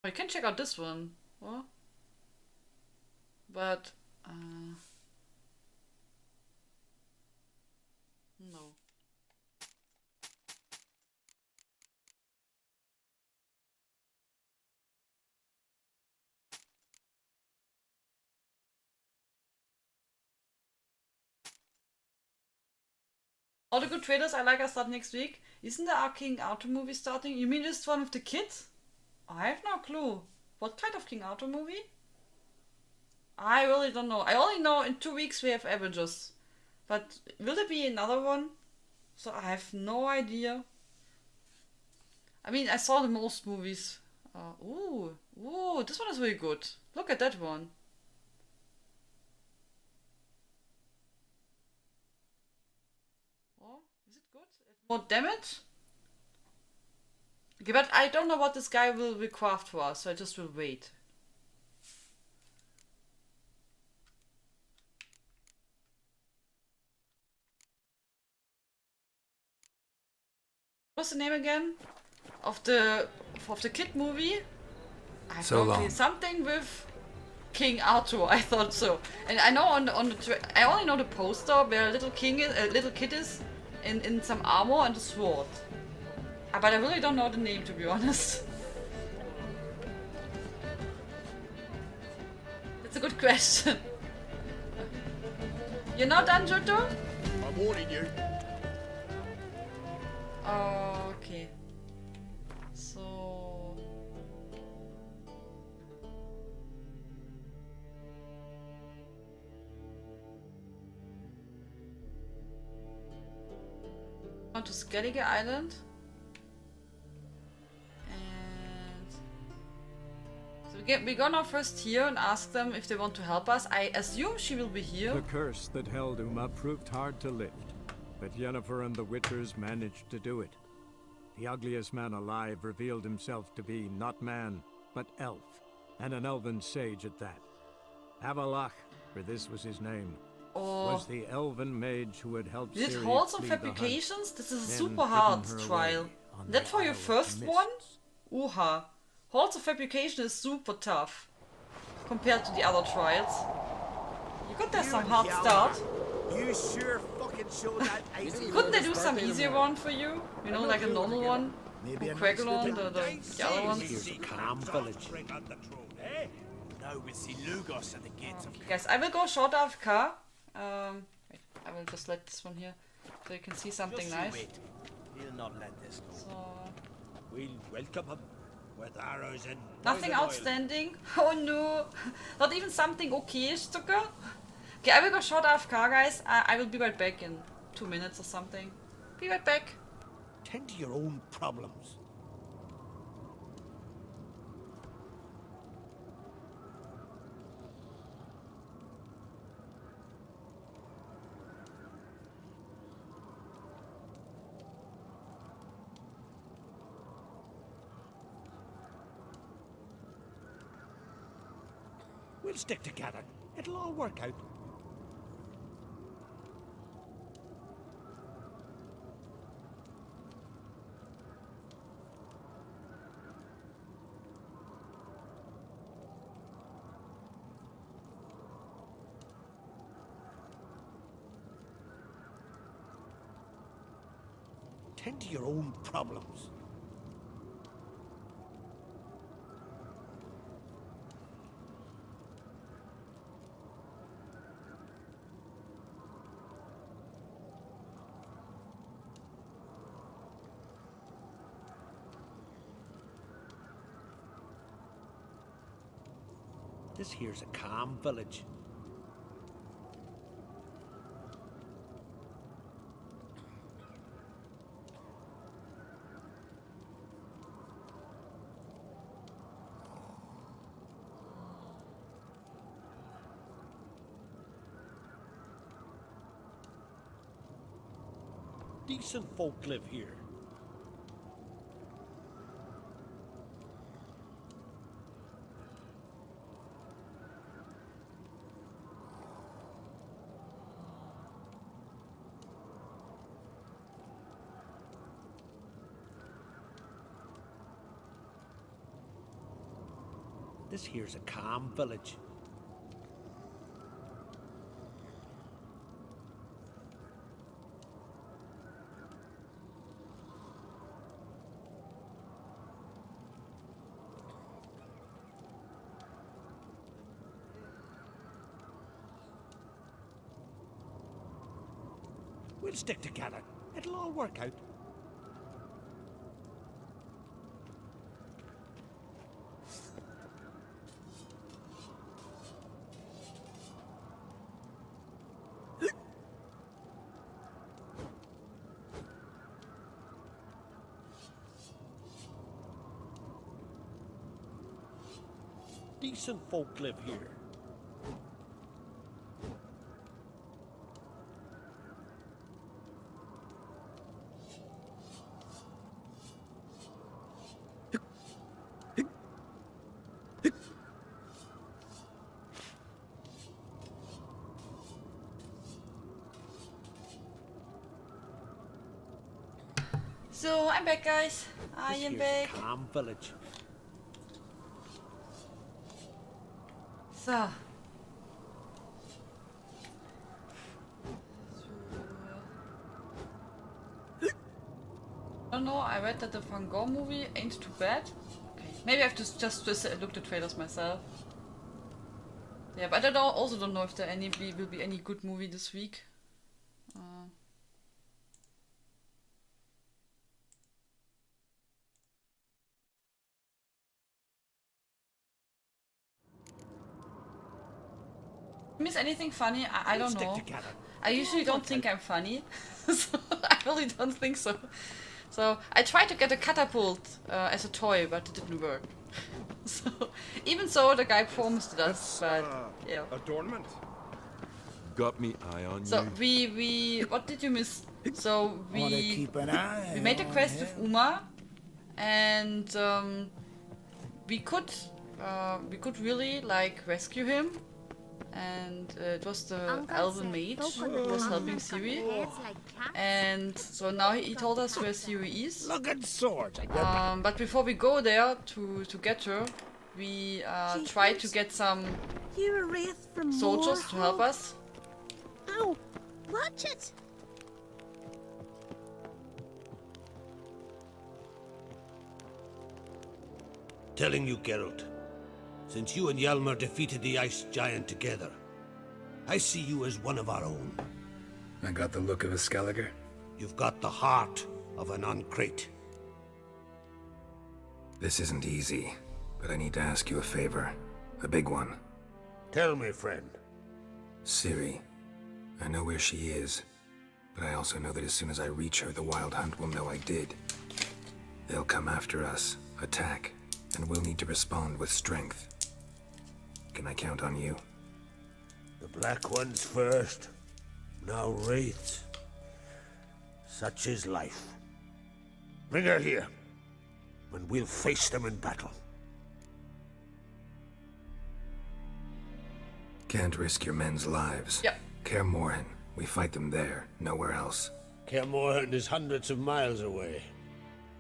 Oh, you can check out this one. What? But, no. All the good trailers I like are start next week. Isn't the King Arthur movie starting? You mean this one with the kids? I have no clue. What kind of King Arthur movie? I really don't know. I only know in 2 weeks we have Avengers. But will there be another one? So I have no idea. I mean, I saw the most movies. Ooh, this one is really good. Look at that one. Oh, is it good? More damage? Okay, but I don't know what this guy will craft for us, so I just will wait. What's the name again? Of the kid movie? I So thought long. something with King Arthur. I thought so, and I know on the I only know the poster where a little kid is in some armor and a sword. But I really don't know the name, to be honest. That's a good question. You're not done, Joto? I'm warning you. Okay. So... on to Skellige Island. And so we go now first here and ask them if they want to help us. I assume she will be here. The curse that held Uma proved hard to lift, but Yennefer and the Witchers managed to do it. The ugliest man alive revealed himself to be not man, but elf, and an elven sage at that. Avalach, for this was his name, was the elven mage who had helped Did Ciri halls of flee the hunt, fabrications? This is a then super hard hidden her trial. away on That the for your Isle of first Mist. one? Uha. Halls of fabrication is super tough compared to the other trials. You got there some hard start. You sure fucking showed that Couldn't they do some easier one for you? You know, like a normal one? Maybe a Quaglon, the other ones? Here's a calm village. Now we see Lugos at the gates of Guys, I will go short AFK. Wait, I will just let this one here so you can see something Just nice. wait. He'll not let this go. So, We'll welcome him with arrows and nothing poison oil. outstanding. Oh no, not even something okay-ish, Zucker. Okay, I will go short AFK, guys. I will be right back in 2 minutes or something. Be right back. Tend to your own problems. We'll stick together. It'll all work out. Tend to your own problems. This here's a calm village. Decent folk live here. This here's a calm village. We'll stick together. It'll all work out. Decent folk live here. So, I'm back, guys. I am back. Calm village. So. I don't know, I read that the Van Gogh movie ain't too bad. Okay, maybe I have to just look at the trailers myself. Yeah, but I also don't know if there will be any good movie this week. Miss anything funny? I don't know. I usually don't think I'm funny, so I really don't think so. So I tried to get a catapult as a toy, but it didn't work. So even so, the guy promised it us, but yeah. Adornment. Got me eye on So you. we what did you miss? So Wanna we keep an eye made a on quest him. with Uma, and we could really like rescue him, and it was the elven mage who was helping Siri, and so now he told us where Siri is. Look at swords. But before we go there to get her, we try to get some You're a wraith from soldiers to help Moorhog. us. Ow! Watch it! Telling you, Geralt, since you and Hjalmar defeated the Ice Giant together, I see you as one of our own. I got the look of a Skelliger. You've got the heart of an Uncrate. This isn't easy, but I need to ask you a favor. A big one. Tell me, friend. Ciri. I know where she is, but I also know that as soon as I reach her, the Wild Hunt will know I did. They'll come after us, attack, and we'll need to respond with strength. Can I count on you? The Black Ones first, now Wraiths. Such is life. Bring her here, and we'll face them in battle. Can't risk your men's lives. Yep. Kaer Morhen. We fight them there, nowhere else. Kaer Morhen is hundreds of miles away.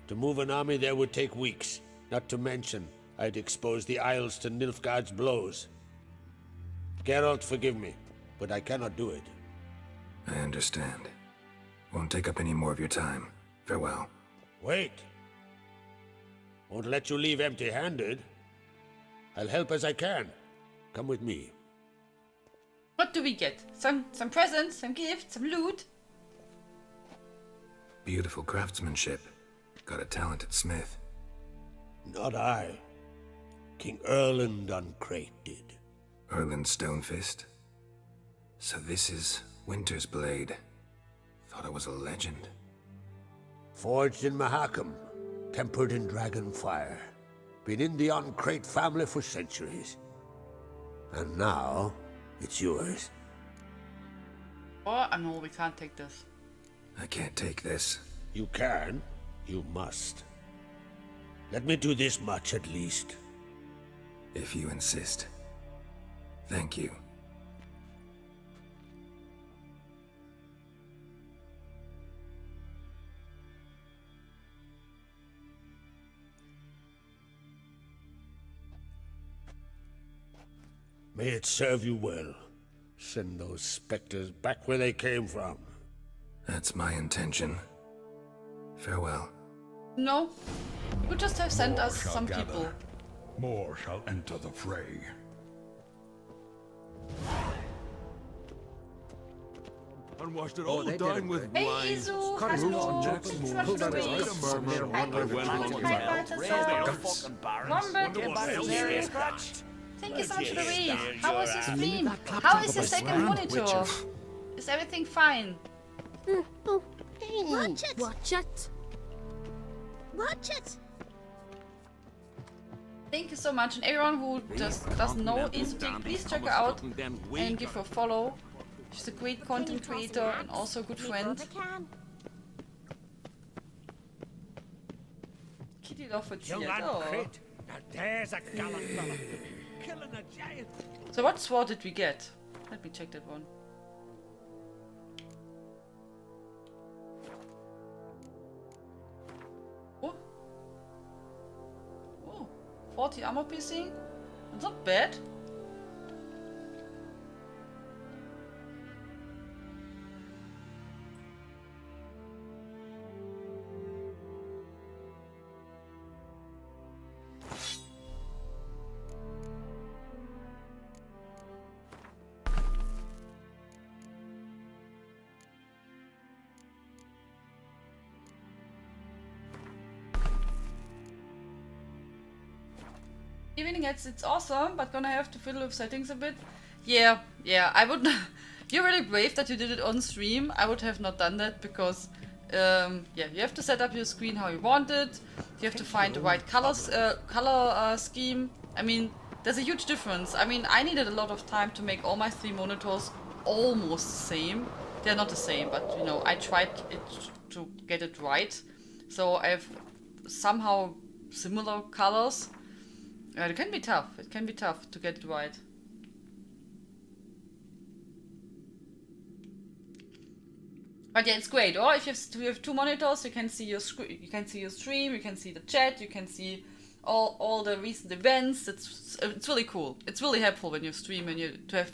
To move an army there would take weeks. Not to mention, I'd expose the Isles to Nilfgaard's blows. Geralt, forgive me, but I cannot do it. I understand. Won't take up any more of your time. Farewell. Wait. Won't let you leave empty-handed. I'll help as I can. Come with me. What do we get? Some presents, some gifts, some loot? Beautiful craftsmanship. Got a talented smith. Not I. King Erland Uncrate did. Erland Stonefist? So this is Winter's Blade. Thought it was a legend. Forged in Mahakam, tempered in dragon fire. Been in the Uncrate family for centuries. And now, it's yours. Oh, no, we can't take this. I can't take this. You can. You must. Let me do this much at least. If you insist. Thank you. May it serve you well. Send those specters back where they came from. That's my intention. Farewell. No, you could just have sent us some people. More shall enter the fray. Unwashed it all down with Hey, wine. Izu, Cut hello. roots and Jackson Thanks so much pulled for out the his raid. item murmur. I went along Thank you so much for the raid. How was your stream? How is your second monitor? Is everything fine? Watch it! Watch it! Watch it! Thank you so much, and everyone who just doesn't know Izutik, please check her out and give her a follow. She's a great content creator and also a good friend. Kitty Loffertier. Oh. Now there's a gallant fella. Killing a giant. So what sword did we get? Let me check that one. Oh. Oh, 40 armor piercing. That's not bad. Evening it's awesome, but gonna have to fiddle with settings a bit. Yeah, I would You're really brave that you did it on stream. I would have not done that because, yeah, you have to set up your screen how you want it. You have to find the right color scheme. I mean, there's a huge difference. I mean, I needed a lot of time to make all my 3 monitors almost the same. They're not the same, but you know, I tried to get it right. So I have somehow similar colors. It can be tough. It can be tough to get it right. But yeah, it's great. Or if you have 2 monitors, you can see your you can see your stream, you can see the chat, you can see all the recent events. It's really cool. It's really helpful when you stream and to have.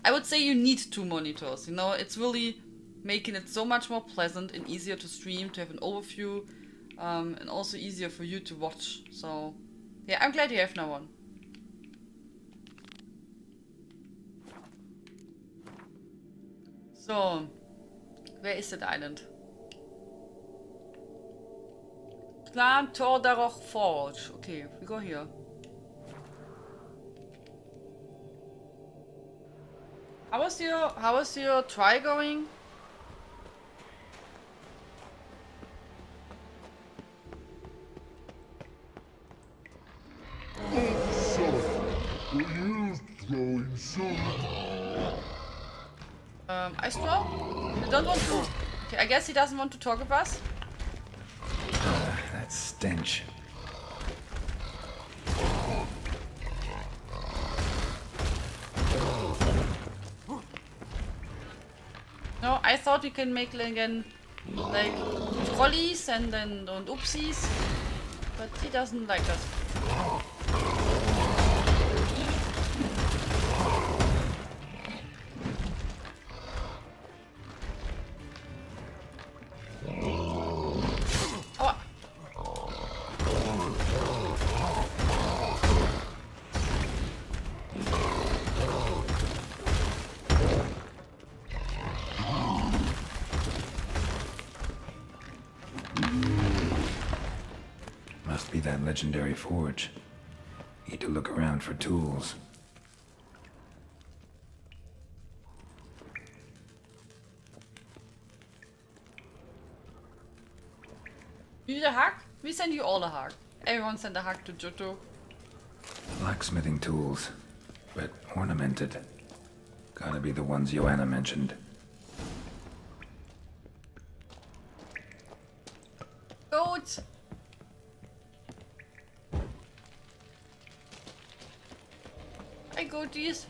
I would say you need 2 monitors. You know, it's really making it so much more pleasant and easier to stream, to have an overview, and also easier for you to watch. So yeah, I'm glad you have now one. So. Where is that island? Clan Tordaroch Forge. Okay, we go here. How was your try going? Ice Straw? I don't want to. Okay, I guess he doesn't want to talk with us. That stench. No, I thought we can make again like trolleys and oopsies, but he doesn't like us. Must be that legendary forge. Need to look around for tools. You need a hug? We send you all a hug. Everyone send a hug to Johto. Blacksmithing tools, but ornamented. Gotta be the ones Joanna mentioned. Goat! Hi, goaties.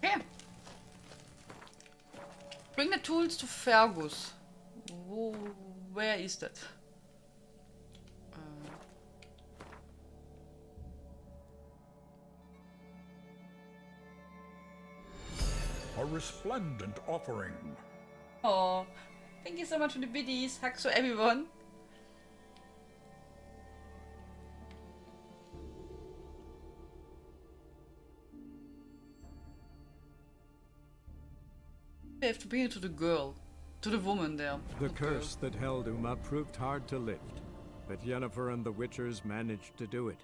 Okay. Bring the tools to Fergus. Where is that? A resplendent offering. Oh, thank you so much for the biddies. Hugs to everyone. We have to bring it to the girl. To the woman there. The curse that held Uma proved hard to lift, but Yennefer and the Witchers managed to do it.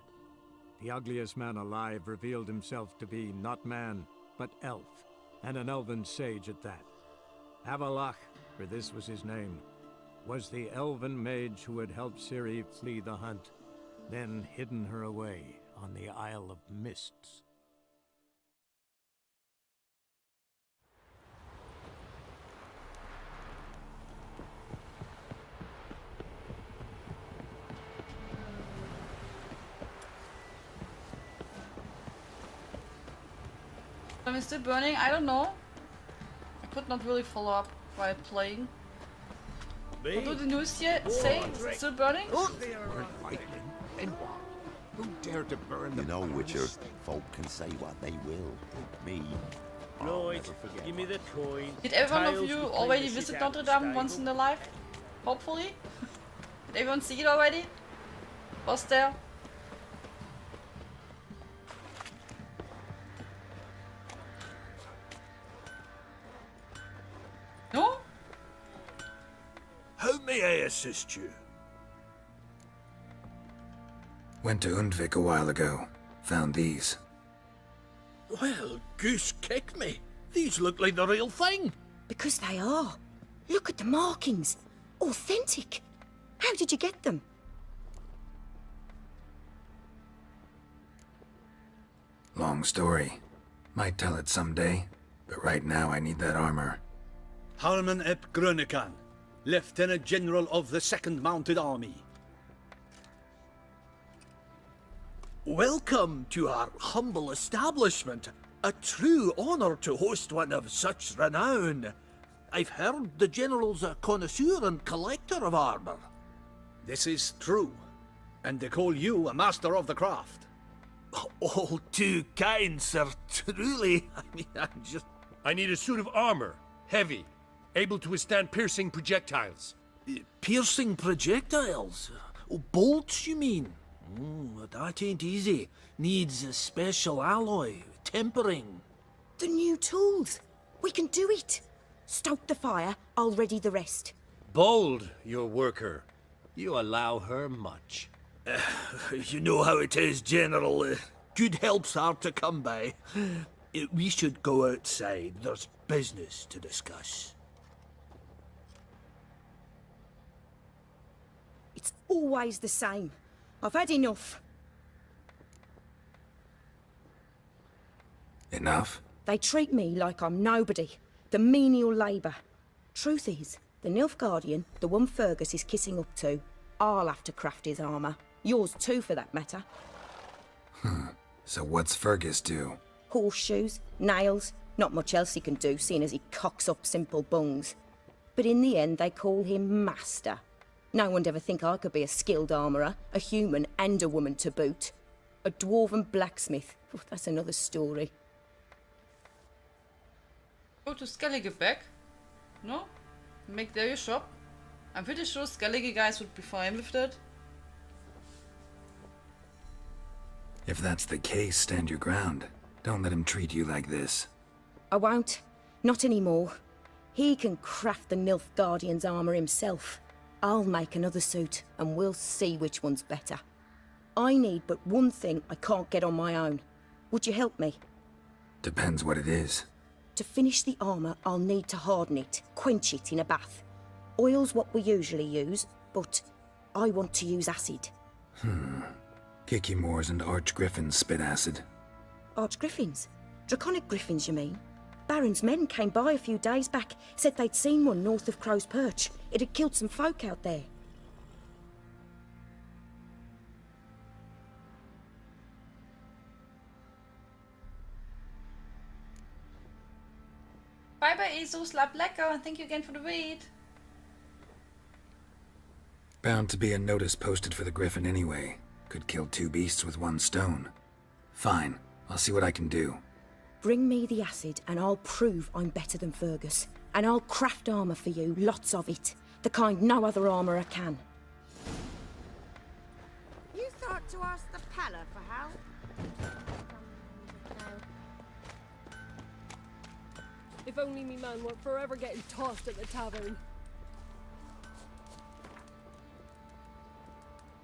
The ugliest man alive revealed himself to be not man, but elf, and an elven sage at that. Avalach, for this was his name, was the elven mage who had helped Ciri flee the hunt, then hidden her away on the Isle of Mists. Am I still burning? I don't know. I could not really follow up while playing. What do the news here say? Is it still burning? Who dared to burn the... You know, Witcher, folk can say what they will. Me, Right, give me the coin. Did every one of you already visit Notre Dame once in their life? Hopefully? Did everyone see it already? Was there? May I assist you? Went to Undvik a while ago. Found these. Well, goose kick me. These look like the real thing. Because they are. Look at the markings. Authentic. How did you get them? Long story. Might tell it someday, but right now I need that armor. Harman ep Grönekan, Lieutenant General of the 2nd Mounted Army. Welcome to our humble establishment. A true honor to host one of such renown. I've heard the General's a connoisseur and collector of armor. This is true, and they call you a master of the craft. All too kind, sir. Truly, I need a suit of armor. Heavy. Able to withstand piercing projectiles. Piercing projectiles? Oh, bolts, you mean? That ain't easy. Needs a special alloy. Tempering. The new tools. We can do it. Stoke the fire, I'll ready the rest. Bold, your worker. You allow her much. You know how it is, General. Good help's hard to come by. We should go outside. There's business to discuss. It's always the same. I've had enough. Enough? They treat me like I'm nobody. The menial labour. Truth is, the Nilfgaardian, the one Fergus is kissing up to, I'll have to craft his armour. Yours too, for that matter. So what's Fergus do? Horseshoes, nails, not much else he can do, seeing as he cocks up simple bungs. But in the end, they call him Master. No one'd ever think I could be a skilled armourer, a human and a woman to boot. A dwarven blacksmith. Oh, that's another story. Go to Skellige back. No? Make there your shop. I'm pretty sure Skellige guys would be fine with that. If that's the case, stand your ground. Don't let him treat you like this. I won't. Not anymore. He can craft the Nilfgaardian's armour himself. I'll make another suit, and we'll see which one's better. I need but one thing I can't get on my own. Would you help me? Depends what it is. To finish the armour, I'll need to harden it, quench it in a bath. Oil's what we usually use, but I want to use acid. Kicky-Moors and Archgriffins spit acid. Archgriffins? Draconic griffins, you mean? Baron's men came by a few days back, said they'd seen one north of Crow's Perch. It had killed some folk out there. Bye bye, Jesus. Lab lecker, and thank you again for the raid. Bound to be a notice posted for the Griffin anyway. Could kill two beasts with one stone. Fine, I'll see what I can do. Bring me the acid and I'll prove I'm better than Fergus. And I'll craft armour for you, lots of it. The kind no other armourer can. You thought to ask the Palla for help? If only me man weren't forever getting tossed at the tavern.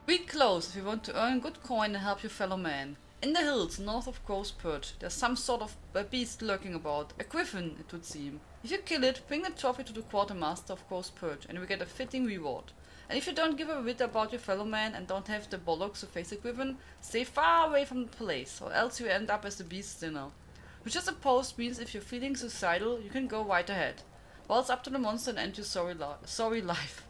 Read close if you want to earn good coin and help your fellow man. In the hills north of Crow's Perch, there's some sort of a beast lurking about. A griffin, it would seem. If you kill it, bring the trophy to the quartermaster of Crow's Perch and you will get a fitting reward. And if you don't give a whit about your fellow man and don't have the bollocks to face a griffin, stay far away from the place, or else you end up as the beast's dinner. Which I suppose means if you're feeling suicidal, you can go right ahead. Well, it's up to the monster and end your sorry life.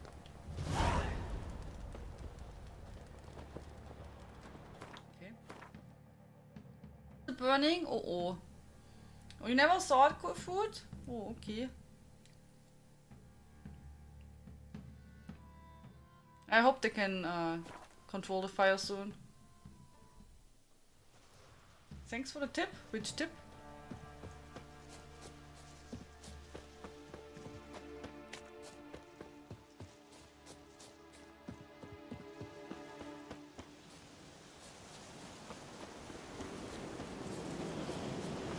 Burning? Oh. Oh, you never saw it cook food? Oh, okay. I hope they can control the fire soon. Thanks for the tip. Which tip?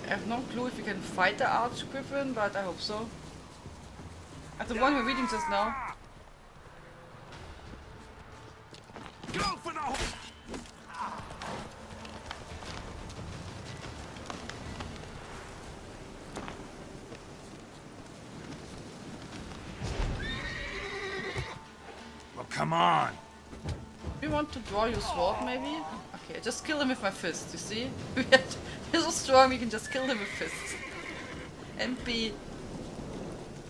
I have no clue if we can fight the Archgriffin, but I hope so. At the one we're reading just now. Go for the horse! Well, come on. You want to draw your sword, maybe? Okay, just kill him with my fist, you see? He's so strong, you can just kill him with fists. MP.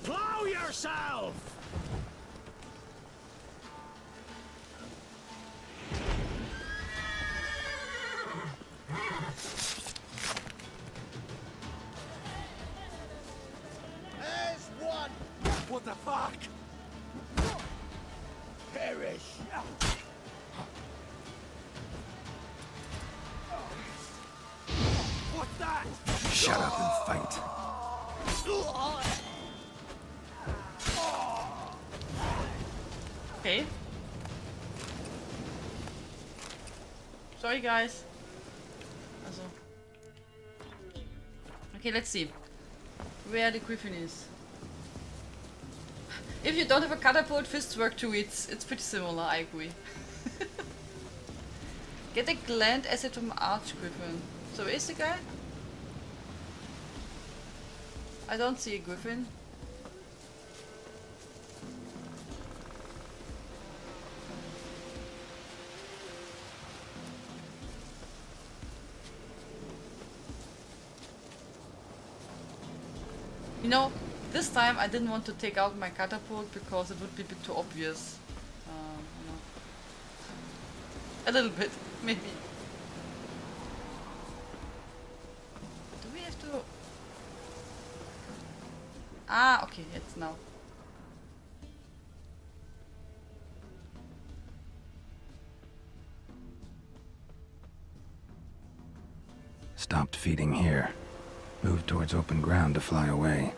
Plow yourself! There's one! What the fuck? Perish! What's that? Shut up and fight. Okay. Sorry, guys. Also. Okay, let's see where the griffin is. If you don't have a catapult, fists work too. It's pretty similar. I agree. Get a gland asset from Archgriffin. So where is the guy? I don't see a griffin. You know, this time I didn't want to take out my catapult because it would be a bit too obvious. You know. A little bit, maybe. Do we have to... Ah, okay, it's now. Stopped feeding here. Moved towards open ground to fly away.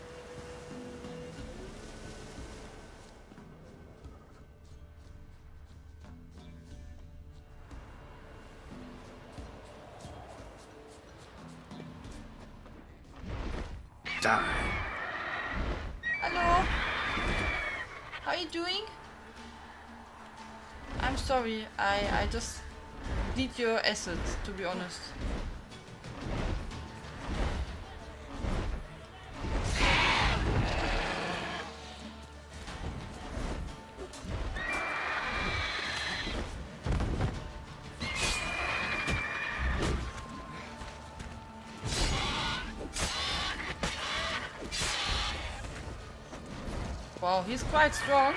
Die. Hello? How are you doing? I'm sorry, I just need your assets, to be honest. Wow, he's quite strong.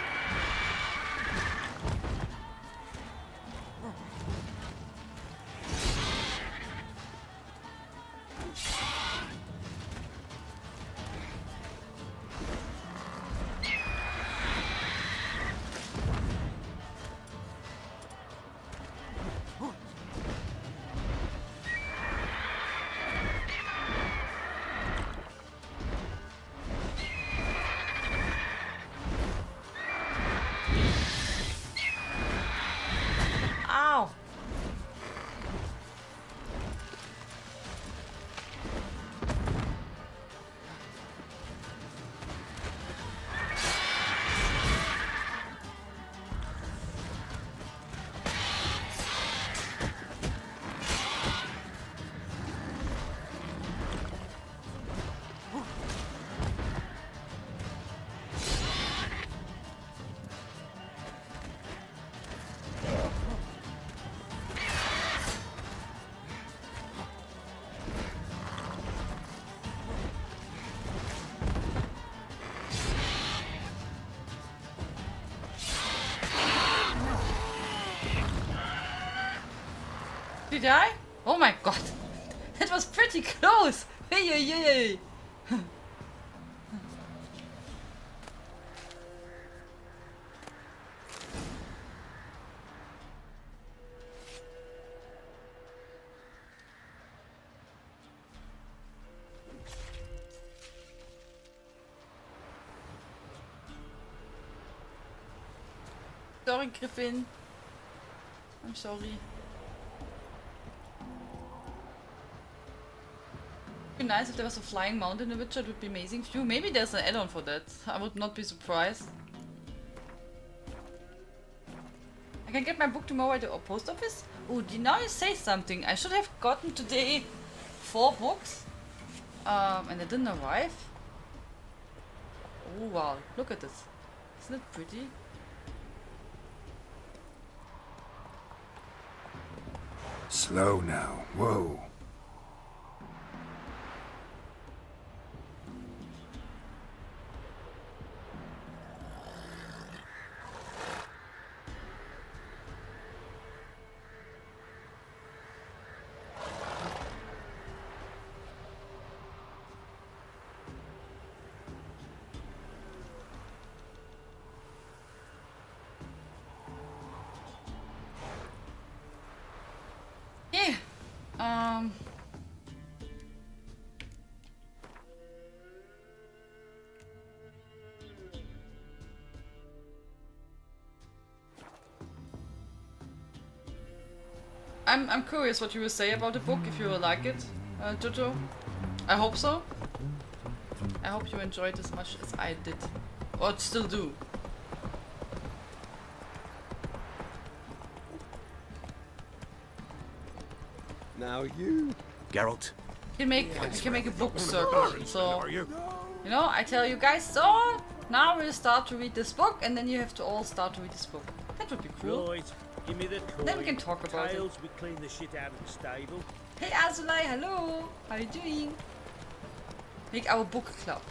Ow! Did I? Oh my god! That was pretty close! Hey, hey, hey. Sorry, Griffin. I'm sorry. It'd be nice if there was a flying mount in the Witcher, it would be amazing view. Maybe there's an add-on for that. I would not be surprised. I can get my book tomorrow at the post office? Oh, now you say something. I should have gotten today 4 books. And they didn't arrive. Oh wow, look at this. Isn't it pretty? Slow now. Whoa. Yeah. I'm curious what you will say about the book, if you will like it, Jojo. I hope so. I hope you enjoyed as much as I did. Or still do. Now you, Geralt. You can make a book circle. So you know, I tell you guys, so now we'll start to read this book, and then you have to all start to read this book. That would be cool. Right, give me the coin. Then we can talk about Tails, it. we clean the shit out of the stable. Hey Azulai, hello! How are you doing? Make our book club.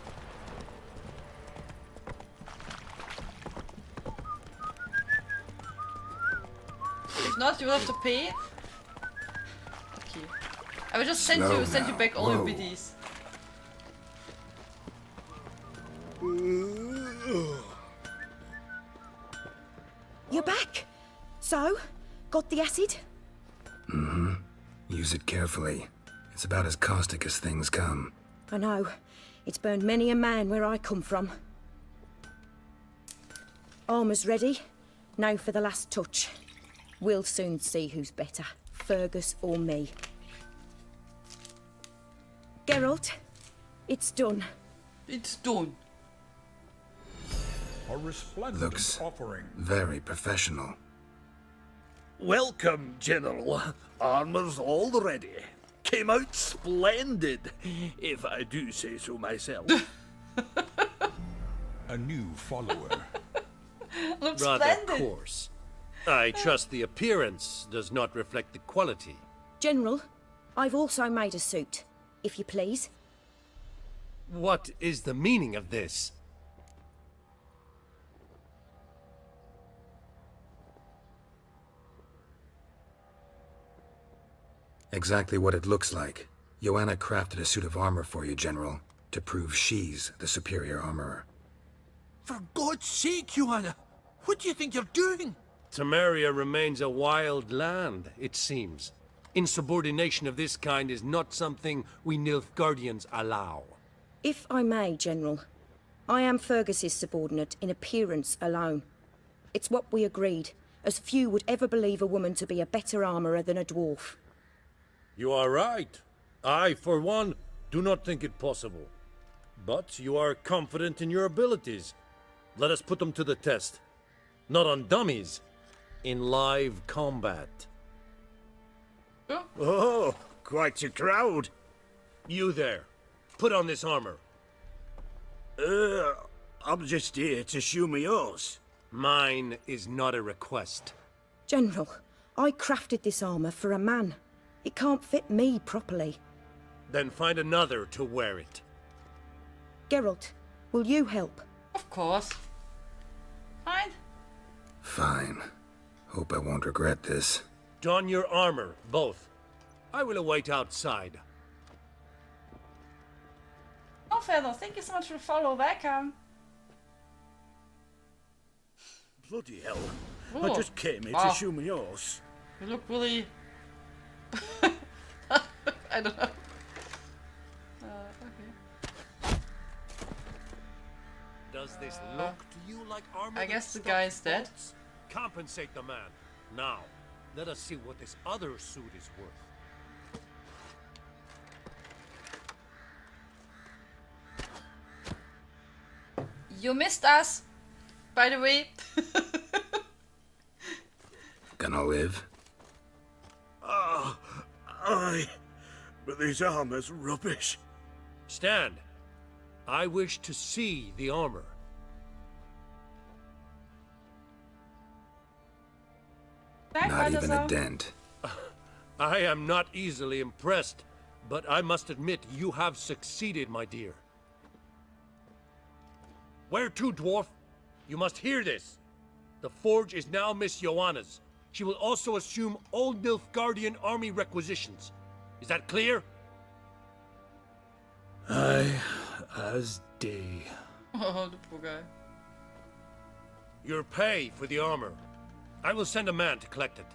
If not, you will have to pay. Okay. I will just send you back all your biddies. You're back. So, got the acid? Mm-hmm. Use it carefully. It's about as caustic as things come. I know. It's burned many a man where I come from. Armour's ready. Now for the last touch. We'll soon see who's better, Fergus or me. Geralt, it's done. It's done. A resplendent Looks offering. very professional. Welcome, General. Armour's all ready. Came out splendid, if I do say so myself. A new follower. Looks Rather splendid. coarse. I trust the appearance does not reflect the quality. General, I've also made a suit, if you please. What is the meaning of this? Exactly what it looks like. Joanna crafted a suit of armor for you, General, to prove she's the superior armorer. For God's sake, Joanna, what do you think you're doing? Temeria remains a wild land, it seems. Insubordination of this kind is not something we Nilfgaardians allow. If I may, General, I am Fergus's subordinate in appearance alone. It's what we agreed, as few would ever believe a woman to be a better armourer than a dwarf. You are right. I, for one, do not think it possible. But you are confident in your abilities. Let us put them to the test. Not on dummies, in live combat. Oh, quite a crowd. You there, put on this armor. I'm just here to show me yours. Mine is not a request. General, I crafted this armour for a man. It can't fit me properly. Then find another to wear it. Geralt, will you help? Of course. Fine. Fine. Hope I won't regret this. Don your armor, both. I will await outside. Oh, Feather, thank you so much for the follow. Welcome. Bloody hell. I Oh, just came here wow. to show me yours. You look really... I don't know. Okay. Does this look to you like armor? I guess the guy is dead. Compensate the man. Now, let us see what this other suit is worth. You missed us, by the way. gonna live? Aye. But this armor's rubbish. Stand. I wish to see the armor. Not even a dent. I am not easily impressed, but I must admit you have succeeded, my dear. Where to, dwarf? You must hear this. The forge is now Miss Joanna's. She will also assume all Nilfgaardian army requisitions. Is that clear? Aye, as day. Oh, the poor guy. Your pay for the armor. I will send a man to collect it.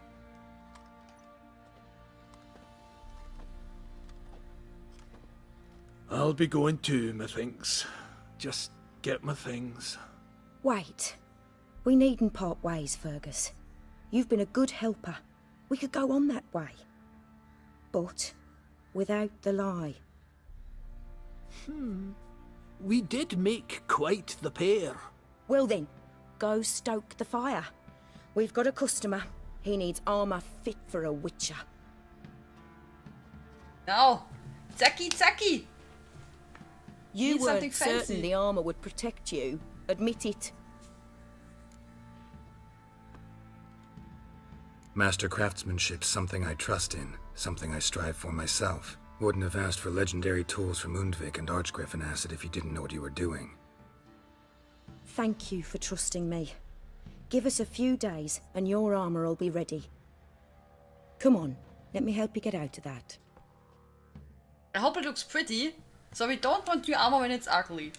I'll be going too, methinks. Just get my things. Wait. We needn't part ways, Fergus. You've been a good helper. We could go on that way. But without the lie. We did make quite the pair. Well then, go stoke the fire. We've got a customer. He needs armour fit for a witcher. Now, Zacky, Zacky! You Need something weren't certain fancy. the armour would protect you. Admit it. Master craftsmanship's something I trust in, something I strive for myself. Wouldn't have asked for legendary tools from Undvik and Archgriffin Acid if you didn't know what you were doing. Thank you for trusting me. Give us a few days and your armour will be ready. Come on, let me help you get out of that. I hope it looks pretty, so we don't want new armor when it's ugly.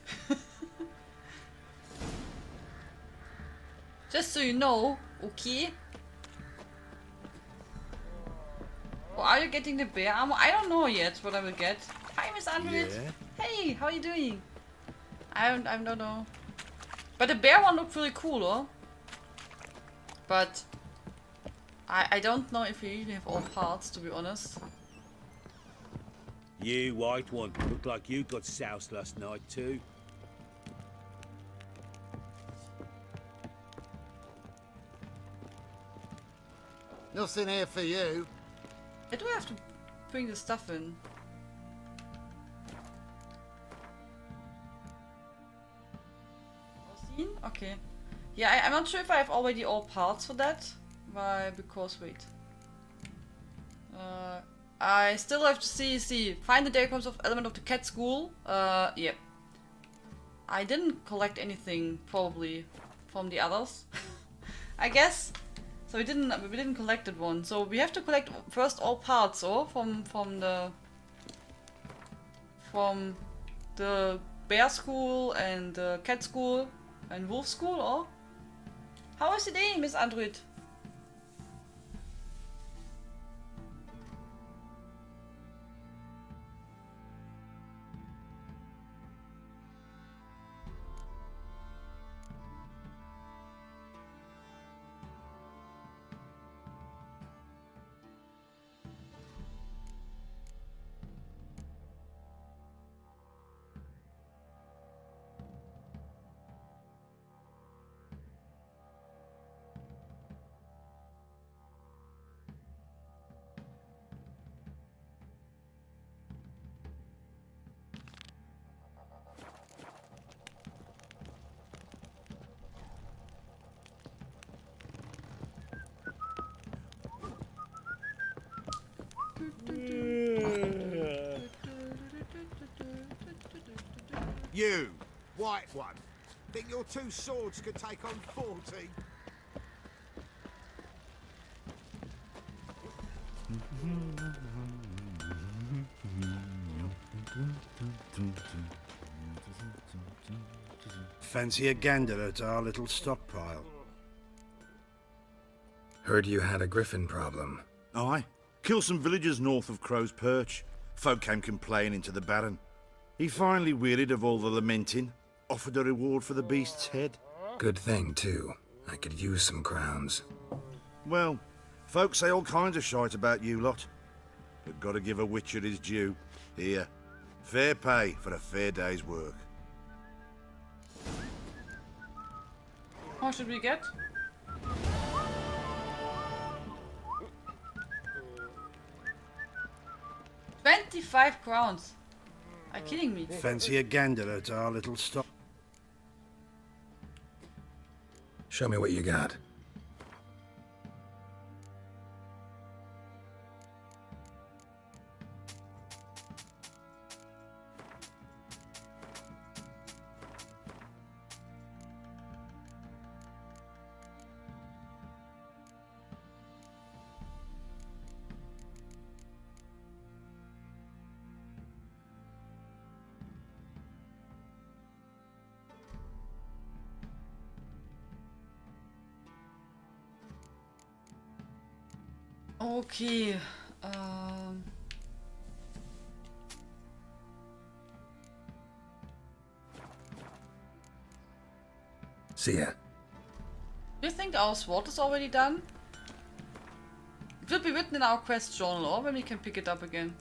Just so you know, okay? Or are you getting the bear armor? I don't know yet what I will get. Hi, Miss Android. Yeah. Hey, how are you doing? I don't know. But the bear one looked really cool, oh? But I don't know if we really have all parts, to be honest. You white one, look like you got soused last night too. Nothing here for you. I do have to bring the stuff in. Scene? Okay. Yeah, I'm not sure if I have already all parts for that. Why? Because, wait. I still have to see. Find the diagrams of element of the cat school. Yeah. I didn't collect anything, probably, from the others. I guess. So we didn't collect that one. So we have to collect first all parts, or from the bear school and the cat school and wolf school, or how is it doing, Miss Android? You, white one, think your two swords could take on 40? Fancy a gander at our little stockpile. Heard you had a griffin problem. Aye. Killed some villagers north of Crow's Perch. Folk came complaining to the Baron. He finally wearied of all the lamenting, offered a reward for the beast's head. Good thing, too. I could use some crowns. Well, folks say all kinds of shite about you lot. But gotta give a witcher his due. Here, fair pay for a fair day's work. How much should we get? 25 crowns. Are you kidding me? Fancy a gander at our little stop. Show me what you got. Okay. See ya. Do you think our sword is already done? It will be written in our quest journal, or when we can pick it up again.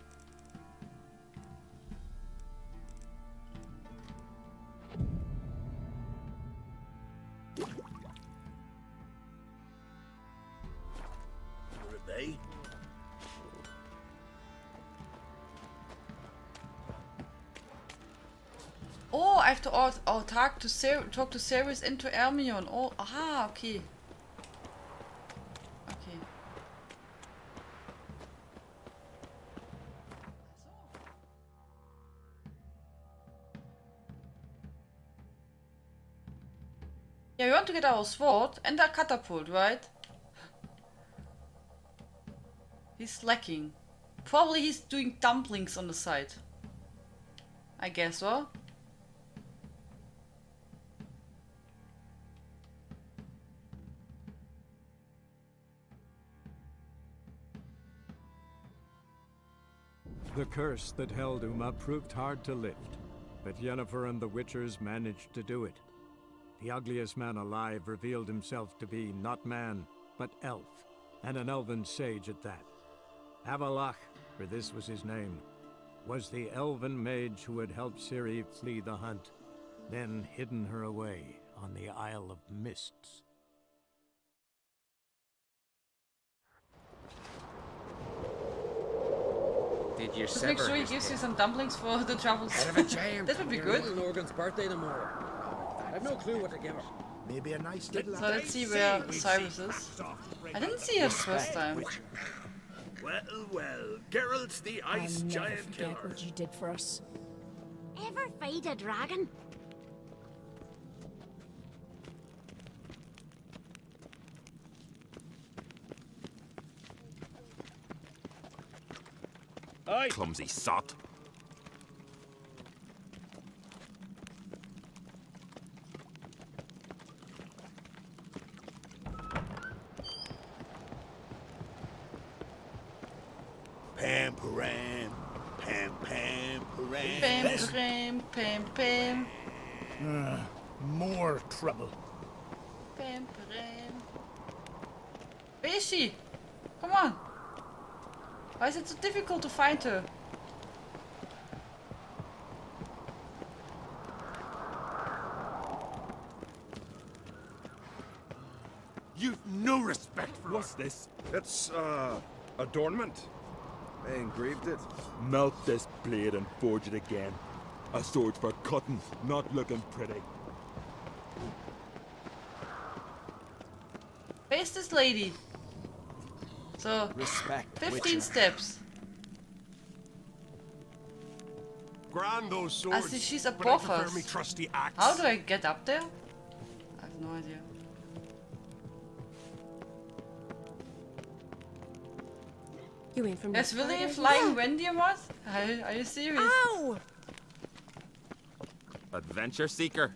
Oh, I have to talk to Ceres into Hermione. Oh, aha, okay. Okay. Yeah, we want to get our sword and a catapult, right? He's slacking. Probably he's doing dumplings on the side. I guess so. The curse that held Uma proved hard to lift, but Yennefer and the Witchers managed to do it. The ugliest man alive revealed himself to be not man, but elf, and an elven sage at that. Avalach, for this was his name, was the elven mage who had helped Ciri flee the hunt, then hidden her away on the Isle of Mists. Did you Just make sure he gives you some dumplings for the travels. That would be good. Little Organ's birthday tomorrow. I've no clue what to give her. Maybe a nice So let's see where Cyrus is. I didn't see her the first time. Well, well, Geralt's the ice giant forget killer. what you did for us. Ever fight a dragon? Aye. Clumsy sot. Pam param, pam pam param. Pam, pam, pam, pam. More trouble. Pam, pam. Where is she? Come on. Why is it so difficult to find her? You've no respect for What's her. this? It's, adornment. I engraved it. Melt this blade and forge it again. A sword for cutting, not looking pretty. Where's this lady? So, Respect, 15 Witcher. steps. Grand those I swords. see she's but I above prefer us. me trusty axe. How do I get up there? I have no idea. You ain't from There's this really a side, flying Wendy moth? Are you serious? Ow! Adventure seeker.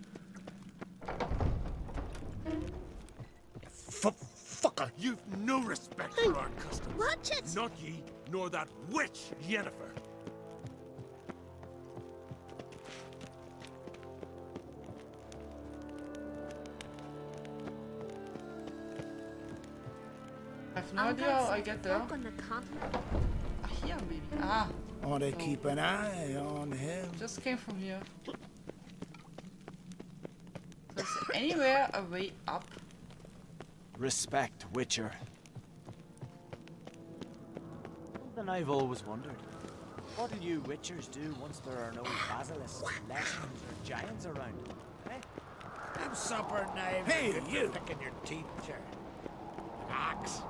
Fucker. You've no respect for our customs. Watch it! Not ye, nor that witch, Yennefer. I have no idea how I get there. On the continent. Here maybe. Ah. Ought to So, keep an eye on him. just came from here. So is there anywhere a way up? Respect, Witcher. Something I've always wondered. What'll you witchers do once there are no basilisks, lessons, or giants around? Eh? Them supper knives. Hey, you! Picking your teeth, sir. Axe.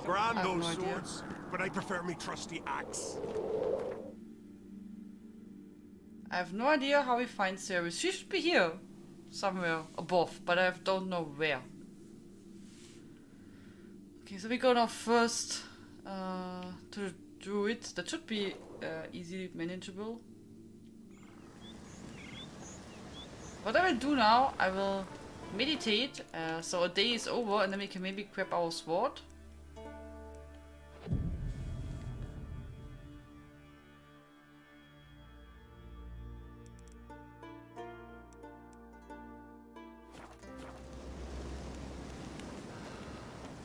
Grand I have those no idea. swords, but I prefer me trusty axe. I have no idea how we find Ceres. She should be here. Somewhere above, but I don't know where. Okay, so we go now first to the druid. That should be easy manageable. What I will do now, I will meditate, so a day is over and then we can maybe grab our sword.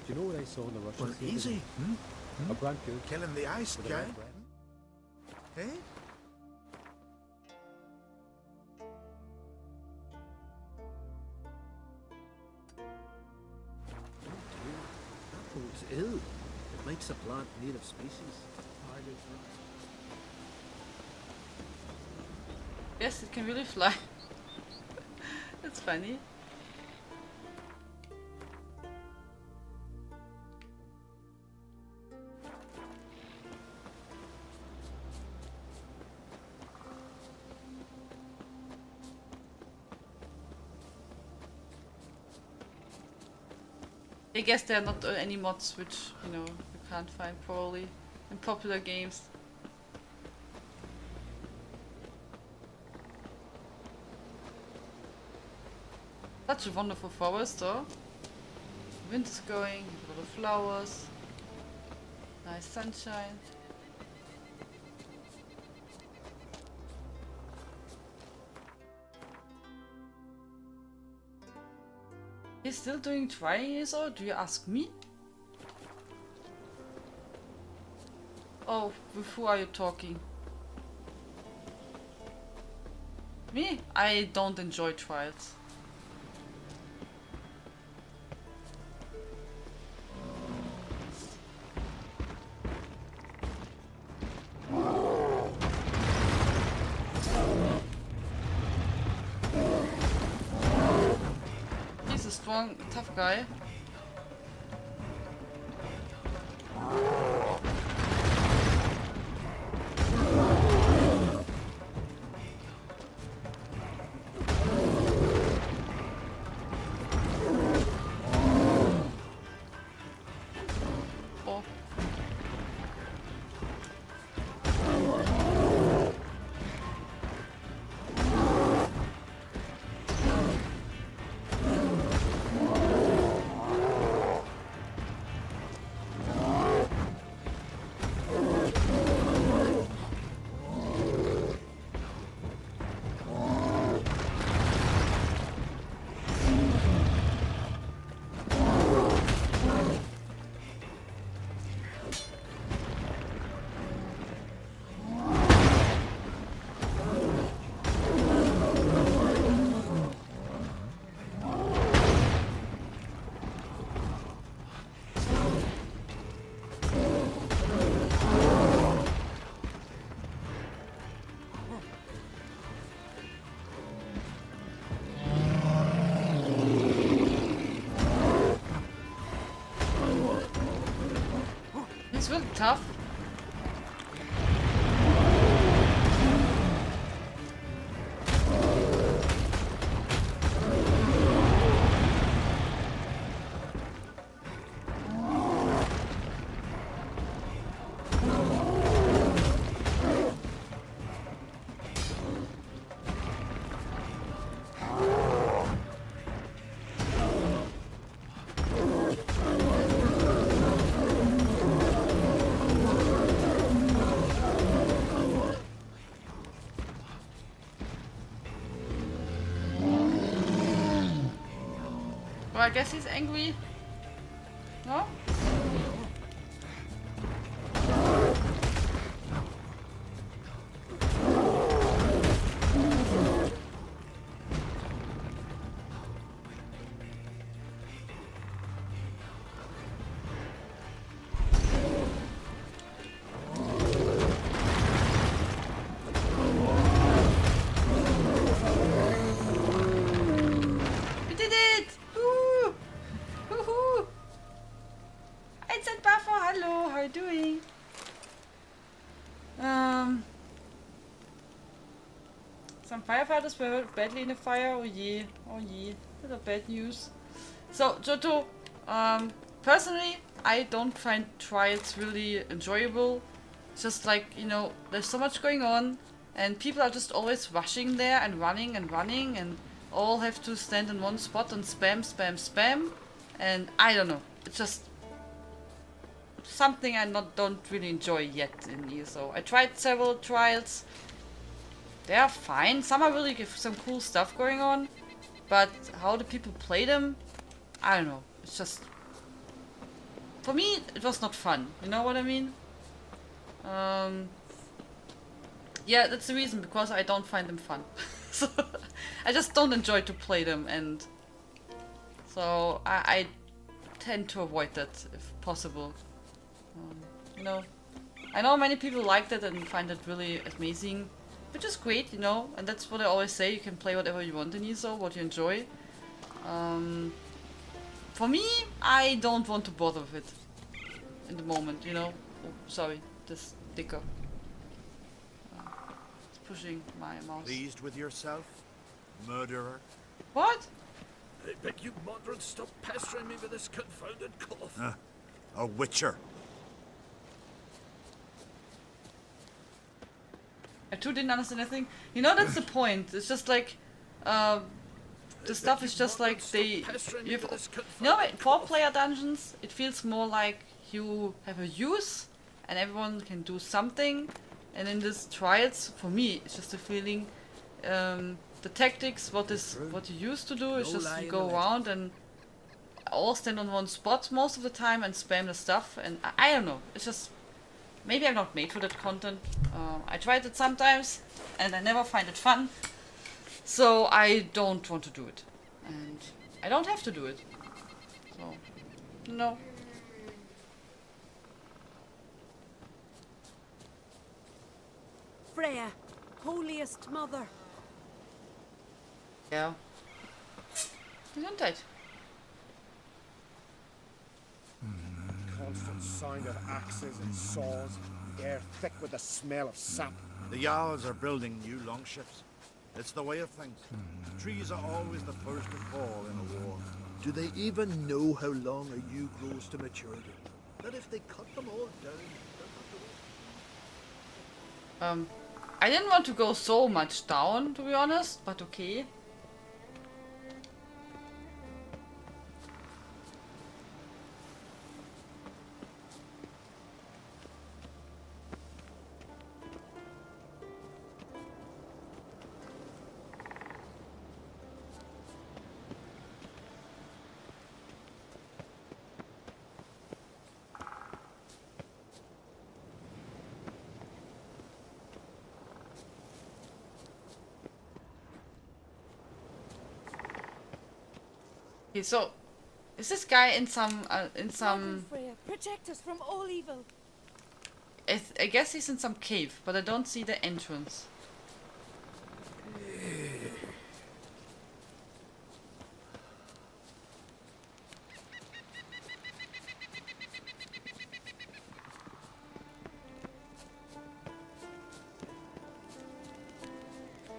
Do you know what I saw in the Russian Well, theatre? easy. A brand good. Killing the ice with a guy. red bread. Eh? That bode's ill. It makes a plant native species. Yes, it can really fly. That's funny. I guess there are not any mods which, you know, you can't find probably in popular games. Such a wonderful forest though. Wind is going, a lot of flowers, nice sunshine. He's still doing trying years or do you ask me? Oh, with who are you talking? Me? I don't enjoy trials. He's a strong, tough guy. Oh. He's really tough. Well, I guess he's angry. No? Firefighters were hurt badly in the fire. Oh yeah, oh yeah. That's a bad news. So, Johto, personally, I don't find trials really enjoyable. It's just like, you know, there's so much going on, and people are just always rushing there and running, and all have to stand in one spot and spam, spam, spam. And I don't know. It's just something I don't really enjoy yet in ESO. I tried several trials. They are fine. Some are really some cool stuff going on. But how do people play them? I don't know. It's just... For me, it was not fun. You know what I mean? Yeah, that's the reason. Because I don't find them fun. So I just don't enjoy to play them. And so I tend to avoid that if possible. You know, I know many people like that and find it really amazing, which is great, you know, and that's what I always say, you can play whatever you want in ESO, what you enjoy. For me, I don't want to bother with it in the moment, you know. Oh, sorry, this sticker. It's pushing my mouse. Pleased with yourself, murderer? What? I beg you, Modred, stop pestering me with this confounded cough. A witcher. I too didn't understand anything. You know, that's the point. It's just like, the stuff is just like they... You know, in 4-player dungeons, it feels more like you have a use and everyone can do something. And in this trials, for me, it's just a feeling, the tactics, what you used to do is just you go around and all stand on one spot most of the time and spam the stuff. And I don't know, it's just... Maybe I'm not made for that content. I tried it sometimes and I never find it fun. So I don't want to do it. And I don't have to do it. So, no. Freya, holiest mother. Ja. Gesundheit. Constant sound of axes and saws, air thick with the smell of sap. The Jarls are building new longships. It's the way of things. Trees are always the first to fall in a war. Do they even know how long a yew grows to maturity? That if they cut them all down... I didn't want to go so much down, to be honest, but okay. Okay, so is this guy in some Freya, protect us from all evil. I guess he's in some cave, but I don't see the entrance.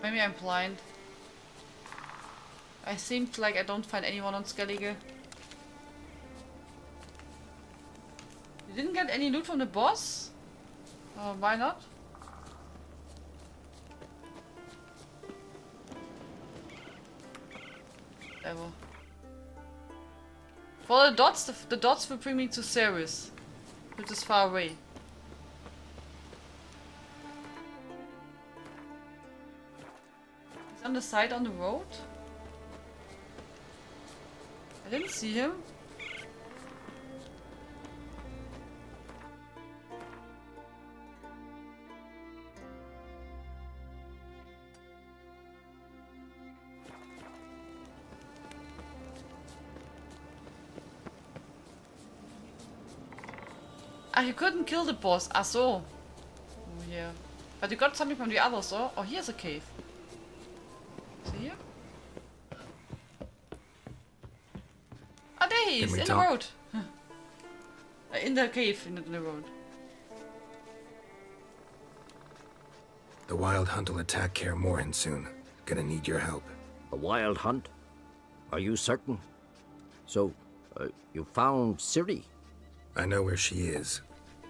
Maybe I'm blind. I seemed like I don't find anyone on Skellige. You didn't get any loot from the boss? Why not? Ever. For the dots will bring me to Ceres, which is far away. He's on the side on the road? I didn't see him. Ah, you couldn't kill the boss. Ah, so. Oh, yeah. But you got something from the others, oh? Oh, here's a cave. See here? Oh, there he is, in the road. In the cave, in the road. The Wild Hunt will attack Kaer Morhen soon. Gonna need your help. A wild hunt? Are you certain? So, you found Ciri? I know where she is,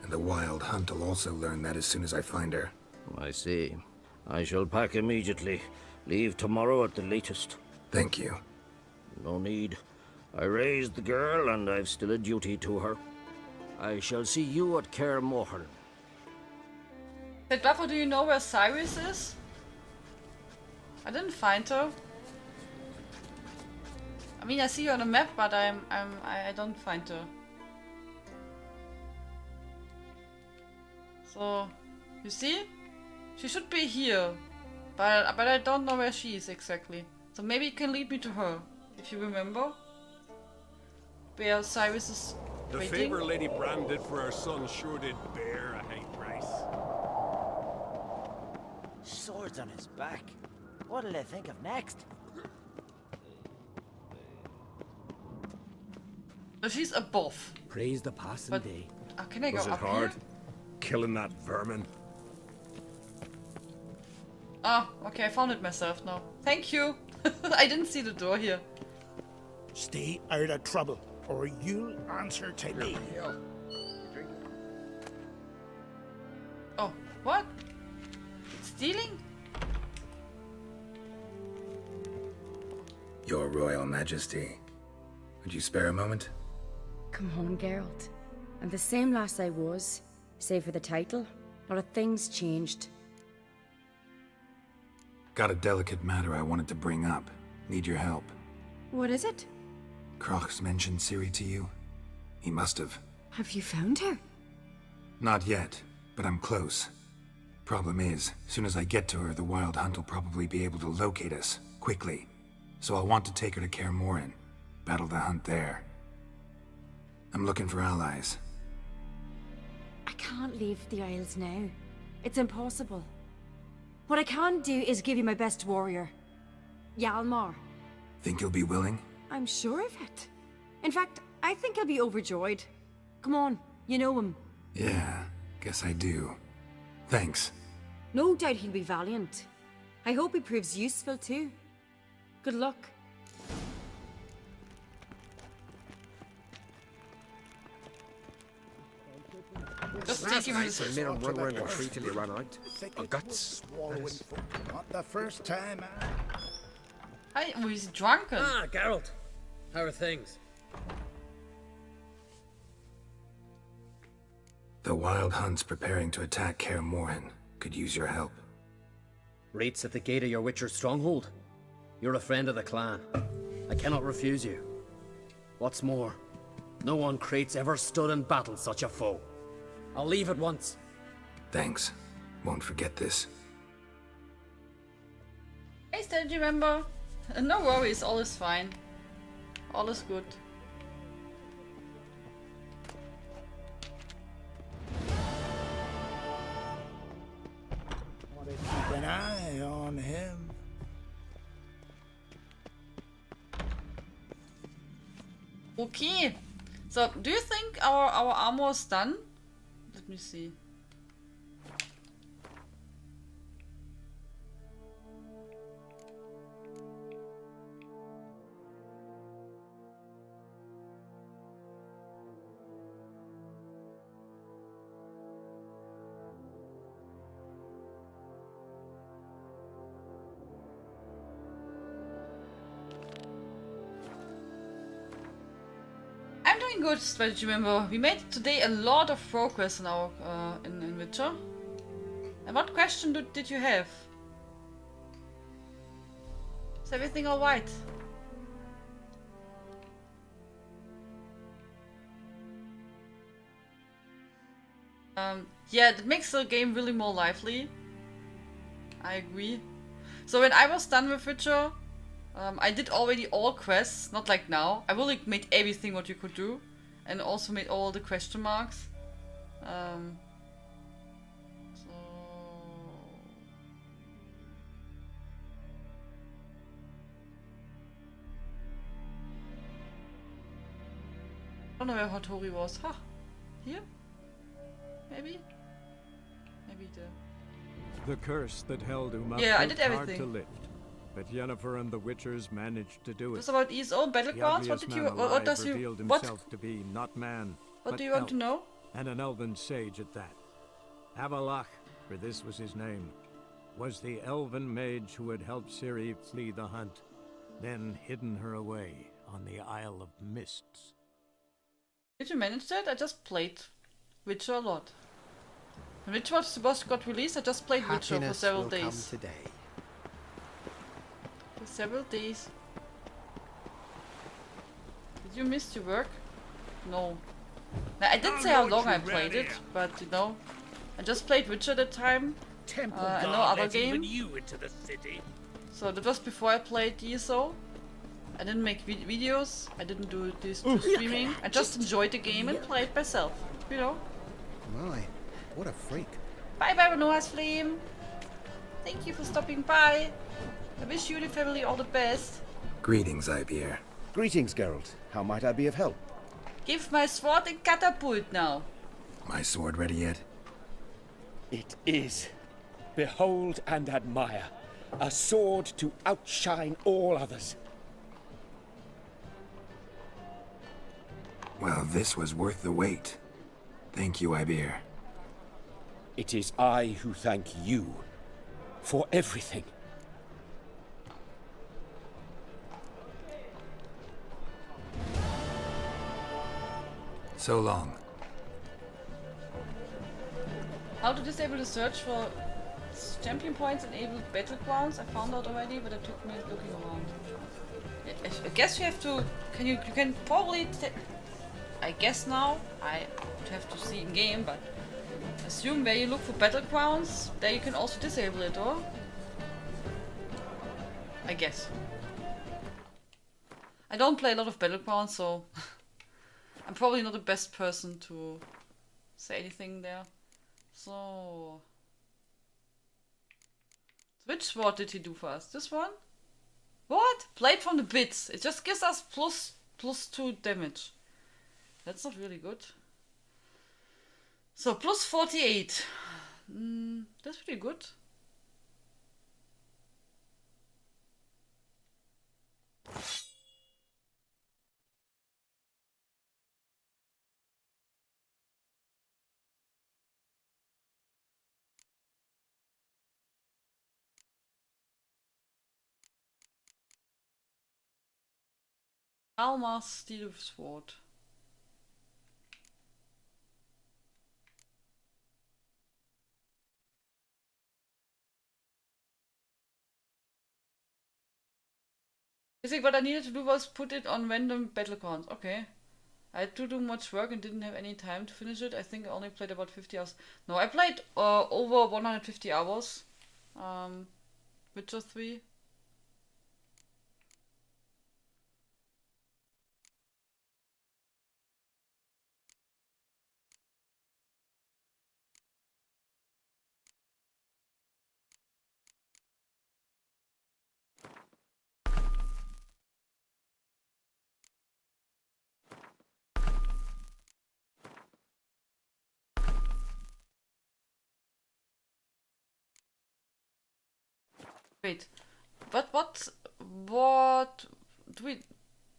and the Wild Hunt will also learn that as soon as I find her. I see. I shall pack immediately. Leave tomorrow at the latest. Thank you. No need. I raised the girl, and I've still a duty to her. I shall see you at Kaer Morhen. Hey, Buffer, do you know where Cyrus is? I didn't find her. I mean, I see her on the map, but I don't find her. So, you see? She should be here. But I don't know where she is exactly. So maybe you can lead me to her, if you remember. Where Cyrus is The waiting. favor Lady Brand did for her son sure did bear a high price. Swords on his back. What'll they think of next? So she's above. Praise the passing But day. can I go Was it up hard? here? Killing that vermin? Ah, okay, I found it myself now. Thank you. I didn't see the door here. Stay out of trouble, or you'll answer to me. Oh, what? Stealing? Your Royal Majesty. Would you spare a moment? Come on, Geralt. I'm the same lass I was, save for the title. A lot of things changed. Got a delicate matter I wanted to bring up. Need your help. What is it? Croc's mentioned Ciri to you? He must have. Have you found her? Not yet, but I'm close. Problem is, soon as I get to her, the Wild Hunt will probably be able to locate us, quickly. So I'll want to take her to Kaer Morhen. Battle the hunt there. I'm looking for allies. I can't leave the Isles now. It's impossible. What I can do is give you my best warrior. Hjalmar. Think you'll be willing? I'm sure of it. In fact, I think he'll be overjoyed. Come on, you know him. Yeah, guess I do. Thanks. No doubt he'll be valiant. I hope he proves useful too. Good luck. Just Last taking night this. I Made him run saw around the a tree worst till he ran one. out. Thick Or it guts. swallowing That is- folk. Not the first time, Hi, oh, he's drunken. Ah, Geralt. How are things? The Wild Hunt's preparing to attack Kaer Morhen. Could use your help. Rates at the gate of your Witcher's stronghold. You're a friend of the clan. I cannot refuse you. What's more, no one Krait's ever stood in battle such a foe. I'll leave at once. Thanks. Won't forget this. Hey, Stan, do you remember? No worries, all is fine. All is good. Keep an eye on him. Okay. So, do you think our armor is done? Let me see. I'm doing good, strategy member. We made today a lot of progress in our in Witcher. And what question did you have? Is everything alright? Yeah, it makes the game really more lively. I agree. So when I was done with Witcher, I did already all quests, not like now. I really made everything what you could do. And also made all the question marks. So... I don't know where Hattori was. Huh? Here? Maybe? Maybe there. The curse that held Uma Yeah, I proved did hard everything. to lift, but Yennefer and the Witchers managed to do it. What's about ESO Battlegrounds? What did you? What does you? Revealed What? himself to be not man, What but do you want elf, to know? and an elven sage at that. Avalach, for this was his name, was the elven mage who had helped Ciri flee the hunt, then hidden her away on the Isle of Mists. Did you manage that? I just played Witcher a lot. When Witcher was got released, I just played Witcher for several days. For several days. Did you miss your work? No. Now, I didn't say how long I played it, but you know, I just played Witcher at the time. And no other game. So that was before I played ESO. I didn't make videos. I didn't do this streaming. I just enjoyed the game and played myself. You know. My, what a freak. Bye bye, Noah's Flame. Thank you for stopping by. I wish you and your family all the best. Greetings, Ibeer. Greetings, Geralt. How might I be of help? Give my sword and catapult now. My sword ready yet? It is. Behold and admire. A sword to outshine all others. Well, this was worth the wait. Thank you, Ibeer. It is I who thank you for everything. So long. How to disable the search for champion points enabled battlegrounds? I found out already, but it took me looking around. I guess you have to. You can probably. I guess now I would have to see in game, but assume where you look for battlegrounds, there you can also disable it, or I guess. I don't play a lot of battlegrounds, so I'm probably not the best person to say anything there. So, which sword did he do for us? This one? What? Blade from the bits. It just gives us +2 damage. That's not really good. So, +48. That's pretty good. Alma's Steel of Sword. Basically, what I needed to do was put it on random battlegrounds. Okay. I had to do much work and didn't have any time to finish it. I think I only played about 50 hours. No, I played over 150 hours. Witcher 3. Wait, what do we?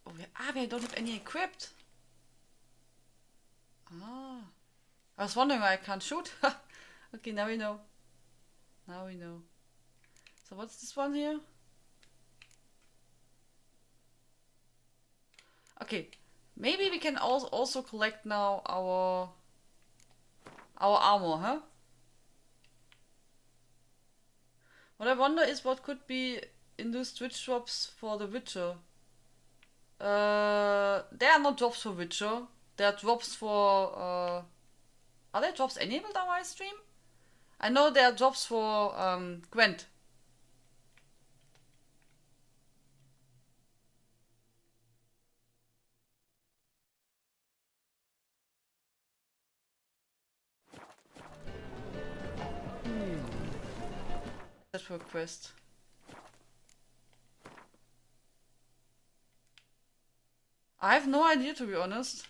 Oh, we don't have any equipped. Ah, I was wondering why I can't shoot. Okay, now we know. Now we know. So what's this one here? Okay, maybe we can also collect now our armor, huh? What I wonder is what could be in those Twitch drops for the Witcher. There are no drops for Witcher. There are drops for. Are there drops enabled on my stream? I know there are drops for Gwent. That's for a quest. I have no idea, to be honest.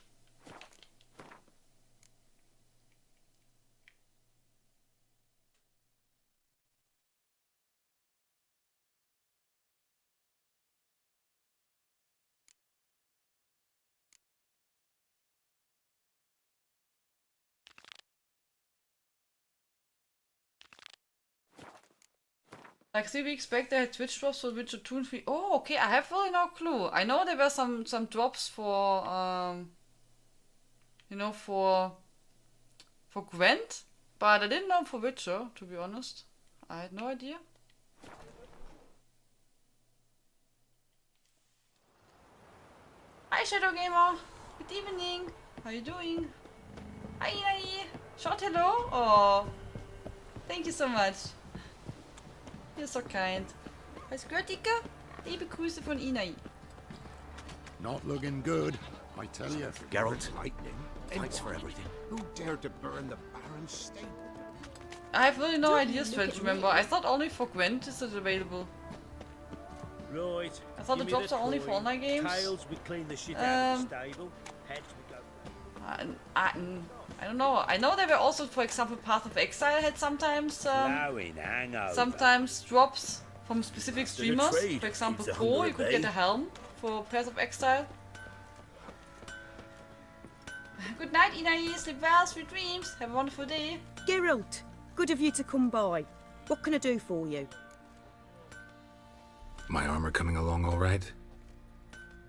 Like 3 weeks back, they had Twitch drops for Witcher 2 and 3. Oh, okay, I have really no clue. I know there were some drops for, you know, for Gwent, but I didn't know for Witcher, to be honest. I had no idea. Hi, Shadow Gamer. Good evening. How you doing? Hi, Inai. Short hello. Oh, thank you so much. You're so kind. Alles gehört, Dicke? Liebe Grüße von Inai. Not looking good, I tell you. Geralt, lightning. thanks for everything. Who dared to burn the Baron's stable? I have really no idea, Stretch, remember. I thought only for Gwent is it available. Right. I thought the drops are only for online games. Tails, we clean the shit out of the stable. Heads, we go. I don't know. I know there were also, for example, Path of Exile had sometimes drops from specific streamers. For example, Ko, you could get a helm for Path of Exile. Good night, Inai. Sleep well, sweet dreams. Have a wonderful day. Geralt, good of you to come by. What can I do for you? My armor coming along all right?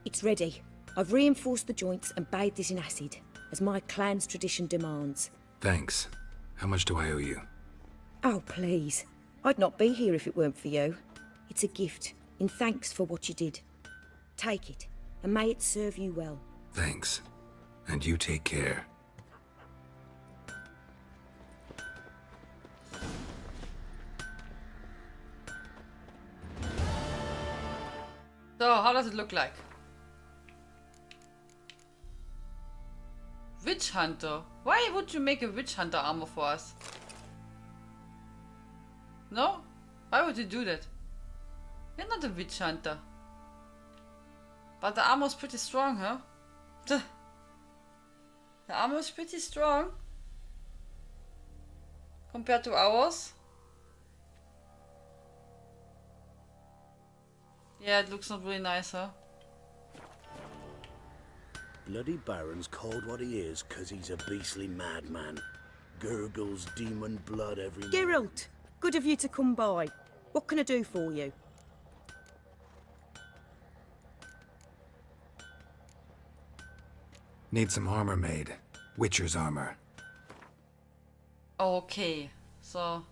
It's ready. I've reinforced the joints and bathed it in acid, as my clan's tradition demands. Thanks. How much do I owe you? Oh, please. I'd not be here if it weren't for you. It's a gift, in thanks for what you did. Take it, and may it serve you well. Thanks. And you take care. So, how does it look like? Witch Hunter. Why would you make a Witch Hunter armor for us? No? Why would you do that? You're not a Witch Hunter. But the armor's pretty strong, huh? The armor's pretty strong. Compared to ours. Yeah, it looks not really nice, huh? Bloody Baron's called what he is because he's a beastly madman. Gurgles demon blood every morning. Geralt, good of you to come by. What can I do for you? Need some armor made. Witcher's armor. Okay, so...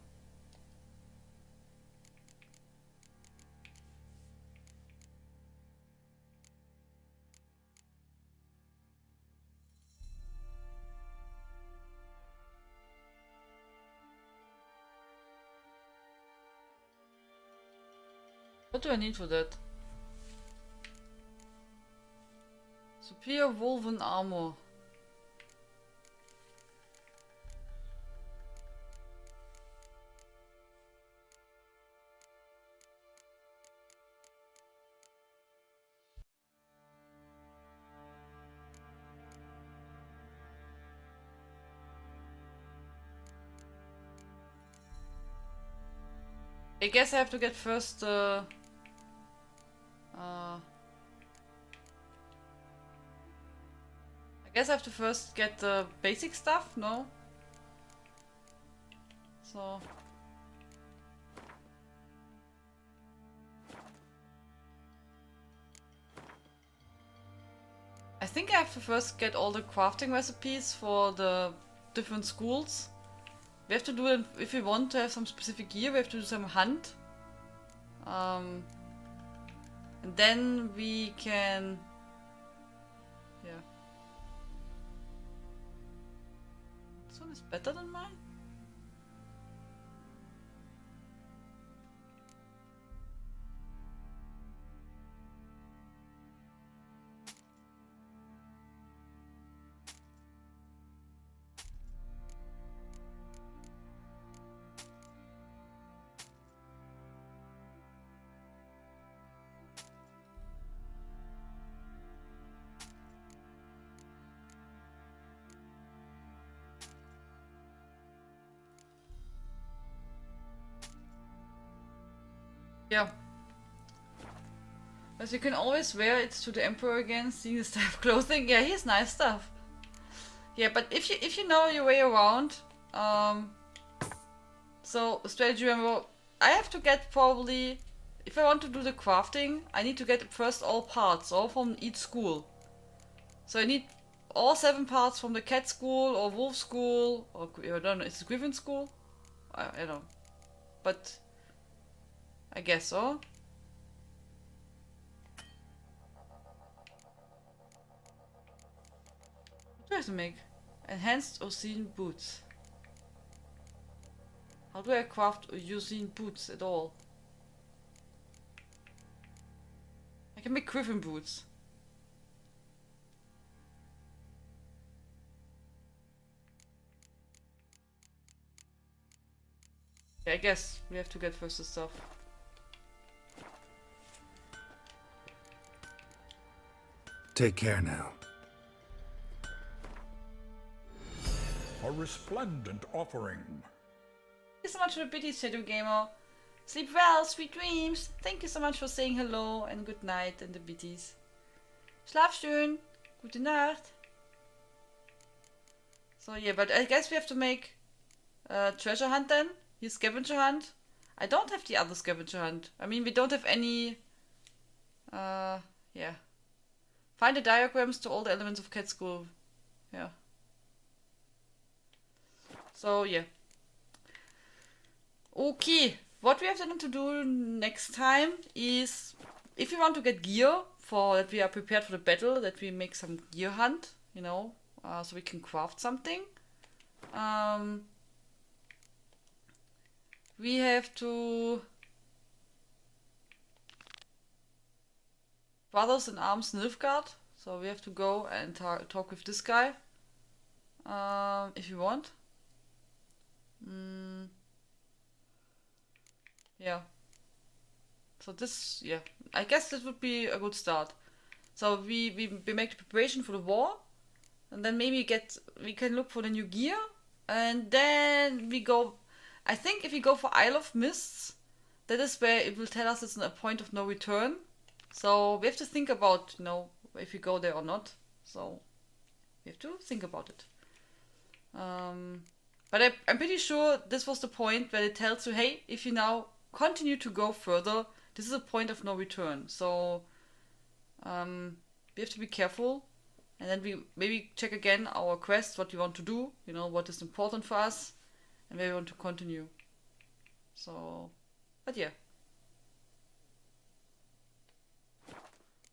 What do I need for that? Superior woven armor. I guess I have to get first I guess I have to first get the basic stuff, no? So... I think I have to first get all the crafting recipes for the different schools. We have to do it, if we want to have some specific gear, we have to do some hunt. And then we can... Yeah. This one is better than mine? Yeah. As you can always wear it to the Emperor again, seeing this type of clothing. Yeah, he's nice stuff. Yeah, but if you know your way around, so strategy, remember, I have to get probably, if I want to do the crafting, I need to get first all parts, all from each school. So I need all 7 parts from the cat school or wolf school, or I don't know, is it griffin school? I don't know. But I guess so. What do I have to make? Enhanced Ocean boots. How do I craft Ocean boots at all? I can make griffin boots. Yeah, I guess we have to get first the stuff. Take care now. A resplendent offering. Thank you so much for the biddies, Shadow Gamer. Sleep well, sweet dreams. Thank you so much for saying hello and good night and the biddies. Schlaf schön. Gute Nacht. So yeah, but I guess we have to make treasure hunt then. Here scavenger hunt. I don't have the other scavenger hunt. I mean, we don't have any... yeah. Find the diagrams to all the elements of cat school. Yeah. So yeah. Okay, what we have then to do next time is, if we want to get gear for that we are prepared for the battle, that we make some gear hunt, you know, so we can craft something. We have to Brothers in Arms Nilfgaard, so we have to go and talk with this guy, if you want. Yeah. So this, yeah, I guess this would be a good start. So we make the preparation for the war, and then maybe we can look for the new gear, and then we go. I think if we go for Isle of Mists, that is where it will tell us it's a point of no return. So we have to think about, you know, if we go there or not. So we have to think about it. But I'm pretty sure this was the point where it tells you, hey, if you now continue to go further, this is a point of no return. So we have to be careful. And then we maybe check again our quest, what we want to do, you know, what is important for us, and where we want to continue. So, but yeah.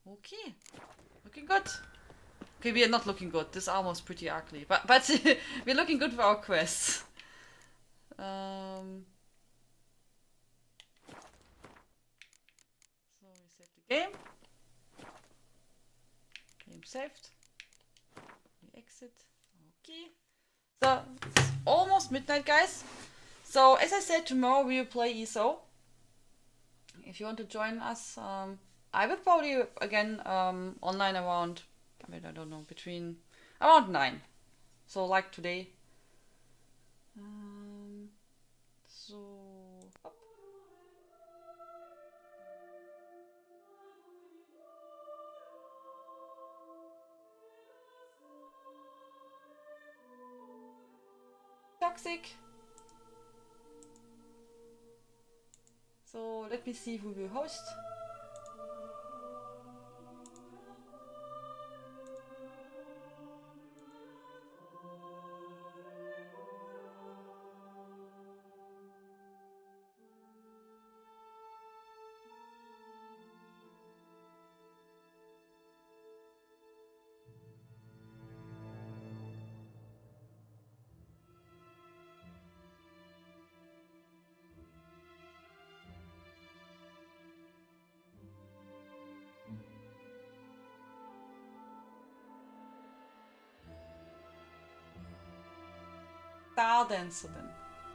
Okay, looking good. Okay, we are not looking good. This armor is pretty ugly, but we're looking good for our quests. So we save the game. Game saved. We exit. Okay. So it's almost midnight, guys. So as I said, tomorrow we will play ESO. If you want to join us, I will probably again online around, I mean, I don't know, between around 9. So like today. So up. Toxic. So let me see who will host. Star Dancer then.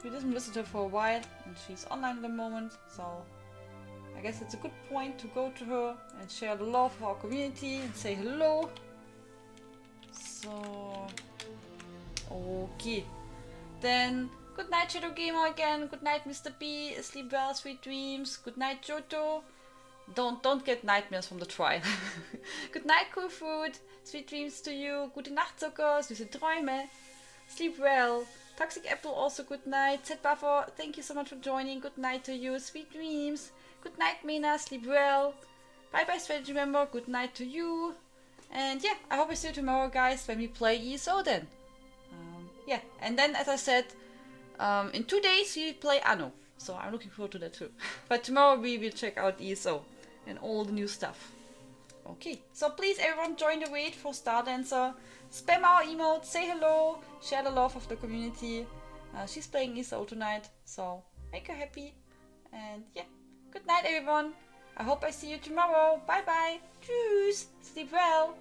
We didn't visit her for a while and she's online at the moment, so I guess it's a good point to go to her and share the love of our community and say hello. So okay. Then good night Shadow Gamer again, good night Mr. B, sleep well, sweet dreams, good night Johto. Don't get nightmares from the trial. Good night Cool Food, sweet dreams to you, gute Nacht Zucker, süße Träume. Sleep well. Toxic Apple also good night. Zed Buffer, thank you so much for joining. Good night to you. Sweet dreams. Good night, Mena. Sleep well. Bye bye, strategy member. Good night to you. And yeah, I hope I see you tomorrow, guys, when we play ESO then. Yeah, and then as I said, in 2 days we play Anno. So I'm looking forward to that too. But tomorrow we will check out ESO and all the new stuff. Okay, so please everyone join the raid for Star Dancer. Spam our emotes, say hello, share the love of the community. She's playing ESO tonight, so make her happy. And yeah, good night everyone. I hope I see you tomorrow. Bye bye. Tschüss. Sleep well.